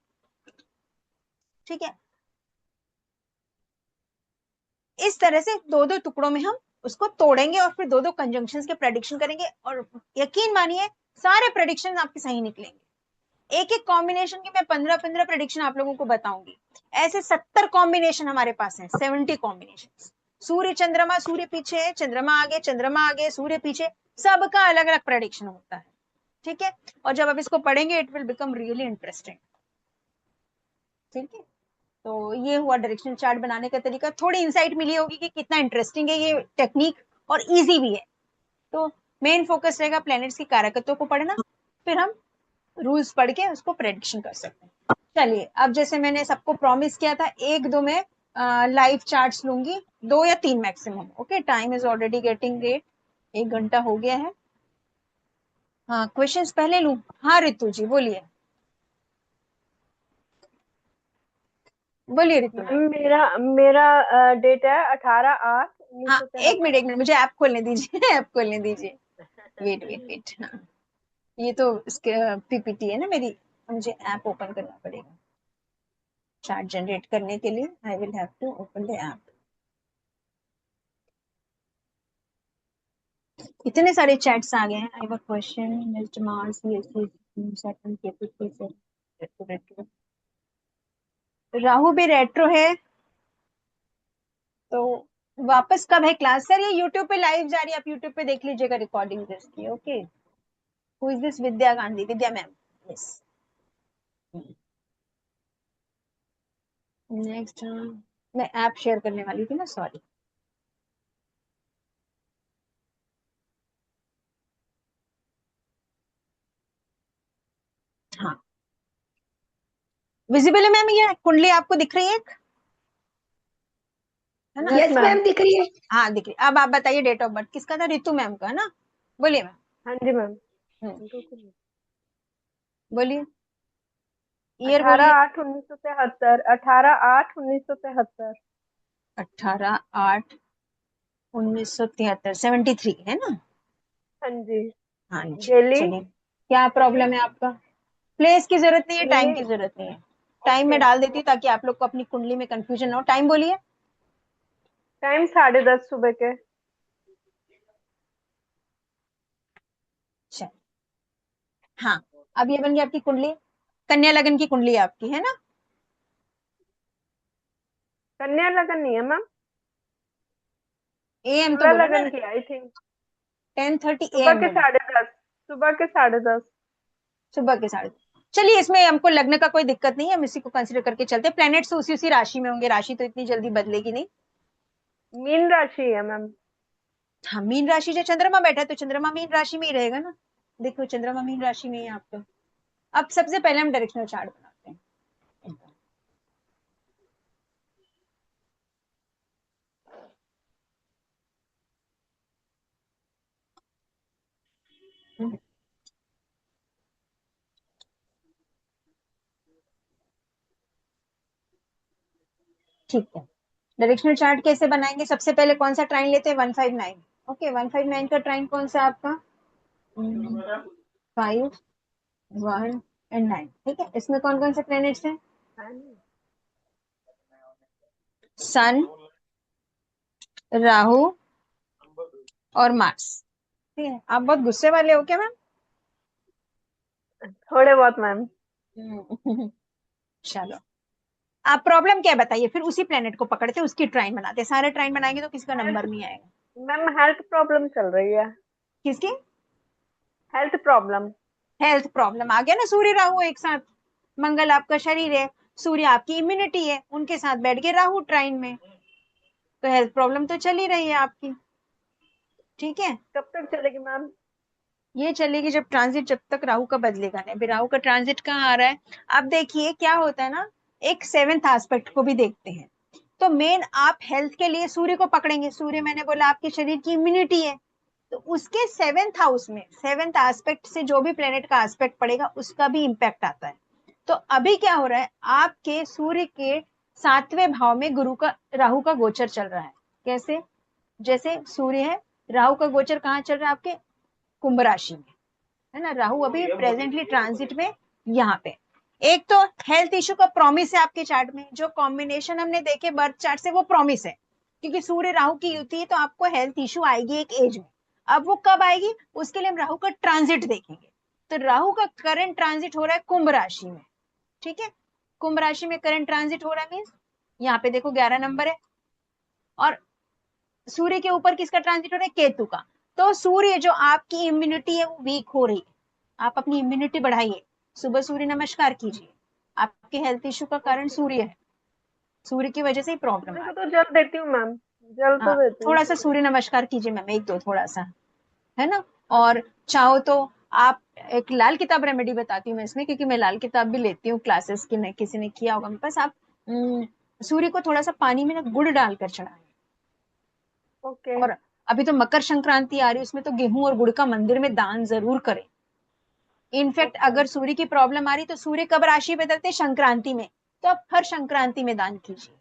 ठीक है, इस तरह से दो दो टुकड़ों में हम उसको तोड़ेंगे और फिर दो दो कंजंक्शंस के प्रेडिक्शन करेंगे। और यकीन मानिए सारे प्रेडिक्शन आपके सही निकलेंगे। एक एक कॉम्बिनेशन की मैं 15-15 प्रेडिक्शन आप लोगों को बताऊंगी। ऐसे 70 कॉम्बिनेशन हमारे पास हैं, 70 कॉम्बिनेशन। सूर्य चंद्रमा, सूर्य पीछे है, चंद्रमा आगे, सूर्य पीछे, सबका अलग अलग प्रेडिक्शन होता है। ठीक है, और जब आप इसको पढ़ेंगे it will become really interesting. ठीक है, तो ये हुआ डायरेक्शनल चार्ट बनाने का तरीका। थोड़ी इंसाइट मिली होगी कि कितना इंटरेस्टिंग है ये टेक्निक और इजी भी है। तो मेन फोकस रहेगा प्लैनेट्स की कारकत्वों को पढ़ना, फिर हम रूल्स पढ़ के उसको प्रेडिक्शन कर सकते हैं। चलिए, अब जैसे मैंने सबको प्रॉमिस किया था, एक दो में लाइव चार्ट्स लूंगी, 2 या 3 maximum. Okay, time is already getting late, 1 घंटा हो गया है। हाँ, क्वेश्चंस पहले लूं? हाँ रितु जी बोलिए, बोलिए रितु मैम मैम। मेरा मेरा डेट है 18/8 उन्नीस हाँ, सौ एक मिनट तिहत्तर मुझे ऐप खोलने दीजिए ऐप खोलने दीजिए, वेट वेट वेट। हाँ, ये तो इसके पीपीटी है ना मेरी, मुझे ऐप ओपन करना पड़ेगा चार्ट जनरेट करने के लिए। I will have to open the app. इतने सारे चैट्स आ गए हैं। I have a question, mister Mars, second KP, Rahu भी रेट्रो है, तो वापस कब है क्लास? सर ये यूट्यूब पे लाइव जा रही है, आप यूट्यूब पे देख लीजिएगा रिकॉर्डिंग इसकी। Okay, who is this? Vidya Gandhi, Vidya ma'am. Yes, next. मैं ऐप शेयर करने वाली थी ना, सॉरी। हाँ, विजिबल है मैम, ये कुंडली आपको दिख रही है है ना? Yes yes ma'am. मैम दिख रही है। हाँ दिख रही। अब आप बताइए डेट ऑफ बर्थ किसका था? रितु मैम का, है ना? बोलिए मैम। हाँ जी मैम। हम्म, बोलिए, ईयर अठारह बोलिए। आठ उन्नीस सौ तिहत्तर 18/8/1973। 18/8/1973, 73 है ना? हाँ जी। हाँ जी, दिल्ली। चलिए। क्या प्रॉब्लम है आपका? प्लेस की जरूरत नहीं है, टाइम की मीन। जरूरत नहीं है। Time okay. में डाल देती हूँ ताकि आप लोग को अपनी कुंडली में कंफ्यूजन ना हो। टाइम बोलिए। टाइम 10:30 सुबह के। चल, हाँ, अब ये बन गई आपकी कुंडली। कन्या लगन की कुंडली है आपकी, है ना? कन्या लगन नहीं है मैम, एएम तो तुला बोला ना, लगन की आई थिंक। 10:30 सुबह AM के बना। 10:30, सुबह के 10:30। सुबह के 10:30। चलिए, इसमें हमको लगने का कोई दिक्कत नहीं है, हम इसी को कंसिडर करके चलते हैं। प्लैनेट्स तो उसी उसी राशि में होंगे, राशि तो इतनी जल्दी बदलेगी नहीं। मीन राशि है मैम। हाँ, मीन राशि जो चंद्रमा बैठा है तो चंद्रमा मीन राशि में ही रहेगा ना। देखो, चंद्रमा मीन राशि में ही है आपका। अब सबसे पहले हम डायरेक्शनल चार्ट बनाते हैं। ठीक है, डायरेक्शनल चार्ट कैसे बनाएंगे? सबसे पहले कौन सा ट्राइन लेते हैं? 159। ओके, 159 का ट्राइन कौन सा आपका? 5, 1 एंड 9। ठीक है, इसमें कौन कौन से प्लैनेट्स हैं? सन, राहु और मार्स। ठीक है, आप बहुत गुस्से वाले हो क्या मैम? थोड़े बहुत मैम। चलो, आप प्रॉब्लम क्या है बताइए, फिर उसी प्लेनेट को पकड़ते उसकी ट्राइन बनाते। सारे ट्राइन बनाएंगे तो किसी का नंबर नहीं आएगा। मैम हेल्थ प्रॉब्लम चल रही है। किसकी? Health problem. हेल्थ प्रॉब्लम आ गया ना, सूर्य राहु एक साथ। मंगल आपका शरीर है, सूर्य आपकी इम्यूनिटी है, उनके साथ बैठ गए राहु ट्राइन में, तो हेल्थ प्रॉब्लम तो चल ही रही है आपकी। ठीक है, कब तक चलेगी मैम? ये चलेगी जब ट्रांजिट, जब तक राहु का बदलेगा नहीं। अभी राहु का ट्रांजिट कहाँ आ रहा है? अब देखिए क्या होता है ना, एक सेवेंथ एस्पेक्ट को भी देखते हैं। तो मेन आप हेल्थ के लिए सूर्य को पकड़ेंगे। सूर्य मैंने बोला आपके शरीर की इम्यूनिटी है, तो उसके सेवेंथ हाउस में सेवेंथ एस्पेक्ट से जो भी प्लेनेट का एस्पेक्ट पड़ेगा उसका भी इंपैक्ट आता है। तो अभी क्या हो रहा है, आपके सूर्य के 7वें भाव में गुरु का राहु का गोचर चल रहा है। कैसे? जैसे सूर्य है, राहु का गोचर कहाँ चल रहा है? आपके कुंभ राशि में, है ना। राहु अभी प्रेजेंटली ट्रांजिट में यहाँ पे। एक तो हेल्थ इश्यू का प्रॉमिस है आपके चार्ट में, जो कॉम्बिनेशन हमने देखे बर्थ चार्ट से वो प्रॉमिस है, क्योंकि सूर्य राहु की युति है तो आपको हेल्थ इश्यू आएगी एक एज में। अब वो कब आएगी उसके लिए हम राहु का ट्रांजिट देखेंगे। तो राहु का करंट ट्रांजिट हो रहा है कुंभ राशि में। ठीक है, कुंभ राशि में करंट ट्रांजिट हो रहा है, मीन्स यहाँ पे देखो 11 नंबर है, और सूर्य के ऊपर किसका ट्रांजिट हो रहा है? केतु का। तो सूर्य जो आपकी इम्यूनिटी है वो वीक हो रही है, आप अपनी इम्यूनिटी बढ़ाइए, सुबह सूर्य नमस्कार कीजिए। आपके हेल्थ इश्यू का कारण सूर्य है, सूर्य की वजह से ही प्रॉब्लम सूर्य आ को रही तो जल देती हूँ मैम, जल है। तो हाँ, देती हूँ थोड़ा सा सूर्य सूर्य नमस्कार कीजिए मैम, एक दो थोड़ा सा, है ना। और चाहो तो आप, एक लाल किताब रेमेडी बताती हूँ मैं इसमें, क्योंकि मैं लाल किताब भी लेती हूँ क्लासेस की, नहीं किसी ने किया होगा मेरे पास। आप सूर्य को थोड़ा सा पानी में ना गुड़ डालकर चढ़ाएं। ओके। और अभी तो मकर संक्रांति आ रही है, उसमें तो गेहूं और गुड़ का मंदिर में दान जरूर करें। इनफैक्ट ओके अगर सूर्य की प्रॉब्लम आ रही तो सूर्य कब राशि बदलते हैं? संक्रांति में, तो आप हर संक्रांति में दान कीजिए,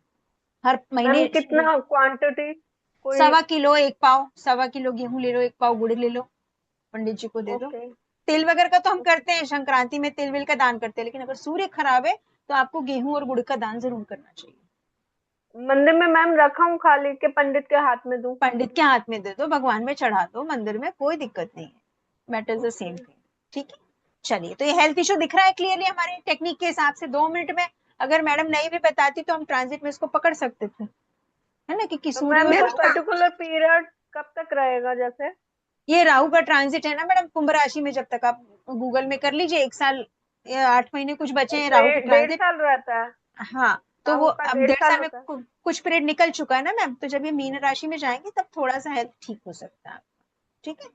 हर मैम, महीने। कितना क्वांटिटी कोई? 1.25 किलो, 1 पाव, 1.25 किलो गेहूं ले लो, 1 पाव गुड़ ले लो, पंडित जी को दे दो। ओके। तिल वगैरह का तो हम करते हैं संक्रांति में, तिल विल का दान करते हैं, लेकिन अगर सूर्य खराब है तो आपको गेहूं और गुड़ का दान जरूर करना चाहिए। मंदिर में मैम रखा हूँ, खाली के पंडित के हाथ में दूं? पंडित के हाथ में दे दो, भगवान में चढ़ा दो, मंदिर में कोई दिक्कत नहीं है, mat is the okay. Same thing. ठीक है, चलिए, तो ये हेल्थ इशू दिख रहा है क्लियरली हमारे टेक्निक के हिसाब से। 2 मिनट में अगर मैडम नहीं भी बताती तो हम ट्रांजिट में इसको पकड़ सकते थे, है ना, क्योंकि तो सूर्य मैम और ये राहु का, पर्टिकुलर पीरियड कब तक रहेगा जैसे? ये राहु का ट्रांजिट है ना मैडम कुंभ राशि में, जब तक आप गूगल में कर लीजिए, 1 साल या 8 महीने कुछ बचे हैं राहु के डेढ़ ट्रांजिट। साल रहता है? हाँ, तो वो राहु का अब डेढ़ 1.5 साल साल में होता है? कुछ पीरियड निकल चुका है ना मैम, तो जब ये मीन राशि में जाएंगे तब थोड़ा सा हेल्थ ठीक हो सकता है। ठीक है,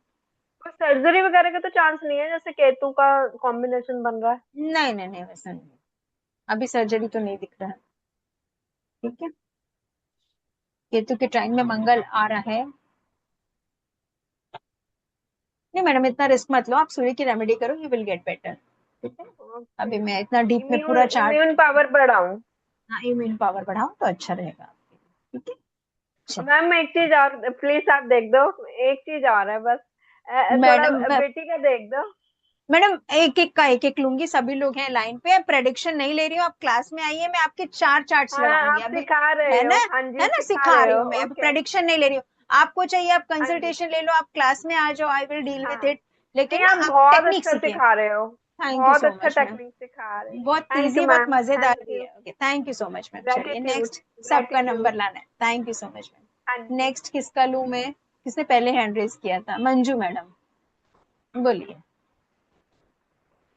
कोई सर्जरी वगैरह का तो चांस नहीं है, जैसे केतु का कॉम्बिनेशन बन रहा है? नहीं नहीं नहीं, वैसा नहीं, अभी सर्जरी तो नहीं दिख रहा है। ठीक है, केतु के टाइम में मंगल आ रहा है। नहीं मैडम, इतना रिस्क मत लो, आप सूर्य की रेमेडी करो, यू विल गेट बेटर। ठीक है, ओके। अभी मैं इतना डीप में इम्यून पूरा चार्ट, इम्यून पावर बढ़ाऊं? हाँ, इम्यून पावर बढ़ाओ तो अच्छा रहेगा। ठीक है, चलो मैम एक चीज और प्लीज आप देख दो, एक चीज और है बस। थोड़ा मैडम। बेटी का देख दो। मैडम एक एक का एक एक लूंगी, सभी लोग हैं लाइन पे, प्रेडिक्शन नहीं ले रही हूँ, आप क्लास में आइए, मैं आपके 4 चार्ट्स हाँ, लगाऊंगी आप अभी, सिखा है रहे ना, हो, हाँ है जी ना, सिखा सिखा रहे रही हो। हूँ मैं, अभी ओके। प्रेडिक्शन नहीं ले रही हूँ। आपको चाहिए आप हाँ जी। कंसल्टेशन ले लो, आप क्लास में आ जाओ, आई विल डील हाँ, विथ इट। लेकिन नहीं ना आप आप बहुत टेक्निक अच्छा सीखिए। सिखा रहे हो। थैंक यू बहुत सो अच्छा मच मैम, टेक्निक सिखा रहे हो। बहुत थैंक यू इजी, बहुत मैम, मजेदार थैंक भी यू। है। Okay, thank you so much ma'am. चलिए ग्रेटिट्यूड। नेक्स्ट, सबका ग्रेटिट्यूड। नंबर लाना है। थैंक यू सो मच हाँ मैम। जी। नेक्स्ट किसका लूँ मैं? किसने पहले हैंड रेज किया था? मंजू मैडम, बोलिए।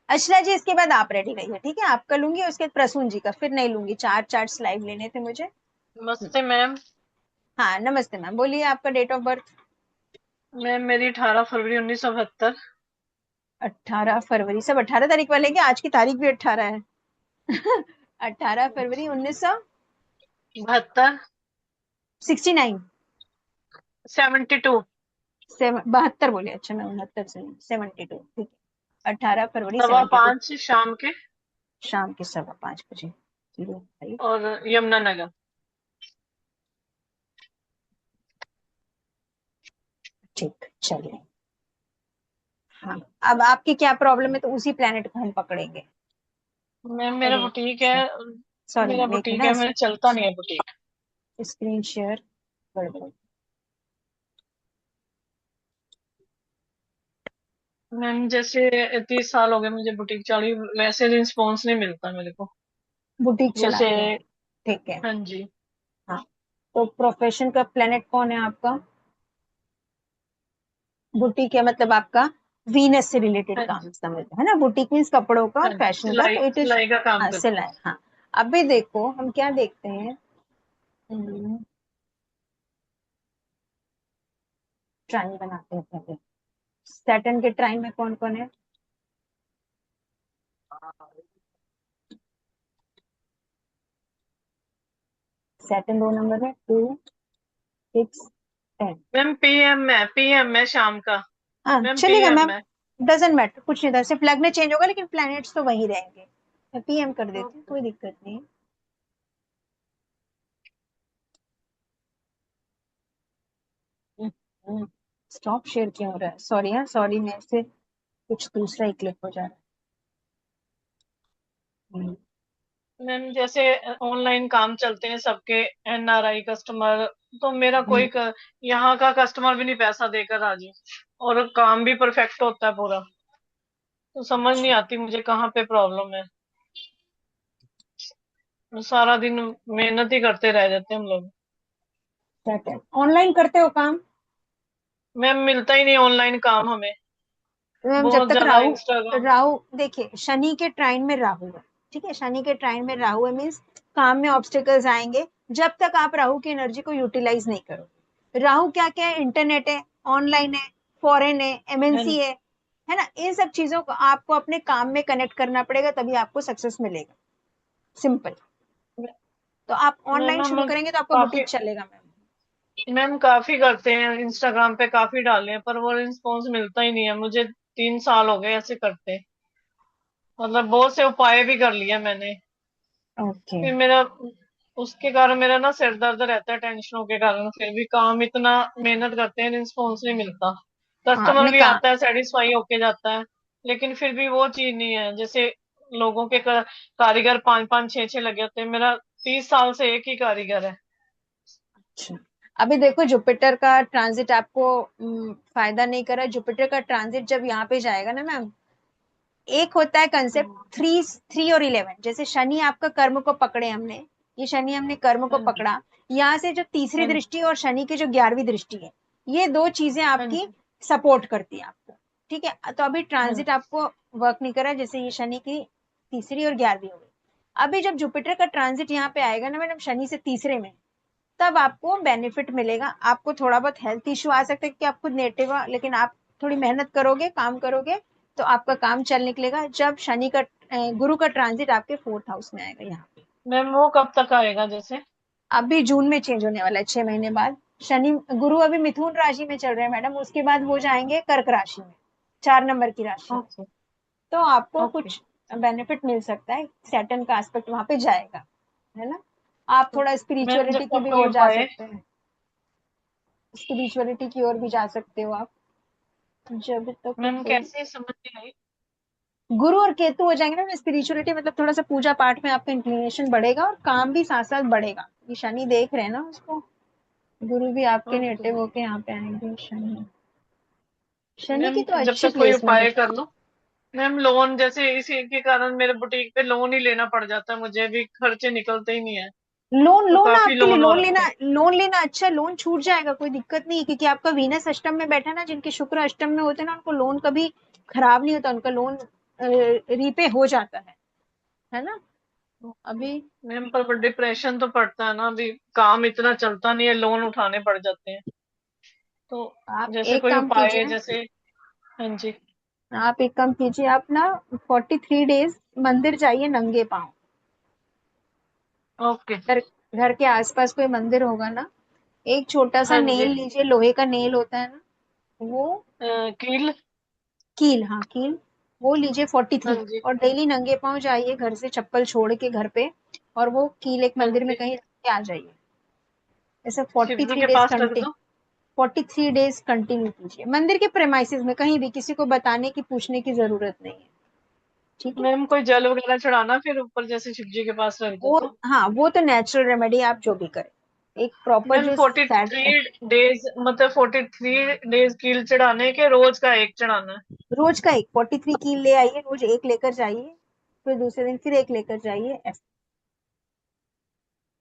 अशरा जी, इसके बाद आप रेडी रहिए, ठीक है, आपका लूंगी, उसके बाद प्रसून जी का, फिर नहीं लूंगी, 4 चार्ट्स लाइव लेने थे मुझे। नमस्ते मैम। हाँ नमस्ते मैम, बोलिए आपका डेट ऑफ बर्थ। मैम मेरी 18 फरवरी 1972। 18 फरवरी, सब 18 तारीख वाले क्या? आज की तारीख भी 18 है। 18 फरवरी 72। 1969। 72। 72 बोले? अच्छा, मैं 69 से 72, ठीक है, 18 फरवरी सवा 72, पांच शाम के, शाम के 5:15 बजे। 05। और यमुनानगर। ठीक, चलिए। हाँ, अब आपकी क्या प्रॉब्लम है तो उसी प्लेनेट को हम पकड़ेंगे। मैम मेरा अरे बुटीक है, सॉरी मेरा मैम, एक बुटीक है, मिनट मेरा चलता नहीं है बुटीक। ना, स्क्रीन शेयर कर दो। मैम जैसे 30 साल हो गए मुझे बुटीक चालू, वैसे रिस्पॉन्स नहीं मिलता मेरे को। बुटीक जैसे चलाते हैं, ठीक है। हाँ जी। हाँ, तो प्रोफेशन का प्लेनेट कौन है आपका? बुटीक है मतलब आपका वीनस से रिलेटेड हाँ काम जी। समझ है ना? बुटीक मीन्स कपड़ों का हाँ और जी, फैशन का, सिलाई तो इट इज सिलाई का काम हाँ करती सिलाई। हूँ। हाँ, अभी देखो हम क्या देखते हैं, ट्राइन बनाते हैं पहले। सैटर्न के ट्राइन में कौन कौन है? सैटर्न 2 नंबर में, 2, 6, 10। मैम पीएम है शाम का। हाँ मैम चलेगा पीएम मैम, है। डजेंट मैटर, कुछ नहीं था, सिर्फ लगने चेंज होगा लेकिन प्लैनेट्स तो वही रहेंगे। मैं पीएम कर देती हूँ, ओके। कोई दिक्कत नहीं। स्टॉप शेयर क्यों हो रहा है? सॉरी, हाँ सॉरी, मेरे से कुछ दूसरा ही क्लिक हो जा रहा है। मैम जैसे ऑनलाइन काम चलते हैं सबके, एनआरआई कस्टमर, तो मेरा हम्म, यहाँ का कस्टमर भी नहीं पैसा देकर राजी, और काम भी परफेक्ट होता है पूरा। तो समझ नहीं अच्छा, आती मुझे कहाँ पे प्रॉब्लम है। सारा दिन मेहनत ही करते रह जाते हैं हम लोग। सैटर्न ऑनलाइन करते हो काम? मैम मिलता ही नहीं ऑनलाइन काम हमें, मैम जब बहुत तक ज्यादा राहु, इंस्टाग्राम। राहु देखिए, शनि के ट्राइन में राहु है, ठीक है, शनि के ट्राइन में राहु है मीन्स काम में ऑब्स्टिकल्स आएंगे जब तक आप राहु की एनर्जी को यूटिलाइज नहीं करोगे। राहु क्या क्या है? इंटरनेट है, ऑनलाइन है, फॉरेन है, एमएनसी है ना? इन सब चीजों को आपको अपने काम में कनेक्ट करना पड़ेगा, तभी आपको सक्सेस मिलेगा, सिंपल। तो आप मैम ऑनलाइन शुरू हम करेंगे तो आपका काफी बुटीक चलेगा मैम। मैम काफी करते हैं, इंस्टाग्राम पे काफी डाले हैं, पर वो रिस्पॉन्स मिलता ही नहीं है मुझे। 3 साल हो गए ऐसे करते, मतलब बहुत से उपाय भी कर लिए मैंने। ओके। फिर मेरा उसके कारण मेरा ना सिर दर्द रहता है टेंशनों के कारण, फिर भी काम इतना मेहनत करते हैं, रिस्पॉन्स नहीं मिलता। हाँ, कस्टमर आपने भी कहा। आता है, सेटिस्फाई होके जाता है, लेकिन फिर भी वो चीज नहीं है। जैसे लोगों के कारीगर 5-5 6-6 लगे होते हैं, मेरा 30 साल से एक ही कारीगर है। अच्छा, अभी देखो जुपिटर का ट्रांजिट आपको फायदा नहीं कर रहा है। जुपिटर का ट्रांजिट जब यहाँ पे जाएगा ना मैम, एक होता है कंसेप्ट हाँ 3 और 11, जैसे शनि आपका कर्म को पकड़े हमने, ये शनि हमने कर्म को जी। पकड़ा, यहाँ से जो तीसरी हाँ जी। दृष्टि और शनि की जो 11वीं दृष्टि है, ये दो चीजें हाँ आपकी जी। सपोर्ट करती है आपको, ठीक है। तो अभी हाँ ट्रांजिट जी। आपको वर्क नहीं कर रहा है, जैसे ये शनि की तीसरी और 11वीं हो गई। अभी जब जुपिटर का ट्रांजिट यहाँ पे आएगा ना मैडम, शनि से तीसरे में, तब आपको बेनिफिट मिलेगा। आपको थोड़ा बहुत हेल्थ इश्यू आ सकता है कि आप खुद नेटिव हो, लेकिन आप थोड़ी मेहनत करोगे, काम करोगे, तो आपका काम चल निकलेगा। जब शनि का गुरु का ट्रांजिट आपके 4th हाउस में आएगा यहाँ पे, मैम वो कब तक आएगा जैसे? अभी जून में चेंज होने वाला है, 6 महीने बाद। शनि गुरु अभी मिथुन राशि में चल रहे हैं मैडम, उसके बाद वो जाएंगे कर्क राशि में, 4 नंबर की राशि में। ओके। तो आपको ओके। कुछ बेनिफिट मिल सकता है, सैटर्न का एस्पेक्ट वहां पे जाएगा, है ना? आप थोड़ा मैम स्पिरिचुअलिटी जब की तक भी कोई ओर जा उपाय। सकते हैं, स्पिरिचुअलिटी की ओर भी जा सकते हो आप। जब तक मैम कोई कैसे समझ नहीं आई? गुरु और केतु हो जाएंगे ना स्पिरिचुअलिटी, मतलब थोड़ा सा पूजा पाठ में आपका इंक्लिनेशन बढ़ेगा और काम भी साथ साथ बढ़ेगा। ये शनि देख रहे हैं ना उसको, गुरु भी आपके ओके। नेटिव होके यहाँ पे आएंगे। शनि, शनि की मैम तो जब अच्छी तक कोई प्लेसमेंट उपाय है। कर लो। मैम लोन जैसे इसी के कारण मेरे बुटीक पे लोन ही लेना पड़ जाता है, मुझे भी खर्चे निकलते ही नहीं है। लोन, तो लोन काफी आपके लिए लोन हो लोन लेना, रखे हैं। लोन लेना अच्छा, लोन छूट जाएगा, कोई दिक्कत नहीं है, क्योंकि आपका वीनस अष्टम में बैठा ना, जिनके शुक्र अष्टम में होते हैं ना, उनको लोन कभी खराब नहीं होता, उनका लोन रीपे हो जाता है ना? अभी मैम पर डिप्रेशन तो पड़ता है ना, अभी काम इतना चलता नहीं है, लोन उठाने पड़ जाते हैं। तो आप जैसे एक कोई काम उपाय कीजिए, जैसे। हाँ जी। आप एक काम कीजिए, आप ना 43 डेज मंदिर जाइए नंगे पाँव। ओके। घर, घर के आसपास कोई मंदिर होगा ना, एक छोटा सा हाँ नेल जी। लीजिए, लोहे का नेल होता है ना वो, कील। कील, हाँ कील, वो लीजिए हाँ 43, जी। और डेली नंगे पाँव जाइए घर से, चप्पल छोड़ के घर पे, और वो कील एक हाँ मंदिर में जी। कहीं रख के आ जाइए। ऐसे फोर्टी शिव जी थ्री के डेज पास रख कंटिन्यू दो। 43 डेज कंटिन्यू कीजिए मंदिर के प्रेमाइसिस में, कहीं भी किसी को बताने की पूछने की जरूरत नहीं है, ठीक है। मैम कोई जल वगैरह चढ़ाना फिर ऊपर, जैसे शिव जी के पास रख दो वो तो? हाँ, वो तो नेचुरल रेमेडी, आप जो भी करें, एक प्रॉपर मैम जो फोर्टी सैड, थ्री डेज मतलब 43 डेज कील चढ़ाने के, रोज का एक चढ़ाना है? रोज का एक 43 कील ले आइए, रोज एक लेकर जाइए, फिर दूसरे दिन फिर एक लेकर जाइए, ऐसे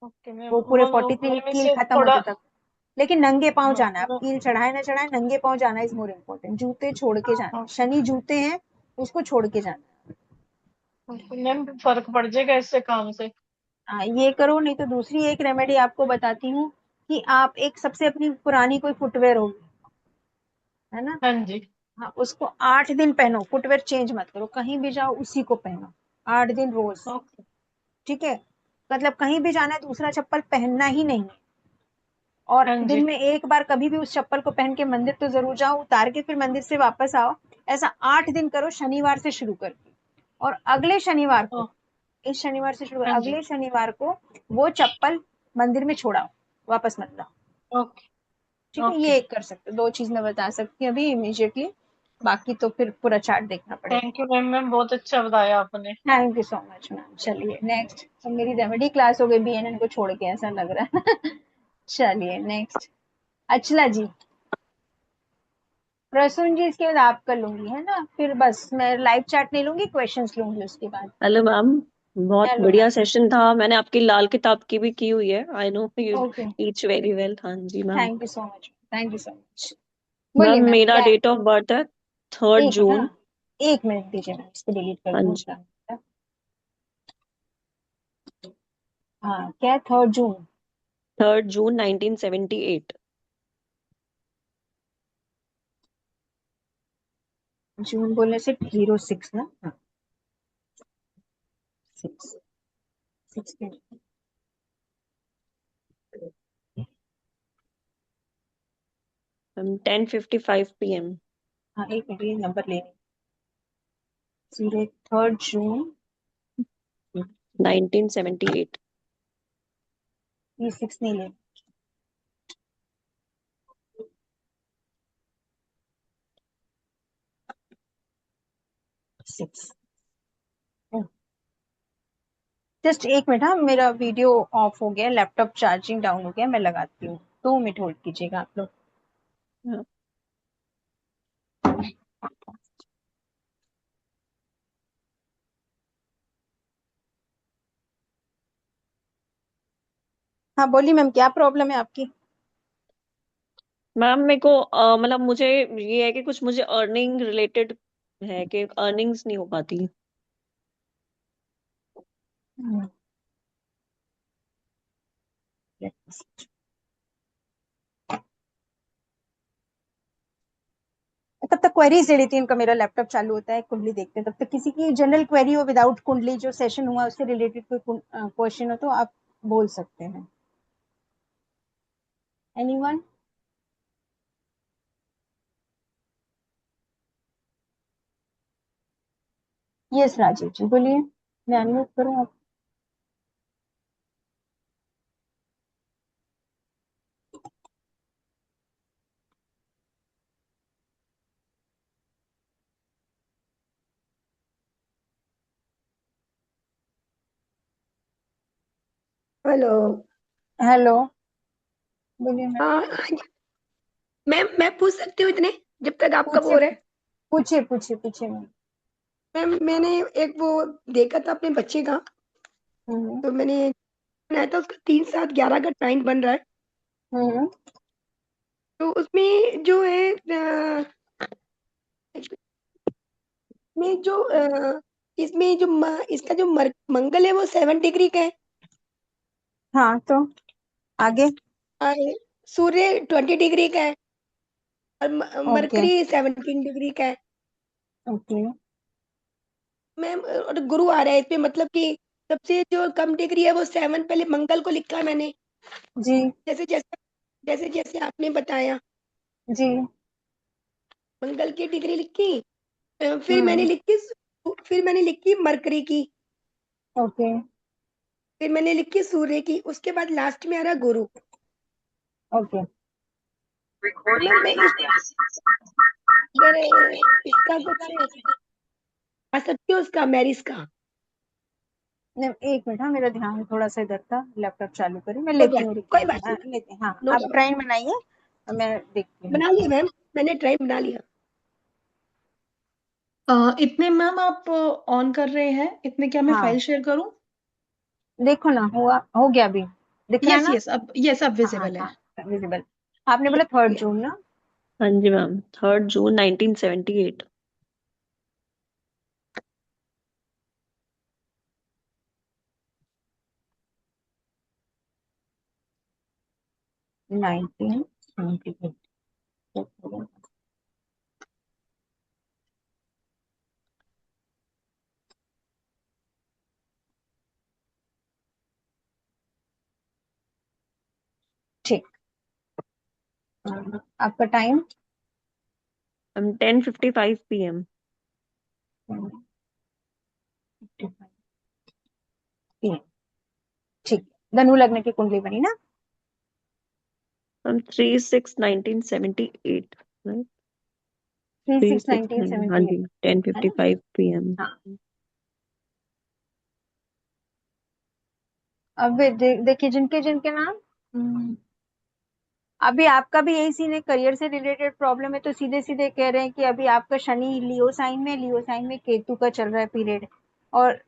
ओके मैम। वो पूरे वो 43 मैम कील इससे खत्म थोड़ा, होते तक। लेकिन नंगे पाँव हाँ जाना है, आप कील चढ़ाए ना चढ़ाए, नंगे पाँव जाना इज मोर इम्पोर्टेंट, जूते छोड़ के जाना है, शनि जूते हैं उसको छोड़ के जाना मैम फर्क पड़ जाएगा इससे काम से? है। ये करो, नहीं तो दूसरी एक रेमेडी आपको बताती हूँ कि आप एक सबसे अपनी पुरानी कोई फुटवेयर होगी, है ना, हाँ जी। हाँ, उसको 8 दिन पहनो, फुटवेयर चेंज मत करो, कहीं भी जाओ उसी को पहनो 8 दिन रोज, ओके। ठीक है। मतलब कहीं भी जाना है दूसरा चप्पल पहनना ही नहीं है, और हाँ दिन जी। में एक बार कभी भी उस चप्पल को पहन के मंदिर तो जरूर जाओ, उतार के फिर मंदिर से वापस आओ। ऐसा 8 दिन करो, शनिवार से शुरू करके, और अगले शनिवार ओ, को, इस शनिवार से शुरू हाँ जी। अगले शनिवार को वो चप्पल मंदिर में छोड़ाओ, वापस मत लाओ, ओके। ठीक है। ओके। ये एक कर सकते हो, दो चीज मैं बता सकती हूँ अभी इमीडिएटली, बाकी तो फिर पूरा चार्ट देखना पड़ेगा। थैंक यू मैम, मैम बहुत अच्छा बताया आपने। Thank you so much ma'am. चलिए नेक्स्ट, तो मेरी रेमेडी क्लास हो गई बीएनएन को छोड़ के, ऐसा लग रहा है। चलिए नेक्स्ट, अचला जी, प्रसून जी इसके बाद आप कर लूंगी, है ना, फिर बस मैं लाइव चैट नहीं लूंगी, क्वेश्चंस लूंगी उसके बाद। हेलो मैम, बहुत हेलो बढ़िया मैम। सेशन था। मैंने आपकी लाल किताब की भी की हुई है। I know you okay, teach very well. हाँ जी ma'am. Thank you so much, thank you so much. Ma'am बोलिए मैम मेरा क्या है? डेट ऑफ बर्थ है 3 एक जून। हाँ, 1 मिनट दीजिए, मैं इसको डिलीट कर हाँ दूँ जी। अपना। हाँ क्या, 3 जून? 3 जून 1978। जून बोलने से 06 ना, हाँ 6, 6। 10:55 PM। हाँ एक मिनट, ये नंबर ले, 3 जून, 1978। ये 6 नहीं ले, 6। जस्ट 1 मिनट, हाँ मेरा वीडियो ऑफ हो गया, लैपटॉप चार्जिंग डाउन हो गया, मैं लगाती हूँ, 2 मिनट होल्ड कीजिएगा आप लोग। हाँ हाँ बोलिए मैम, क्या प्रॉब्लम है आपकी? मैम मेरे को मतलब मुझे ये है कि कुछ मुझे अर्निंग रिलेटेड है कि अर्निंग्स नहीं हो पाती। हम्म, तब तक क्वेरीज दे देती हूँ, इनका मेरा लैपटॉप चालू होता है, कुंडली देखते हैं, तब तक किसी की जनरल क्वेरी हो विदाउट कुंडली, जो सेशन हुआ उससे रिलेटेड कोई क्वेश्चन हो तो आप बोल सकते हैं। एनीवन? यस राजीव जी बोलिए, मैं अनम्यूट करूँ आप? हेलो। हेलो, बोलिए मैम। हाँ हाँ, मैं पूछ सकती हूँ इतने जब तक आपका पूछिए बोर है? पूछिए पूछिए पूछिए मैम। मैम मैंने एक वो देखा था अपने बच्चे का, हम्म तो मैंने बनाया था उसका 3 7 11 का टाइम बन रहा है। हम्म तो उसमें जो है में जो इसमें जो इसका जो मंगल है वो 7 डिग्री का है। हाँ तो आगे। और सूर्य 20 डिग्री का है। और ओके मरकरी 17 डिग्री का है। ओके। मैम और गुरु आ रहा है इसमें, मतलब कि सबसे जो कम डिग्री है वो 7, पहले मंगल को लिखा मैंने, जी जैसे जैसे जैसे जैसे आपने बताया। जी। मंगल की डिग्री लिखी, हम्म फिर मैंने लिखी मरकरी की, ओके फिर मैंने लिखी सूर्य की, उसके बाद लास्ट में आ रहा गुरु। ओके। मैम मैं अगर इसका कुछ आ सकती हो उसका मैरिज का। नहीं, एक मिनट, हाँ मेरा ध्यान थोड़ा सा इधर था, लैपटॉप चालू करी, मैं कोई लेती बात हूँ, कोई रुकिए, बात हाँ नहीं। लेते हैं, हाँ नो आप प्रॉब्लम। ट्राइन बनाइए, मैं देखती हूँ। बना लिया मैम, मैंने ट्राई बना लिया। इतने मैम आप ऑन कर रहे हैं, इतने क्या मैं हाँ फाइल शेयर करूं? देखो ना, हुआ, हो गया अभी, दिख रहा है यस ना? यस, अब हाँ हाँ विजिबल है। हाँ विजिबल। आपने बोला 3 जून ना? हाँ जी मैम, 3 जून 1978। 1978। ठीक, आपका टाइम? 10:55 PM। ठीक, धनु लग्न की कुंडली बनी ना? Ma'am 3/6/1978, right? 3 3 6 6 9, हाँ 1978 जी, है ना? 10:55 PM। हाँ, अब देखिए जिनके जिनके नाम, अभी आपका भी यही सीन है, करियर से रिलेटेड प्रॉब्लम है, तो सीधे सीधे कह रहे हैं कि अभी आपका शनि लियो साइन में केतु का चल रहा है पीरियड, और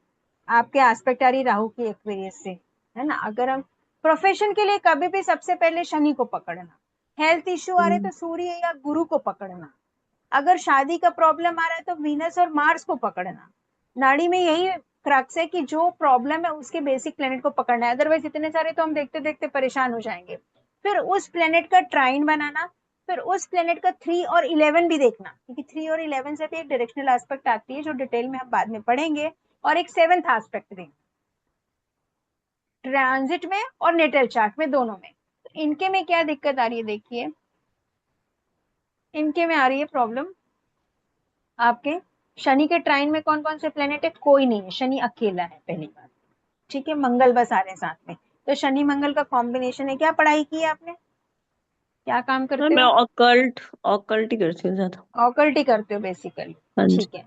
आपके एस्पेक्ट आ रही राहु की एक्वेरियस से, है ना? अगर हम प्रोफेशन के लिए कभी भी सबसे पहले शनि को पकड़ना, हेल्थ इश्यू आ रहे तो सूर्य या गुरु को पकड़ना, अगर शादी का प्रॉब्लम आ रहा है तो वीनस और मार्स को पकड़ना। नाड़ी में यही क्रक्स है कि जो प्रॉब्लम है उसके बेसिक प्लेनेट को पकड़ना है, अदरवाइज इतने सारे तो हम देखते देखते परेशान हो जाएंगे। फिर उस प्लेनेट का ट्राइन बनाना, फिर उस प्लेनेट का 3 और 11 भी देखना, क्योंकि 3 और 11 से भी एक डायरेक्शनल एस्पेक्ट आती है जो डिटेल में हम बाद में पढ़ेंगे, और एक 7th एस्पेक्ट देंगे ट्रांजिट में और नेटल चार्ट में, दोनों में। तो इनके में क्या दिक्कत आ रही है, देखिए इनके में आ रही है प्रॉब्लम आपके शनि के ट्राइन में कौन कौन से प्लेनेट है? कोई नहीं है, शनि अकेला है पहली बात, ठीक है? मंगल बस आ रहे हैं साथ में, तो शनि मंगल का कॉम्बिनेशन है। क्या पढ़ाई की है आपने, क्या काम करते मैं हो? ऑकल्ट ऑकल्ट ही करती हूँ ज्यादा। ऑकल्ट ही करते हो बेसिकली, हाँ जी। ठीक है?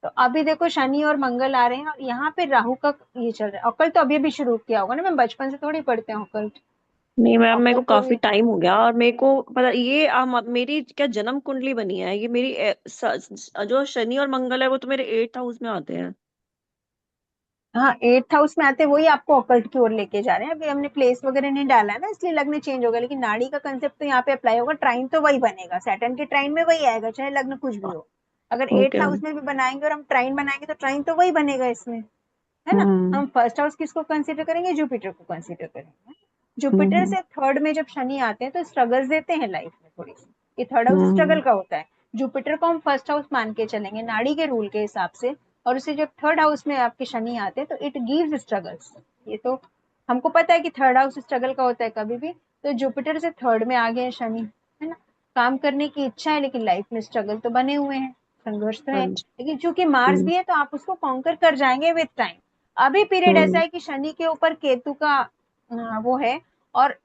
तो अभी देखो शनि और मंगल आ रहे हैं, और यहाँ पे राहु का ये चल रहा है। ऑकल्ट तो अभी अभी शुरू किया होगा ना, मैं बचपन से थोड़ी पढ़ते हैं ऑकल्ट। नहीं मैम, मेरे को ऑकल्ट तो काफी टाइम हो गया, और मेरे को पता ये मेरी क्या जन्म कुंडली बनी है, ये मेरी जो शनि और मंगल है वो तो मेरे 8th हाउस में आते हैं। हाँ 8th हाउस में आते हैं, वही आपको ऑकल्ट की ओर लेके जा रहे हैं। अभी हमने प्लेस वगैरह नहीं डाला है ना, इसलिए लग्न चेंज होगा, लेकिन नाड़ी का कंसेप्ट तो यहाँ पे अप्लाई होगा। ट्राइन तो वही बनेगा, सैटर्न के ट्राइन में वही आएगा, चाहे लग्न कुछ भी हो। अगर ओके 8th हाउस मैम। में भी बनाएंगे और हम ट्राइन बनाएंगे तो ट्राइन तो वही बनेगा इसमें, है ना? हम्म हम फर्स्ट हाउस किसको कंसीडर करेंगे? जुपिटर को कंसीडर करेंगे। हम्म जुपिटर हम्म से थर्ड में जब शनि आते हैं तो स्ट्रगल्स देते हैं लाइफ में थोड़ी सी, ये थर्ड हाउस स्ट्रगल हम्म का होता है। जुपिटर को हम फर्स्ट हाउस मान के चलेंगे नाड़ी के रूल के हिसाब से, और उसे जब थर्ड हाउस में आपके शनि आते हैं तो इट गिव्स स्ट्रगल्स। ये तो हमको पता है कि थर्ड हाउस स्ट्रगल का होता है कभी भी। तो जुपिटर से थर्ड में आ गए शनि, है ना? काम करने की इच्छा है लेकिन लाइफ में स्ट्रगल तो बने हुए हैं, संघर्ष तो हाँ है, जी। लेकिन चूंकि मार्स हम्म भी है तो आप उसको कॉन्कर कर जाएंगे विद टाइम। अभी पीरियड ऐसा हम्म है कि शनि के ऊपर केतु का वो है, और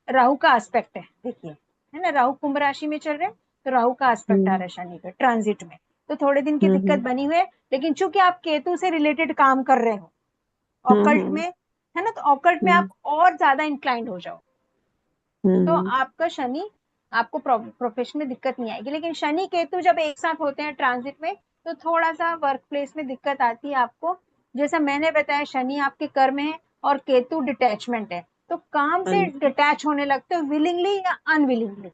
राहु का एस्पेक्ट है, देखिए, है ना? राहु कुंभ राशि में चल रहे हैं, तो राहु का एस्पेक्ट आ रहा हम्म है शनि का ट्रांजिट में। तो थोड़े दिन की दिक्कत हम्म बनी हुई है, लेकिन चूंकि आप केतु से रिलेटेड काम कर रहे हो ऑकल्ट हम्म में, है ना, तो ऑकल्ट में हम्म आप और ज्यादा इंक्लाइंड हो जाओ, तो हम्म आपका शनि, आपको प्रोफेशन में दिक्कत नहीं आएगी। लेकिन शनि केतु जब एक साथ होते हैं ट्रांजिट में तो थोड़ा सा वर्क प्लेस में दिक्कत आती है आपको। जैसा मैंने बताया, शनि आपके कर्म है और केतु डिटैचमेंट है, तो काम हाँ से जी। डिटैच होने लगते हो विलिंगली या अनविलिंगली,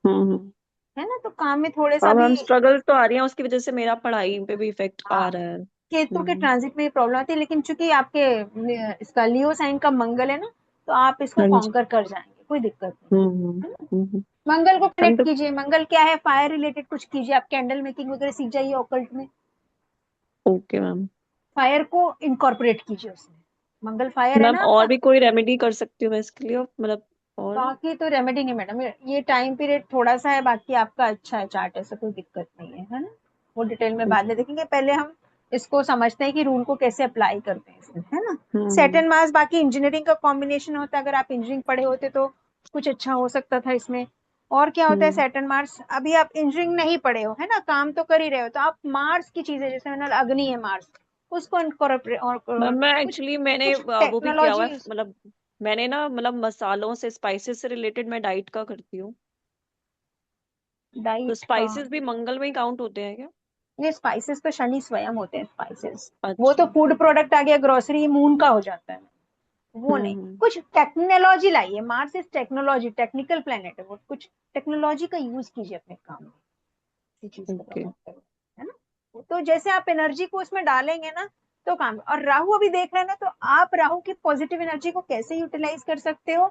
हम्म। है ना? तो काम में थोड़े सा अब भी, हम स्ट्रगल तो आ रही है, उसकी वजह से मेरा पढ़ाई पे भी इफेक्ट आ हाँ, रहा है। केतु के ट्रांजिट में ये प्रॉब्लम आती है, लेकिन चूंकि आपके इसका लियो साइन का मंगल है ना, तो आप इसको हाँ जी। कॉन्कर कर जाएंगे, कोई दिक्कत नहीं, हम्म है ना? हम्म मंगल को हम कनेक्ट तो कीजिए, मंगल क्या है, फायर रिलेटेड कुछ कीजिए, आप कैंडल मेकिंग वगैरह सीख जाइए ऑकल्ट में, ओके मैम। फायर को इनकॉर्पोरेट कीजिए उसमें। मंगल फायर है मैम ना और आपका। भी कोई रेमेडी कर सकती हूँ मैं इसके लिए, मतलब और? बाकी तो रेमेडी नहीं मैडम, ये टाइम पीरियड थोड़ा सा है, बाकी आपका अच्छा है चार्ट, ऐसा कोई दिक्कत नहीं है, है ना? वो डिटेल में बाद में देखेंगे, पहले हम इसको समझते हैं कि रूल को कैसे अप्लाई करते हैं इसमें, है ना? हम्म सैटर्न मार्स बाकी इंजीनियरिंग का कॉम्बिनेशन होता है, अगर आप इंजीनियरिंग पढ़े होते तो कुछ अच्छा हो सकता था इसमें। और क्या होता है सैटर्न मार्स, अभी आप इंजीनियरिंग नहीं पढ़े हो है ना, काम तो कर ही रहे हो, तो आप मार्स की चीजें, जैसे मैंने अग्नि है मार्स, उसको इनकॉर्पोरेट और मैम मैं कुछ एक्चुअली मैंने कुछ वो भी किया हुआ टेक्नोलॉजी। है, मतलब मैंने ना मतलब मसालों से, स्पाइसेस से रिलेटेड मैं डाइट का करती हूँ। तो डाइट का, स्पाइसेस भी मंगल में ही काउंट होते हैं क्या? ये स्पाइसेस तो शनि स्वयं होते हैं स्पाइसेस, वो तो अच्छा। फूड प्रोडक्ट आ गया, ग्रोसरी मून का हो जाता है, वो नहीं। हम्म। कुछ टेक्नोलॉजी लाइए, Mars is technology, technical planet है वो, कुछ टेक्नोलॉजी का यूज कीजिए अपने काम में, इसी चीज को ओके। प्रमोट करो, है ना। तो जैसे आप एनर्जी को उसमें डालेंगे ना तो काम, और राहु अभी देख रहे हैं ना, तो आप राहु की पॉजिटिव एनर्जी को कैसे यूटिलाइज कर सकते हो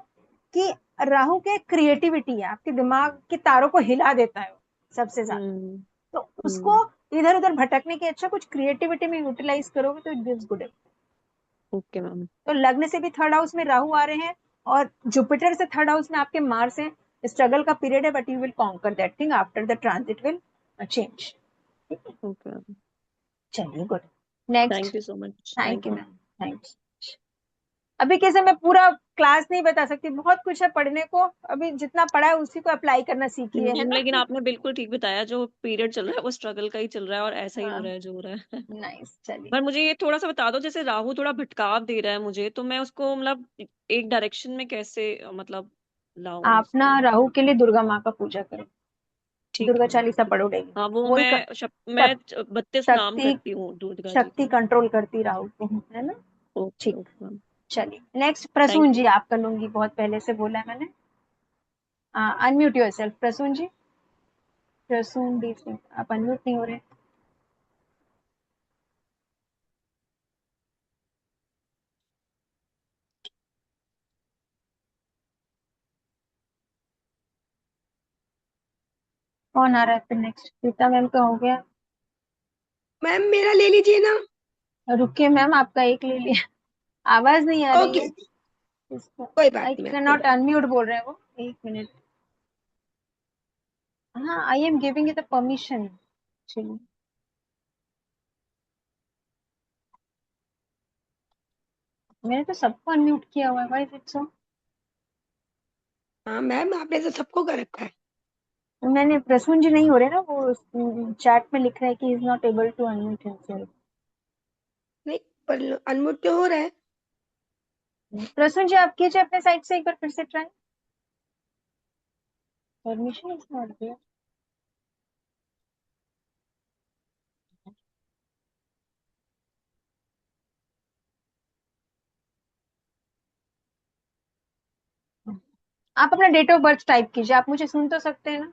कि राहु के क्रिएटिविटी है, आपके दिमाग के तारों को हिला देता है वो सबसे ज्यादा, हम्म। तो उसको हम्म। इधर उधर भटकने के अच्छा कुछ क्रिएटिविटी में यूटिलाइज करोगे तो it gives good. Okay ma'am. तो लग्न से भी थर्ड हाउस में राहु आ रहे हैं, और जुपिटर से थर्ड हाउस में आपके मार्स है। स्ट्रगल का पीरियड है, but you will conquer that thing after the transit will change. Okay ma'am. चलिए good. Next. Thank you so much, thank thank you you. Ma'am, thanks. अभी कैसे मैं पूरा क्लास नहीं बता सकती, बहुत कुछ है पढ़ने को, अभी जितना पढ़ा है उसी को अप्लाई करना सीखिए, है मैम ना। लेकिन आपने बिल्कुल ठीक बताया, जो पीरियड चल रहा है वो स्ट्रगल का ही चल रहा है, और ऐसा ही हो हाँ, रहा है जो हो रहा है। नाइस, चलिए। पर मुझे ये थोड़ा सा बता दो, जैसे राहु थोड़ा भटकाव दे रहा है मुझे, तो मैं उसको मतलब एक डायरेक्शन में कैसे मतलब लाऊं आप ना उसको? राहु के लिए दुर्गा माँ का पूजा करो, ठीक दुर्गा है। चालीसा पढ़ो डेली। हाँ वो वही मैं शक, 32 नाम शक्ति, करती हूँ दुर्गा जी शक्ति के। कंट्रोल करती राहु को, है ना। ओके ठीक। Okay ma'am. चलिए नेक्स्ट, थैंक प्रसून यू। जी आपका लूंगी, बहुत पहले से बोला है मैंने। अनम्यूट योरसेल्फ प्रसून जी, प्रसून डी सिंह, आप अनम्यूट नहीं हो रहे। कौन आ रहा है फिर नेक्स्ट, प्रीता मैम का हो गया। मैम मेरा ले लीजिए ना। रुकिए मैम, आपका एक ले लिया। आवाज नहीं आ रही ओके, है इसको। कोई बात आई नहीं मैम, कैन कोई नॉट बात अनम्यूट बोल रहे हैं वो, एक मिनट। हाँ, I am giving you the permission. चलिए, मैंने तो सबको अनम्यूट किया हुआ है, व्हाई इज इट सो। हाँ मैम, आपने तो सबको कर रखा है। मैंने, प्रसून जी नहीं हो रहे ना, वो चैट में लिख रहे हैं कि is not able to unmute himself. नहीं, पर अनम्यूट तो हो रहा है। प्रसून जी आप कीजिए अपने साइड से एक बार फिर से try, permission is not there. आप अपना डेट ऑफ बर्थ टाइप कीजिए, आप मुझे सुन तो सकते हैं ना।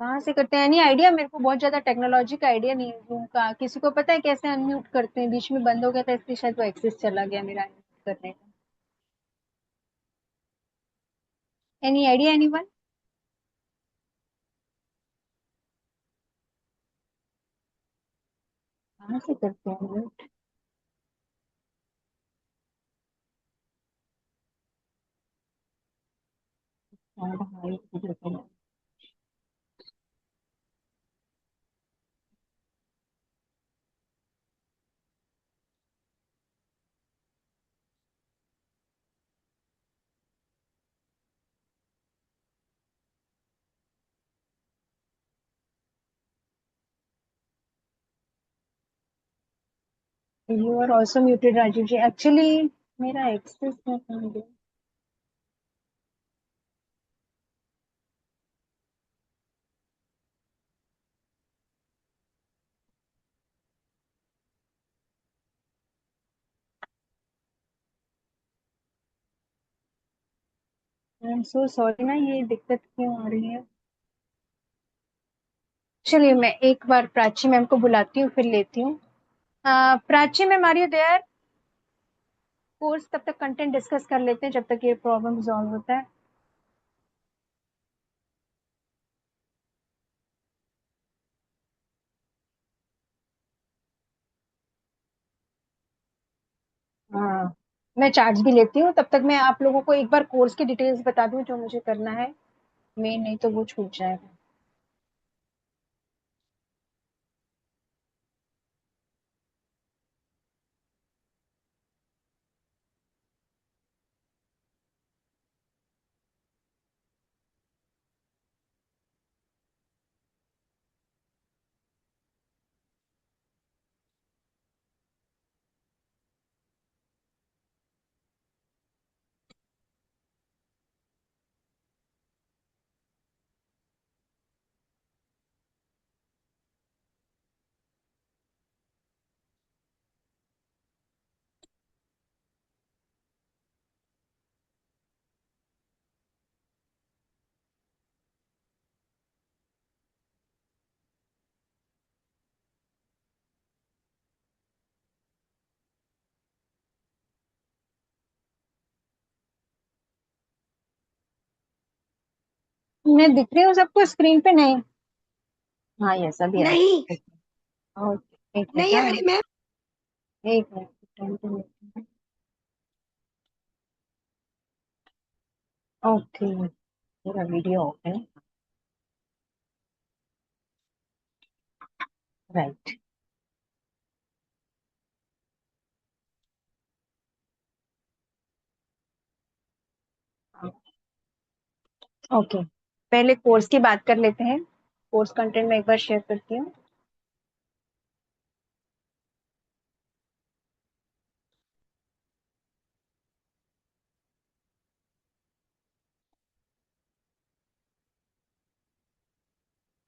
कहाँ से करते हैं, एनी आइडिया, मेरे को बहुत ज्यादा टेक्नोलॉजी का आइडिया नहीं है जूम का, किसी को पता है कैसे अनम्यूट करते हैं, बीच में बंद हो गया था इसलिए शायद वो एक्सेस चला गया मेरा unmute करने का। Any idea anyone. कहाँ से करते हैं unmute? हाँ, हाँ, ये तो करते हैं। You are also muted Rajiv ji, actually मेरा एक्सेस नहीं है। आई एम सो सॉरी ना, ये दिक्कत क्यों आ रही है। चलिए मैं एक बार प्राची मैम को बुलाती हूँ फिर लेती हूँ। Prachi ma'am are you there. Course तब तक कंटेंट डिस्कस कर लेते हैं जब तक ये प्रॉब्लम सॉल्व होता है। हाँ, मैं चार्ज भी लेती हूँ, तब तक मैं आप लोगों को एक बार कोर्स की डिटेल्स बता दूं जो मुझे करना है, मैं नहीं तो वो छूट जाएगा। मैं दिख रही हूँ सबको स्क्रीन पे? नहीं, हाँ यस अभी आ नहीं ओके एक नहीं आ मिनट, रही मैम। एक मिनट। ओके मेरा वीडियो ऑफ है, राइट। ओके पहले कोर्स की बात कर लेते हैं। कोर्स कंटेंट मैं एक बार शेयर करती हूँ।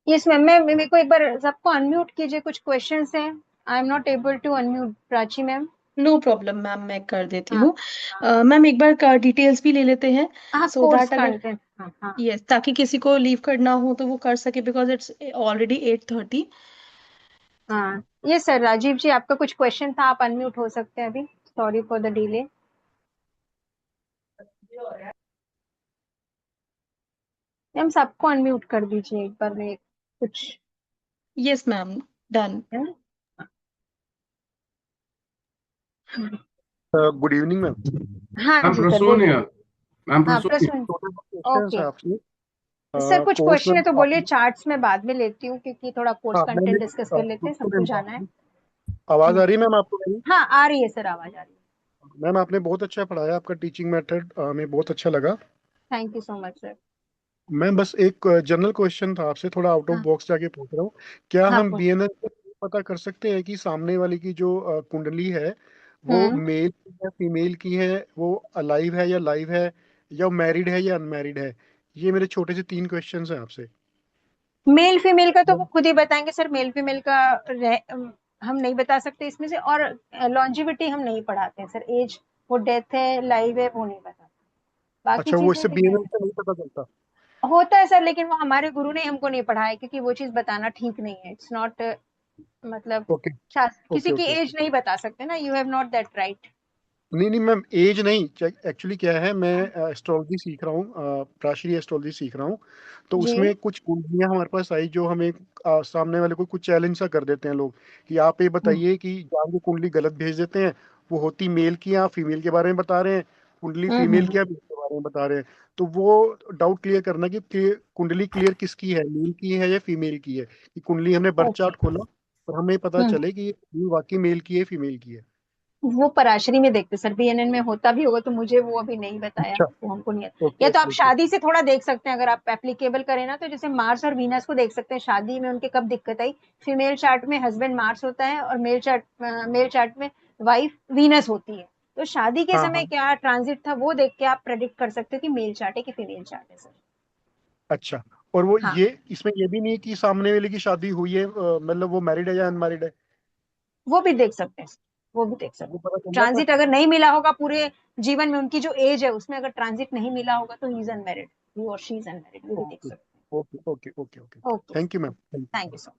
यस मैम, मैं मेरे को एक बार सबको अनम्यूट कीजिए, कुछ क्वेश्चंस हैं। I am not able to unmute Prachi ma'am. No problem ma'am, मैं कर देती हाँ हूँ। हाँ मैम एक बार डिटेल्स भी ले लेते हैं, हाँ सो कोर्स दैट अगर कंटेंट, हाँ हाँ यस, ताकि किसी को लीव करना हो तो वो कर सके, बिकॉज इट्स ऑलरेडी 8:30। हाँ। ये सर राजीव जी आपका कुछ क्वेश्चन था, आप अनम्यूट हो सकते हैं अभी। Sorry for the delay. Ma'am सबको अनम्यूट कर दीजिए एक बार में कुछ यस मैम, डन। है। Good evening ma'am. हाँ मैम जी सर प्रसून बोलिए। है। मैम हाँ प्रसून। प्रश्न। छोटे क्वेश्चन है ओके आपसे। सर कुछ कोर्स क्वेश्चन है में तो बोलिए, आपने, चार्ट्स में बाद में लेती हूँ क्योंकि थोड़ा कोर्स हाँ मैंने, कंटेंट डिस्कस कर लेते हैं, सबको जाना है। आवाज आ रही है मैम आपको मेरी? हाँ आ रही है सर, आवाज आ रही है। मैम आपने बहुत अच्छा पढ़ाया, आपका टीचिंग मेथड हमें बहुत अच्छा लगा। Thank you so much sir. Ma'am बस एक जनरल क्वेश्चन था आपसे, थोड़ा आउट ऑफ हाँ बॉक्स जाके पूछ रहा हूँ। क्या हाँ हम बीएनएस से पता कर सकते हैं कि सामने वाले की जो कुंडली है वो हम्म। मेल या फीमेल की है, वो अलाइव है या लाइव है, या मैरिड है या अनमैरिड है? ये मेरे छोटे से 3 क्वेश्चंस हैं आपसे। मेल फीमेल का तो वो खुद ही बताएंगे सर, मेल फीमेल का हम नहीं बता सकते इसमें से। और लॉन्जिविटी हम नहीं पढ़ाते हैं सर, एज वो डेथ है लाइव है वो नहीं बताते। बाकी अच्छा, वो चीजें इससे ठीक है। बीएनएस से नहीं पता चलता? होता है सर, लेकिन वो हमारे गुरु ने हमको नहीं पढ़ाया क्योंकि वो चीज बताना ठीक नहीं है। इट्स नॉट मतलब ओके किसी ओके की ओके एज ओके। नहीं बता सकते ना, you have not that right. नहीं नहीं मैम, एज नहीं, एक्चुअली क्या है, मैं एस्ट्रोलॉजी सीख रहा हूँ, प्राचीन एस्ट्रोलॉजी सीख रहा हूँ। तो जी। उसमें कुछ कुंडलियाँ हमारे पास आई जो हमें सामने वाले को कुछ चैलेंज सा कर देते हैं लोग, कि आप ये बताइए कि जहाँ जो कुंडली गलत भेज देते हैं, वो होती मेल की या फीमेल के बारे में बता रहे हैं, कुंडली फीमेल हम्म। की या मेल के बारे में बता रहे हैं। तो वो डाउट क्लियर करना कि कुंडली क्लियर किसकी है, मेल की है या फीमेल की है, कि कुंडली हमने बर्थ ओके। चार्ट खोला और हमें पता हम्म। चले कि ये कुंडली वाकई मेल की है फीमेल की है। वो पराशरी में देखते सर, बीएनएन में होता भी होगा तो मुझे वो अभी नहीं बताया, अच्छा, वो हमको नहीं आता। ओके या तो आप ओके ओके। शादी से थोड़ा देख सकते हैं, अगर आप एप्लीकेबल करें ना, तो जैसे मार्स और वीनस को देख सकते हैं शादी में उनके कब दिक्कत आई। फीमेल चार्ट में हस्बैंड मार्स होता है और मेल चार्ट में वाइफ वीनस होती है। तो शादी के हाँ समय हाँ। क्या ट्रांजिट था वो देख के आप प्रेडिक्ट कर सकते हो कि मेल चार्ट है कि फीमेल चार्ट है सर। अच्छा, और वो हाँ ये इसमें ये भी नहीं है कि सामने वाले की शादी हुई है, मतलब वो मैरिड है या अनमैरिड है? वो भी देख सकते हैं सर, वो भी देख सकते वो हैं। पता चल जाता है? ट्रांजिट अगर नहीं मिला होगा पूरे जीवन में, उनकी जो एज है उसमें अगर ट्रांजिट नहीं मिला होगा तो ही इज अनमेरिड, ही और शी इज अनमेरिड, ये भी देख ओके सकते ओके ओके ओके ओके। हैं। Okay thank you ma'am, thank you. Thank you so much.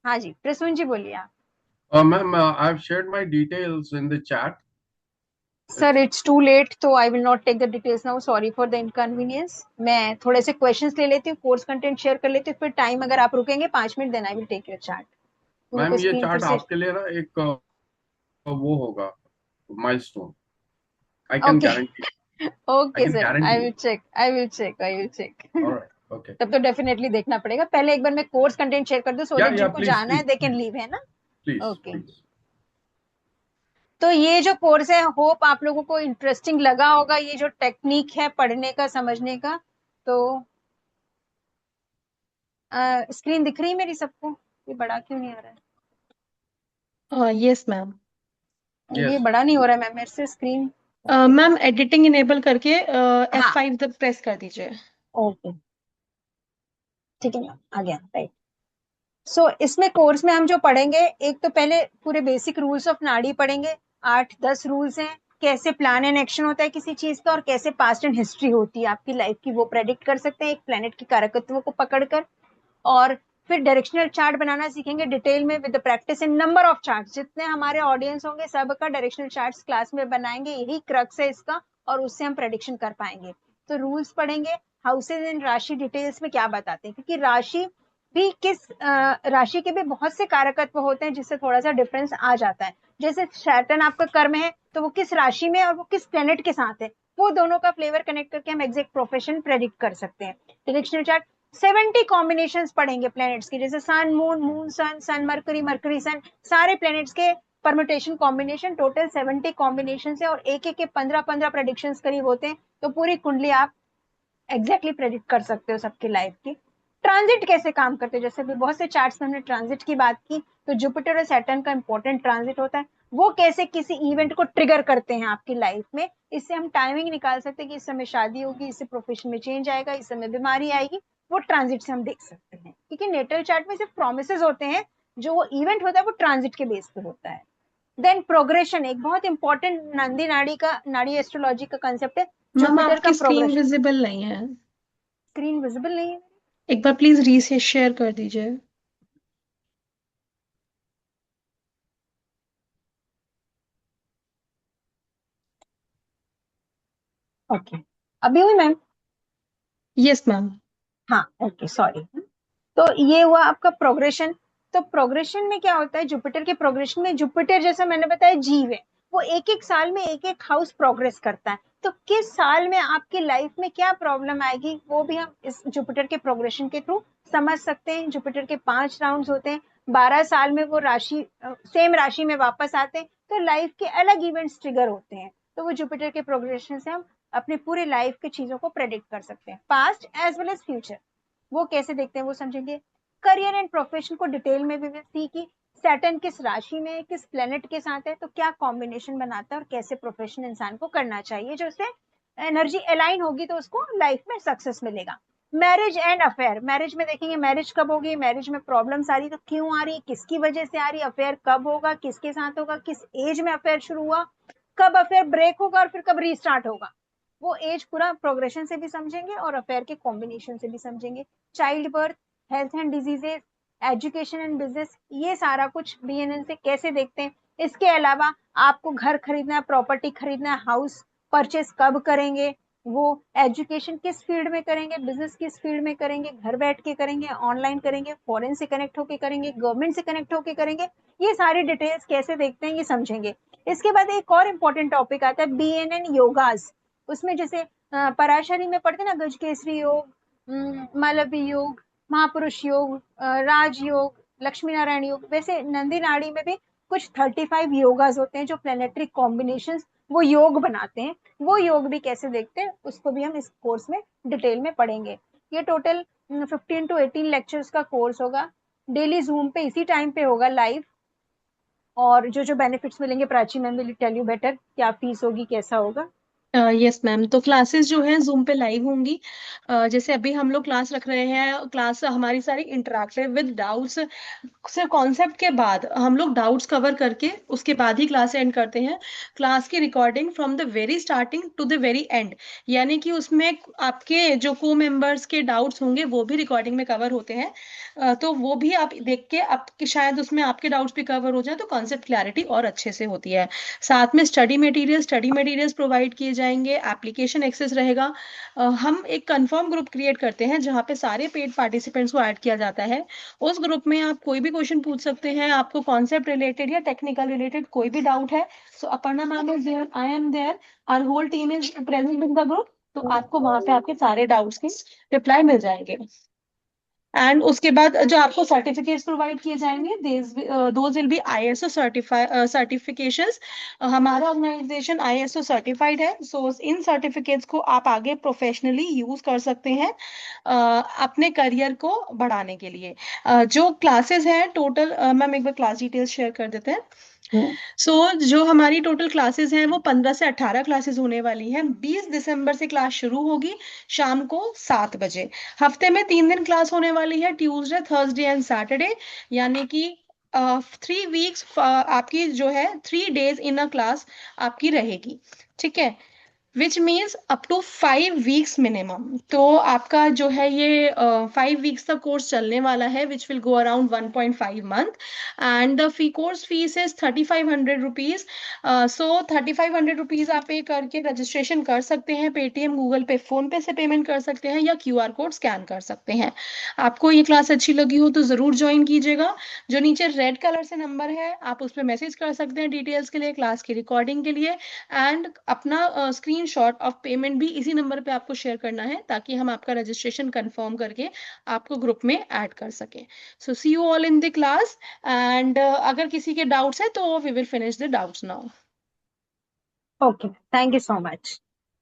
हाँ जी प्रसून जी बोलिए आप। Ma'am I have shared my details in the chat. Sir it's too late, तो I will not take the details now, sorry for the inconvenience. मैं थोड़े से क्वेश्चंस ले लेती हूँ, कोर्स कंटेंट शेयर कर लेती हूँ, फिर टाइम अगर आप रुकेंगे 5 minute then I will take your chart. मेरे को मैम ये स्क्रीन फिर चार्ट से। आपके लिए ना एक वो होगा milestone. I can okay guarantee. I okay can sir, I guarantee. Will check, I will check, I will check. Alright okay. तब तो डेफिनेटली देखना पड़ेगा। पहले एक बार मैं कोर्स कंटेंट शेयर कर दूं सो दैट या जिनको प्लीज जाना है please they can please leave, है ना। Please okay please. तो ये जो कोर्स है, होप आप लोगों को इंटरेस्टिंग लगा होगा, ये जो टेक्निक है पढ़ने का समझने का। तो स्क्रीन दिख रही है मेरी सबको? ये बड़ा क्यों नहीं आ रहा यस मैम। है, ये यस। बड़ा नहीं हो रहा है मैम मेरे से स्क्रीन। मैम एडिटिंग इनेबल करके हाँ F5 प्रेस कर दीजिए। ओके ठीक है मैम, आ गया राइट। सो इसमें कोर्स में हम जो पढ़ेंगे, एक तो पहले पूरे बेसिक रूल्स ऑफ नाड़ी पढ़ेंगे। 8-10 रूल्स हैं, कैसे प्लान एंड एक्शन होता है किसी चीज का, और कैसे पास्ट एंड हिस्ट्री होती है आपकी लाइफ की, वो प्रेडिक्ट कर सकते हैं एक प्लेनेट के कारकत्वों को पकड़कर। और फिर डायरेक्शनल चार्ट बनाना सीखेंगे डिटेल में with the practice in number of chart. जितने हमारे ऑडियंस होंगे सबका डायरेक्शनल चार्ट्स क्लास में बनाएंगे, यही क्रक्स है इसका, और उससे हम प्रेडिक्शन कर पाएंगे। तो रूल्स पढ़ेंगे, हाउसेज एंड राशि डिटेल्स में क्या बताते हैं, क्योंकि राशि भी राशि के भी बहुत से कारकत्व होते हैं जिससे थोड़ा सा डिफरेंस आ जाता है। जैसे सैटर्न आपका कर्म है तो वो किस राशि में और वो किस प्लेनेट के साथ है, वो दोनों का फ्लेवर कनेक्ट करके हम एग्जैक्ट प्रोफेशन प्रेडिक्ट कर सकते हैं। डायरेक्शनल चार्ट 70 कॉम्बिनेशंस पढ़ेंगे प्लैनेट्स की, जैसे सन मून, मून सन, सन मरकरी, मरकरी सन, सारे प्लैनेट्स के परमुटेशन कॉम्बिनेशन, टोटल 70 कॉम्बिनेशन है और एक एक के 15-15 प्रेडिक्शंस करीब होते हैं। तो पूरी कुंडली आप एग्जैक्टली प्रेडिक्ट कर सकते हो सबकी लाइफ की। ट्रांजिट कैसे काम करते हैं, जैसे भी बहुत से चार्ट्स में हमने ट्रांजिट की बात की, तो जुपिटर और सैटर्न का इंपॉर्टेंट ट्रांजिट होता है, वो कैसे किसी इवेंट को ट्रिगर करते हैं आपकी लाइफ में। इससे हम टाइमिंग निकाल सकते हैं कि इस समय शादी होगी, इससे प्रोफेशन में चेंज आएगा, इस समय बीमारी आएगी, वो ट्रांजिट से हम देख सकते हैं। क्योंकि नेटल चार्ट में सिर्फ प्रोमिसेस होते हैं, जो वो इवेंट होता है वो ट्रांजिट के बेस पे होता है। देन प्रोग्रेशन एक बहुत इंपॉर्टेंट नंदी नाड़ी का, नाड़ी एस्ट्रोलॉजी का कंसेप्ट है, मैम जुपिटर का आपकी स्क्रीन प्रोग्रेशन। विजिबल नहीं है, स्क्रीन विजिबल नहीं है? एक बार प्लीज रीशेयर कर दीजिए। ओके, अभी हुई मैम? Yes ma'am. हाँ ओके, सॉरी। तो ये हुआ आपका प्रोग्रेशन। तो प्रोग्रेशन में क्या होता है, जुपिटर के प्रोग्रेशन में, जुपिटर जैसा मैंने बताया जीव है, वो एक एक साल में एक एक हाउस प्रोग्रेस करता है। तो किस साल में आपकी लाइफ में क्या प्रॉब्लम आएगी वो भी हम इस जुपिटर के प्रोग्रेशन के थ्रू समझ सकते हैं। जुपिटर के 5 राउंड्स होते हैं, 12 साल में वो राशि सेम राशि में वापस आते हैं, तो लाइफ के अलग इवेंट्स ट्रिगर होते हैं। तो वो जुपिटर के प्रोग्रेशन से हम अपनी पूरी लाइफ की चीजों को प्रेडिक्ट कर सकते हैं, past as well as future. वो कैसे देखते हैं वो समझेंगे। करियर एंड प्रोफेशन को डिटेल में भी सी कि सैटर्न किस राशि में किस प्लेनेट के साथ है, तो क्या कॉम्बिनेशन बनाता है और कैसे प्रोफेशन इंसान को करना चाहिए, जो उससे एनर्जी अलाइन होगी तो उसको लाइफ में सक्सेस मिलेगा। मैरिज एंड अफेयर, मैरिज में देखेंगे मैरिज कब होगी, मैरिज में प्रॉब्लम्स आ रही तो क्यों आ रही, किसकी वजह से आ रही, अफेयर कब होगा, किसके साथ होगा, किस एज में अफेयर शुरू हुआ, कब अफेयर ब्रेक होगा और फिर कब रीस्टार्ट होगा, वो एज पूरा प्रोग्रेशन से भी समझेंगे और अफेयर के कॉम्बिनेशन से भी समझेंगे। Child birth, health and diseases, education and business, ये सारा कुछ बीएनएन से कैसे देखते हैं। इसके अलावा आपको घर खरीदना है, प्रॉपर्टी खरीदना है, हाउस परचेस कब करेंगे, वो एजुकेशन किस फील्ड में करेंगे, बिजनेस किस फील्ड में करेंगे, घर बैठ के करेंगे, ऑनलाइन करेंगे, फॉरेन से कनेक्ट होके करेंगे, गवर्नमेंट से कनेक्ट होके करेंगे, ये सारी डिटेल्स कैसे देखते हैं ये समझेंगे। इसके बाद एक और इम्पोर्टेंट टॉपिक आता है बीएनएन योगास। उसमें जैसे पराशरी में पढ़ते ना, गजकेसरी योग, मालवी योग, महापुरुष योग, राजयोग, लक्ष्मी नारायण योग, वैसे नंदी नाड़ी में भी कुछ 35 योगास होते हैं जो प्लेनेटरी कॉम्बिनेशंस वो योग बनाते हैं। वो योग भी कैसे देखते हैं उसको भी हम इस कोर्स में डिटेल में पढ़ेंगे। ये टोटल 15 to 18 लेक्चर्स का कोर्स होगा, डेली जूम पे इसी टाइम पे होगा लाइव। और जो जो बेनिफिट्स मिलेंगे Prachi ma'am will tell you better, क्या फीस होगी, कैसा होगा। यस मैम, तो क्लासेस जो है जूम पे लाइव होंगी। जैसे अभी हम लोग क्लास रख रहे हैं, क्लास हमारी सारी इंटरेक्टिव विद डाउट्स, सिर्फ कॉन्सेप्ट के बाद हम लोग डाउट्स कवर करके उसके बाद ही क्लास एंड करते हैं। क्लास की recording from the very starting to the very end, यानी कि उसमें आपके जो को मेंबर्स के डाउट्स होंगे वो भी रिकॉर्डिंग में कवर होते हैं। तो वो भी आप देख के आपके शायद उसमें आपके डाउट्स भी कवर हो जाए तो कॉन्सेप्ट क्लैरिटी और अच्छे से होती है। साथ में स्टडी मटेरियल्स प्रोवाइड किए जाएंगे, एप्लीकेशन एक्सेस रहेगा। हम एक कंफर्म ग्रुप क्रिएट करते हैं जहाँ पे सारे पेड पार्टिसिपेंट्स को ऐड किया जाता है। उस ग्रुप में आप कोई भी क्वेश्चन पूछ सकते हैं, आपको कॉन्सेप्ट रिलेटेड या टेक्निकल रिलेटेड कोई भी डाउट है, so Aparna ma'am is there, I am there, our whole team is present in the group, तो आपको वहां पे आपके सारे डाउट्स के रिप्लाई मिल जाएंगे। एंड उसके बाद जो आपको सर्टिफिकेट्स प्रोवाइड किए जाएंगे, those will be ISO certifications. हमारा ऑर्गेनाइजेशन ISO सर्टिफाइड है, सो इन सर्टिफिकेट्स को आप आगे प्रोफेशनली यूज कर सकते हैं अपने करियर को बढ़ाने के लिए। जो क्लासेस हैं टोटल, मैम एक बार क्लास डिटेल्स शेयर कर देते हैं। सो जो हमारी टोटल क्लासेस हैं वो 15 से 18 क्लासेस होने वाली हैं। 20 दिसंबर से क्लास शुरू होगी शाम को 7 बजे। हफ्ते में 3 दिन क्लास होने वाली है, ट्यूसडे, थर्सडे एंड सैटरडे, यानी कि 3 वीक्स आपकी जो है 3 डेज इन अ क्लास आपकी रहेगी। ठीक है, which means up to 5 weeks minimum. तो आपका जो है ये 5 वीक्स तक कोर्स चलने वाला है, which will go around 1.5 month. And the fee course fees is 3500 rupees. So 3500 rupees आप पे करके रजिस्ट्रेशन कर सकते हैं। पेटीएम, गूगल पे, फोन पे से पेमेंट कर सकते हैं या QR कोड स्कैन कर सकते हैं। आपको ये क्लास अच्छी लगी हो तो जरूर ज्वाइन कीजिएगा। जो नीचे रेड कलर से नंबर है आप उस पर मैसेज कर सकते हैं डिटेल्स के लिए, क्लास की रिकॉर्डिंग के लिए। एंड अपना स्क्रीनशॉट ऑफ पेमेंट भी इसी नंबर पे आपको शेयर करना है, ताकि हम आपका रजिस्ट्रेशन कंफर्म करके आपको ग्रुप में ऐड कर सकें। So see you all in the class. And अगर किसी के डाउट्स है तो we will finish the doubts now. Okay, thank you so much.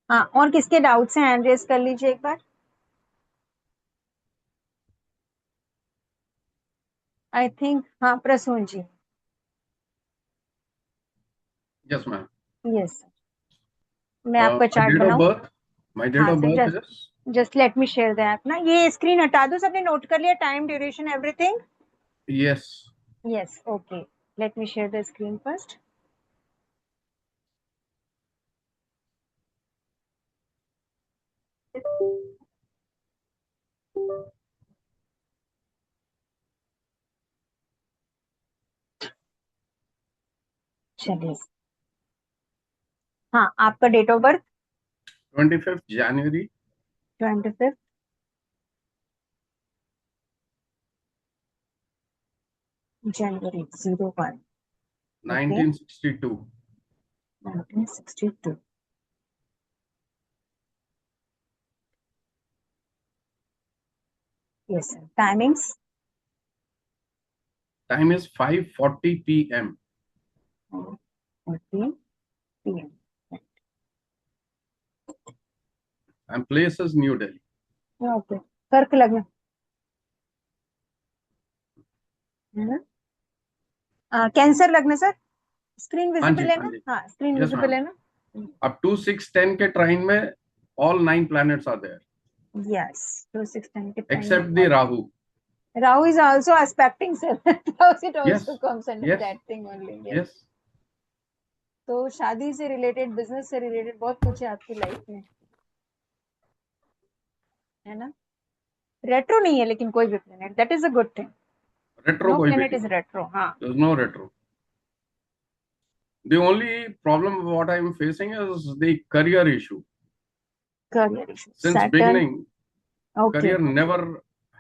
हाँ, और किसके डाउट्स हैं हैंड रेज कर लीजिए एक बार। आई थिंक हाँ, Prasoon ji. Yes ma'am. Yes, मैं आपका चार्ट डेट ऑफ बनाऊं। बर्थ, माय डेट हाँ of sir, birth just is, just let me share that ना। ये स्क्रीन हटा दो, सबने नोट कर लिया time, duration, everything? Yes. Yes, okay, let me share the screen first. चलिए, हाँ, आपका डेट ऑफ बर्थ 25 जनवरी 25 जनवरी 01, 1962। 1962। Yes sir, timings? Time is 5:40 p.m. 40 PM। and place is New Delhi. Okay, कर्क लग्न है ना? कैंसर लग्न सर। स्क्रीन हाँ जी, विजिबल है हाँ ना? जी। हाँ, स्क्रीन Yes, विजिबल ma'am. है ना? अब 2-6-10 के ट्राइन में all 9 planets are there yes, 2-6-10 के except the Rahu. Rahu is also aspecting seven. It also Yes, comes under yes, that thing only. Yes. yes. तो शादी से रिलेटेड, बिजनेस से रिलेटेड बहुत कुछ है आपकी लाइफ में, है ना? रेट्रो नहीं है लेकिन कोई भी planet, that is a good thing. Retro no कोई भी प्लेनेट नहीं इज है. रेट्रो। हाँ, There's no retro. The only problem what I'm facing is the career issue. Career issue. Since Saturn, beginning, okay, career never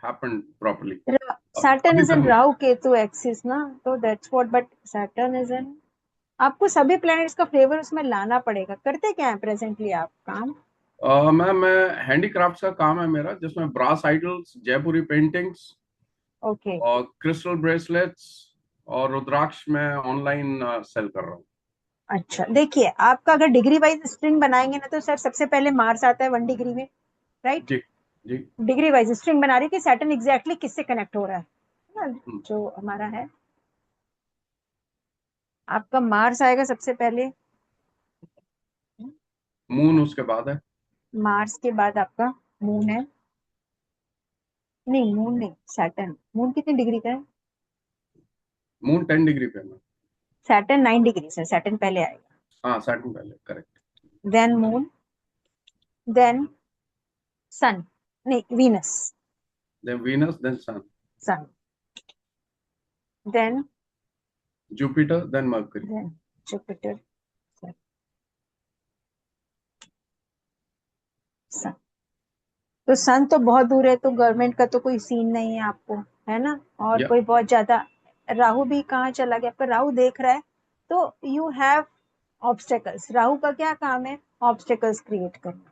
happened properly. Saturn अभी इज तक इन नहीं. राहु केतु एक्सिस ना, तो that's what. But Saturn is in, आपको सभी प्लैनेट्स का फ्लेवर उसमें लाना पड़ेगा। करते क्या है प्रेजेंटली आप काम? मैं हैंडीक्राफ्ट्स का काम है मेरा, जिसमें ब्रास आइडल्स, जयपुरी पेंटिंग्स ओके, और क्रिस्टल ब्रेसलेट्स और रुद्राक्ष में ऑनलाइन सेल कर रहा हूँ. अच्छा, देखिए, आपका अगर डिग्री वाइज स्ट्रिंग बनाएंगे ना, तो सर सबसे पहले मार्स आता है 1 डिग्री में, राइट? जी जी. डिग्री वाइज स्ट्रिंग बना रही है कि सैटर्न एग्जैक्टली किससे कनेक्ट हो रहा है ना, जो हमारा है। आपका मार्स आएगा सबसे पहले, मून उसके बाद है. मार्स के बाद आपका मून है। नहीं, मून नहीं, सैटर्न। मून कितनी डिग्री का है? मून 10 डिग्री पे है. सैटर्न 9 डिग्री से, सैटर्न पहले आएगा, हाँ, सैटर्न पहले, correct. Then moon, then sun, नहीं, Venus, then Venus, then sun, sun, then Jupiter, then Mercury. Then Jupiter, sun. तो सन तो बहुत दूर है, तो गवर्नमेंट का तो कोई सीन नहीं है आपको, है ना? और या कोई बहुत ज्यादा, राहु भी कहाँ चला गया आपका? राहु देख रहा है, तो यू हैव ऑब्स्टेकल्स। राहु का क्या काम है? ऑब्स्टेकल्स क्रिएट करना,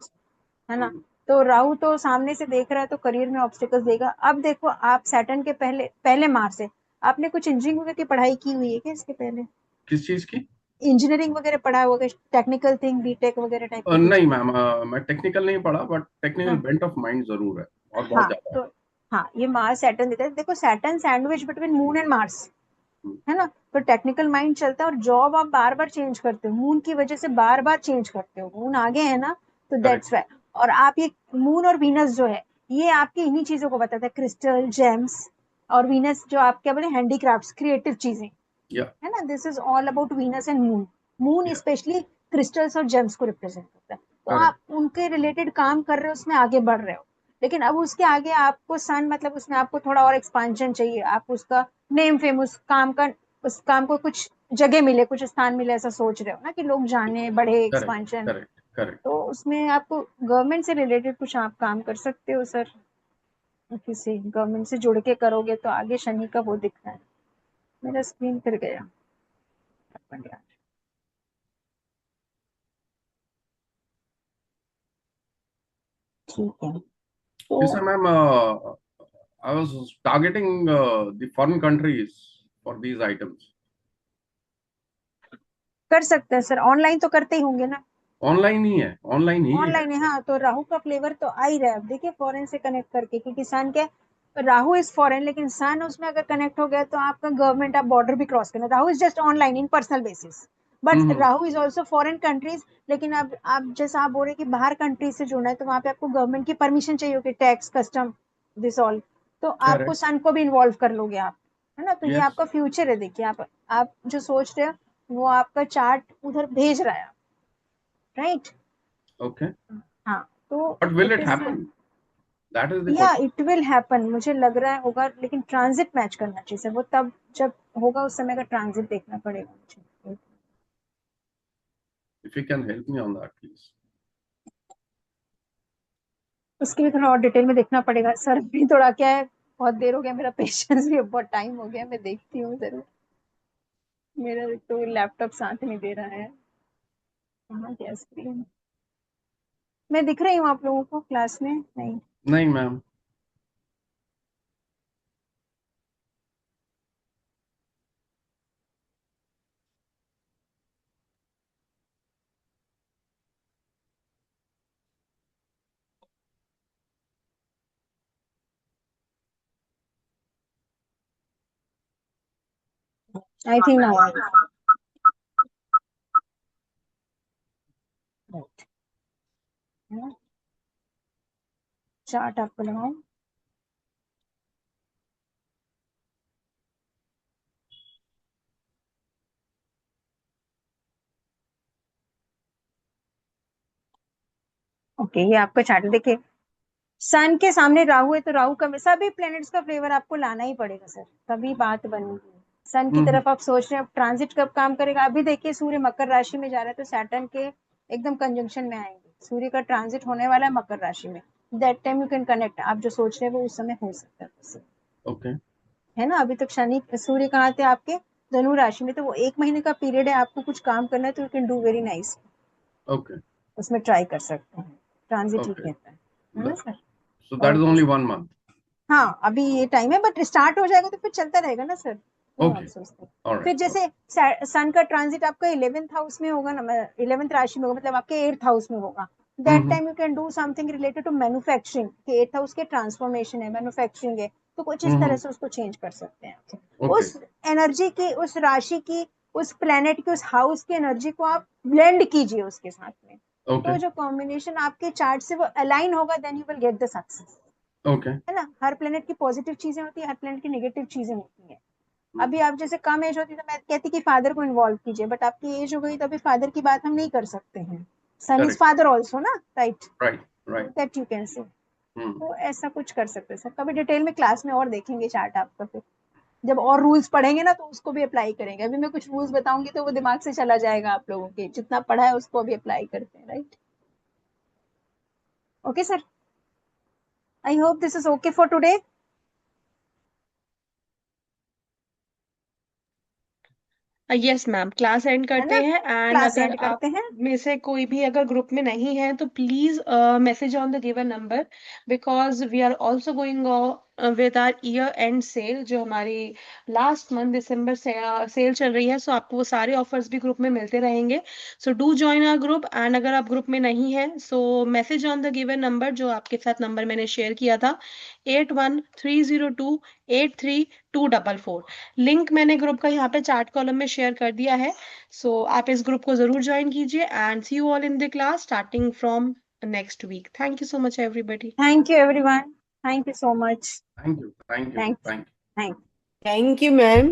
है ना? तो राहु तो सामने से देख रहा है, तो करियर में ऑब्स्टेकल्स देगा। अब देखो, आप सैटर्न के पहले पहले मार्च से आपने कुछ इंजीनियरिंग वगैरह की पढ़ाई की हुई है क्या इसके पहले? किस चीज की? इंजीनियरिंग वगैरह पढ़ा होगा, टेक्निकल थिंग, बीटेक वगैरह टाइप की? नहीं मैम, मैं टेक्निकल नहीं पढ़ा, बट टेक्निकल हाँ, बेंट ऑफ माइंड जरूर है, और बहुत हाँ, ज्यादा है. तो हाँ, ये मार्स सैटर्न देता है। देखो, Saturn sandwich between moon and Mars, है ना? तो टेक्निकल माइंड चलता है, और जॉब आप बार बार चेंज करते हो, मून की वजह से बार बार चेंज करते हो। मून आगे है ना, तो दैट्स करेक्ट. वाई। और आप ये मून और वीनस जो है, ये आपकी इन्हीं चीजों को बताता है, क्रिस्टल, जेम्स। और वीनस जो आप क्या बोले, हैंडीक्राफ्ट्स, क्रिएटिव चीजें, या है ना? This is all about Venus and moon. Moon या स्पेशली क्रिस्टल्स और जेम्स को रिप्रेजेंट करता है। तो आप उनके रिलेटेड काम कर रहे हो, उसमें आगे बढ़ रहे हो। लेकिन अब उसके आगे आपको सन मतलब उसमें आपको थोड़ा और एक्सपांशन चाहिए, आप उसका नेम फेम उस काम का, उस काम को कुछ जगह मिले, कुछ स्थान मिले, ऐसा सोच रहे हो ना कि लोग जाने, बढ़े, करेक्ट एक्सपांशन। Correct correct. तो उसमें आपको गवर्नमेंट से रिलेटेड कुछ आप काम कर सकते हो सर, किसी गवर्नमेंट से जुड़ के करोगे तो आगे शनि का वो दिख रहा है। मेरा स्क्रीन फिर गया। ठीक है तो Yes, ma'am. I was targeting the foreign countries for these items. कर सकते हैं सर, ऑनलाइन तो करते ही होंगे ना। ऑनलाइन ही है, ऑनलाइन ही है। ऑनलाइन है, हाँ। तो राहु का फ्लेवर तो आ ही रहा है, अब देखिए फॉरेन से कनेक्ट करके, क्योंकि सन क्या, राहु इज फॉरेन, लेकिन सन उसमें अगर कनेक्ट हो गया तो आपका गवर्नमेंट, आप बॉर्डर भी क्रॉस करना। Rahu is just online in personal basis, but Rahu is also foreign countries. लेकिन अब आप जैसा आप बोल रहे हैं कि बाहर कंट्रीज से जुड़ना है, तो वहां पे आपको गवर्नमेंट की परमिशन चाहिए होगी, टैक्स, कस्टम, दिस ऑल। तो आपको Correct. सन को भी इन्वॉल्व कर लोगे आप, है ना। तो ये Yes. आपका फ्यूचर है। देखिए आप जो सोच रहे हो वो आपका चार्ट उधर भेज रहा है, राइट। Okay. हाँ तो But will it it is, happen? That is the या question. इट विल हैपन, मुझे लग रहा है होगा, लेकिन ट्रांजिट मैच करना चाहिए सर। वो तब जब होगा उस समय का ट्रांजिट देखना पड़ेगा मुझे। If you can help me on that, please. उसके भी थोड़ा और डिटेल में देखना पड़ेगा सर। भी थोड़ा क्या है, बहुत देर हो गया, मेरा पेशेंस भी बहुत टाइम हो गया। मैं देखती हूँ जरूर, मेरा तो लैपटॉप साथ नहीं दे रहा है। कहाँ गया स्क्रीन? मैं दिख रही हूँ आप लोगों को क्लास में? नहीं। नहीं ma'am. I think now chart आपको लगाऊं? ओके, ये आपका चार्ट देखिए। सन के सामने राहु है, तो राहु का, सभी प्लैनेट्स का फ्लेवर आपको लाना ही पड़ेगा सर, तभी बात बनेगी। सन की तरफ आप सोच रहे हैं, अब ट्रांजिट कब काम करेगा? अभी देखिए सूर्य मकर राशि में जा रहा है, तो सैटर्न के एकदम कंजंक्शन में आएंगे। सूर्य का ट्रांजिट होने वाला है मकर राशि में, that time you can connect. आप जो सोच रहे हैं वो उस समय हो सकता है। ओके। है ना, अभी तक शनि, सूर्य कहाँ थे आपके? धनु राशि में, तो वो 1 महीने का पीरियड है, आपको कुछ काम करना है तो you can do very nice. Okay. उसमें ट्राई कर सकते हैं, ट्रांजिट ही ओके। कहता है ना sir. So that is okay only sir. 1 month. हाँ अभी ये टाइम है, बट स्टार्ट हो जाएगा तो फिर चलता रहेगा ना सर, वो आप Okay. सोचते हैं। All फिर right. जैसे सन का ट्रांजिट आपका 11th हाउस में होगा ना, 11th राशि में होगा, मतलब आपके 8th हाउस में होगा। That time you can do something related to manufacturing, कि 8th हाउस के ट्रांसफॉर्मेशन है, मैन्युफैक्चरिंग है, तो कुछ इस तरह से उसको चेंज कर सकते हैं। Okay. उस एनर्जी की, उस राशि की, उस प्लेनेट की, उस हाउस की एनर्जी को आप ब्लेंड कीजिए उसके साथ में। Okay. तो जो कॉम्बिनेशन आपके चार्ट से वो अलाइन होगा, then you will get the success. Okay. है ना, हर प्लेनेट की पॉजिटिव चीजें होती है, हर प्लेनेट की नेगेटिव चीजें होती हैं। अभी आप जैसे कम एज होती तो मैं कहती कि फादर को इन्वॉल्व कीजिए, बट आपकी एज हो गई तो अभी फादर की बात हम नहीं कर सकते हैं। सन इज Correct. फादर ऑल्सो ना, right? Right. Right. That you can say. Hmm. तो ऐसा कुछ कर सकते हैं सर, कभी डिटेल में क्लास में और देखेंगे चार्ट आपका। फिर जब और रूल्स पढ़ेंगे ना तो उसको भी अप्लाई करेंगे। अभी मैं कुछ रूल्स बताऊंगी तो वो दिमाग से चला जाएगा आप लोगों के, जितना पढ़ा है उसको अभी अप्लाई करते हैं, right? Okay sir, I hope this is okay for today. Yes ma'am, class and है करते ना, हैं। एंड क्लास अगर एंड आप करते हैं। में से कोई भी अगर ग्रुप में नहीं है तो please message on the given number, because we are also going with our year end sale, जो हमारी लास्ट मंथ दिसंबर से सेल चल रही है। सो आपको वो सारे ऑफर्स भी ग्रुप में मिलते रहेंगे। So do join our group. And अगर आप ग्रुप में नहीं है so message on the given number, जो आपके साथ नंबर मैंने शेयर किया था, 8130283244। लिंक मैंने ग्रुप का यहाँ पे चैट कॉलम में शेयर कर दिया है। सो आप इस ग्रुप को जरूर ज्वाइन कीजिए। And see you all in the class starting from next week. Thank you so much everybody. Thank you everyone, thank you so much. Thank you. Thank you. Thank Thank you. Thank thank you ma'am.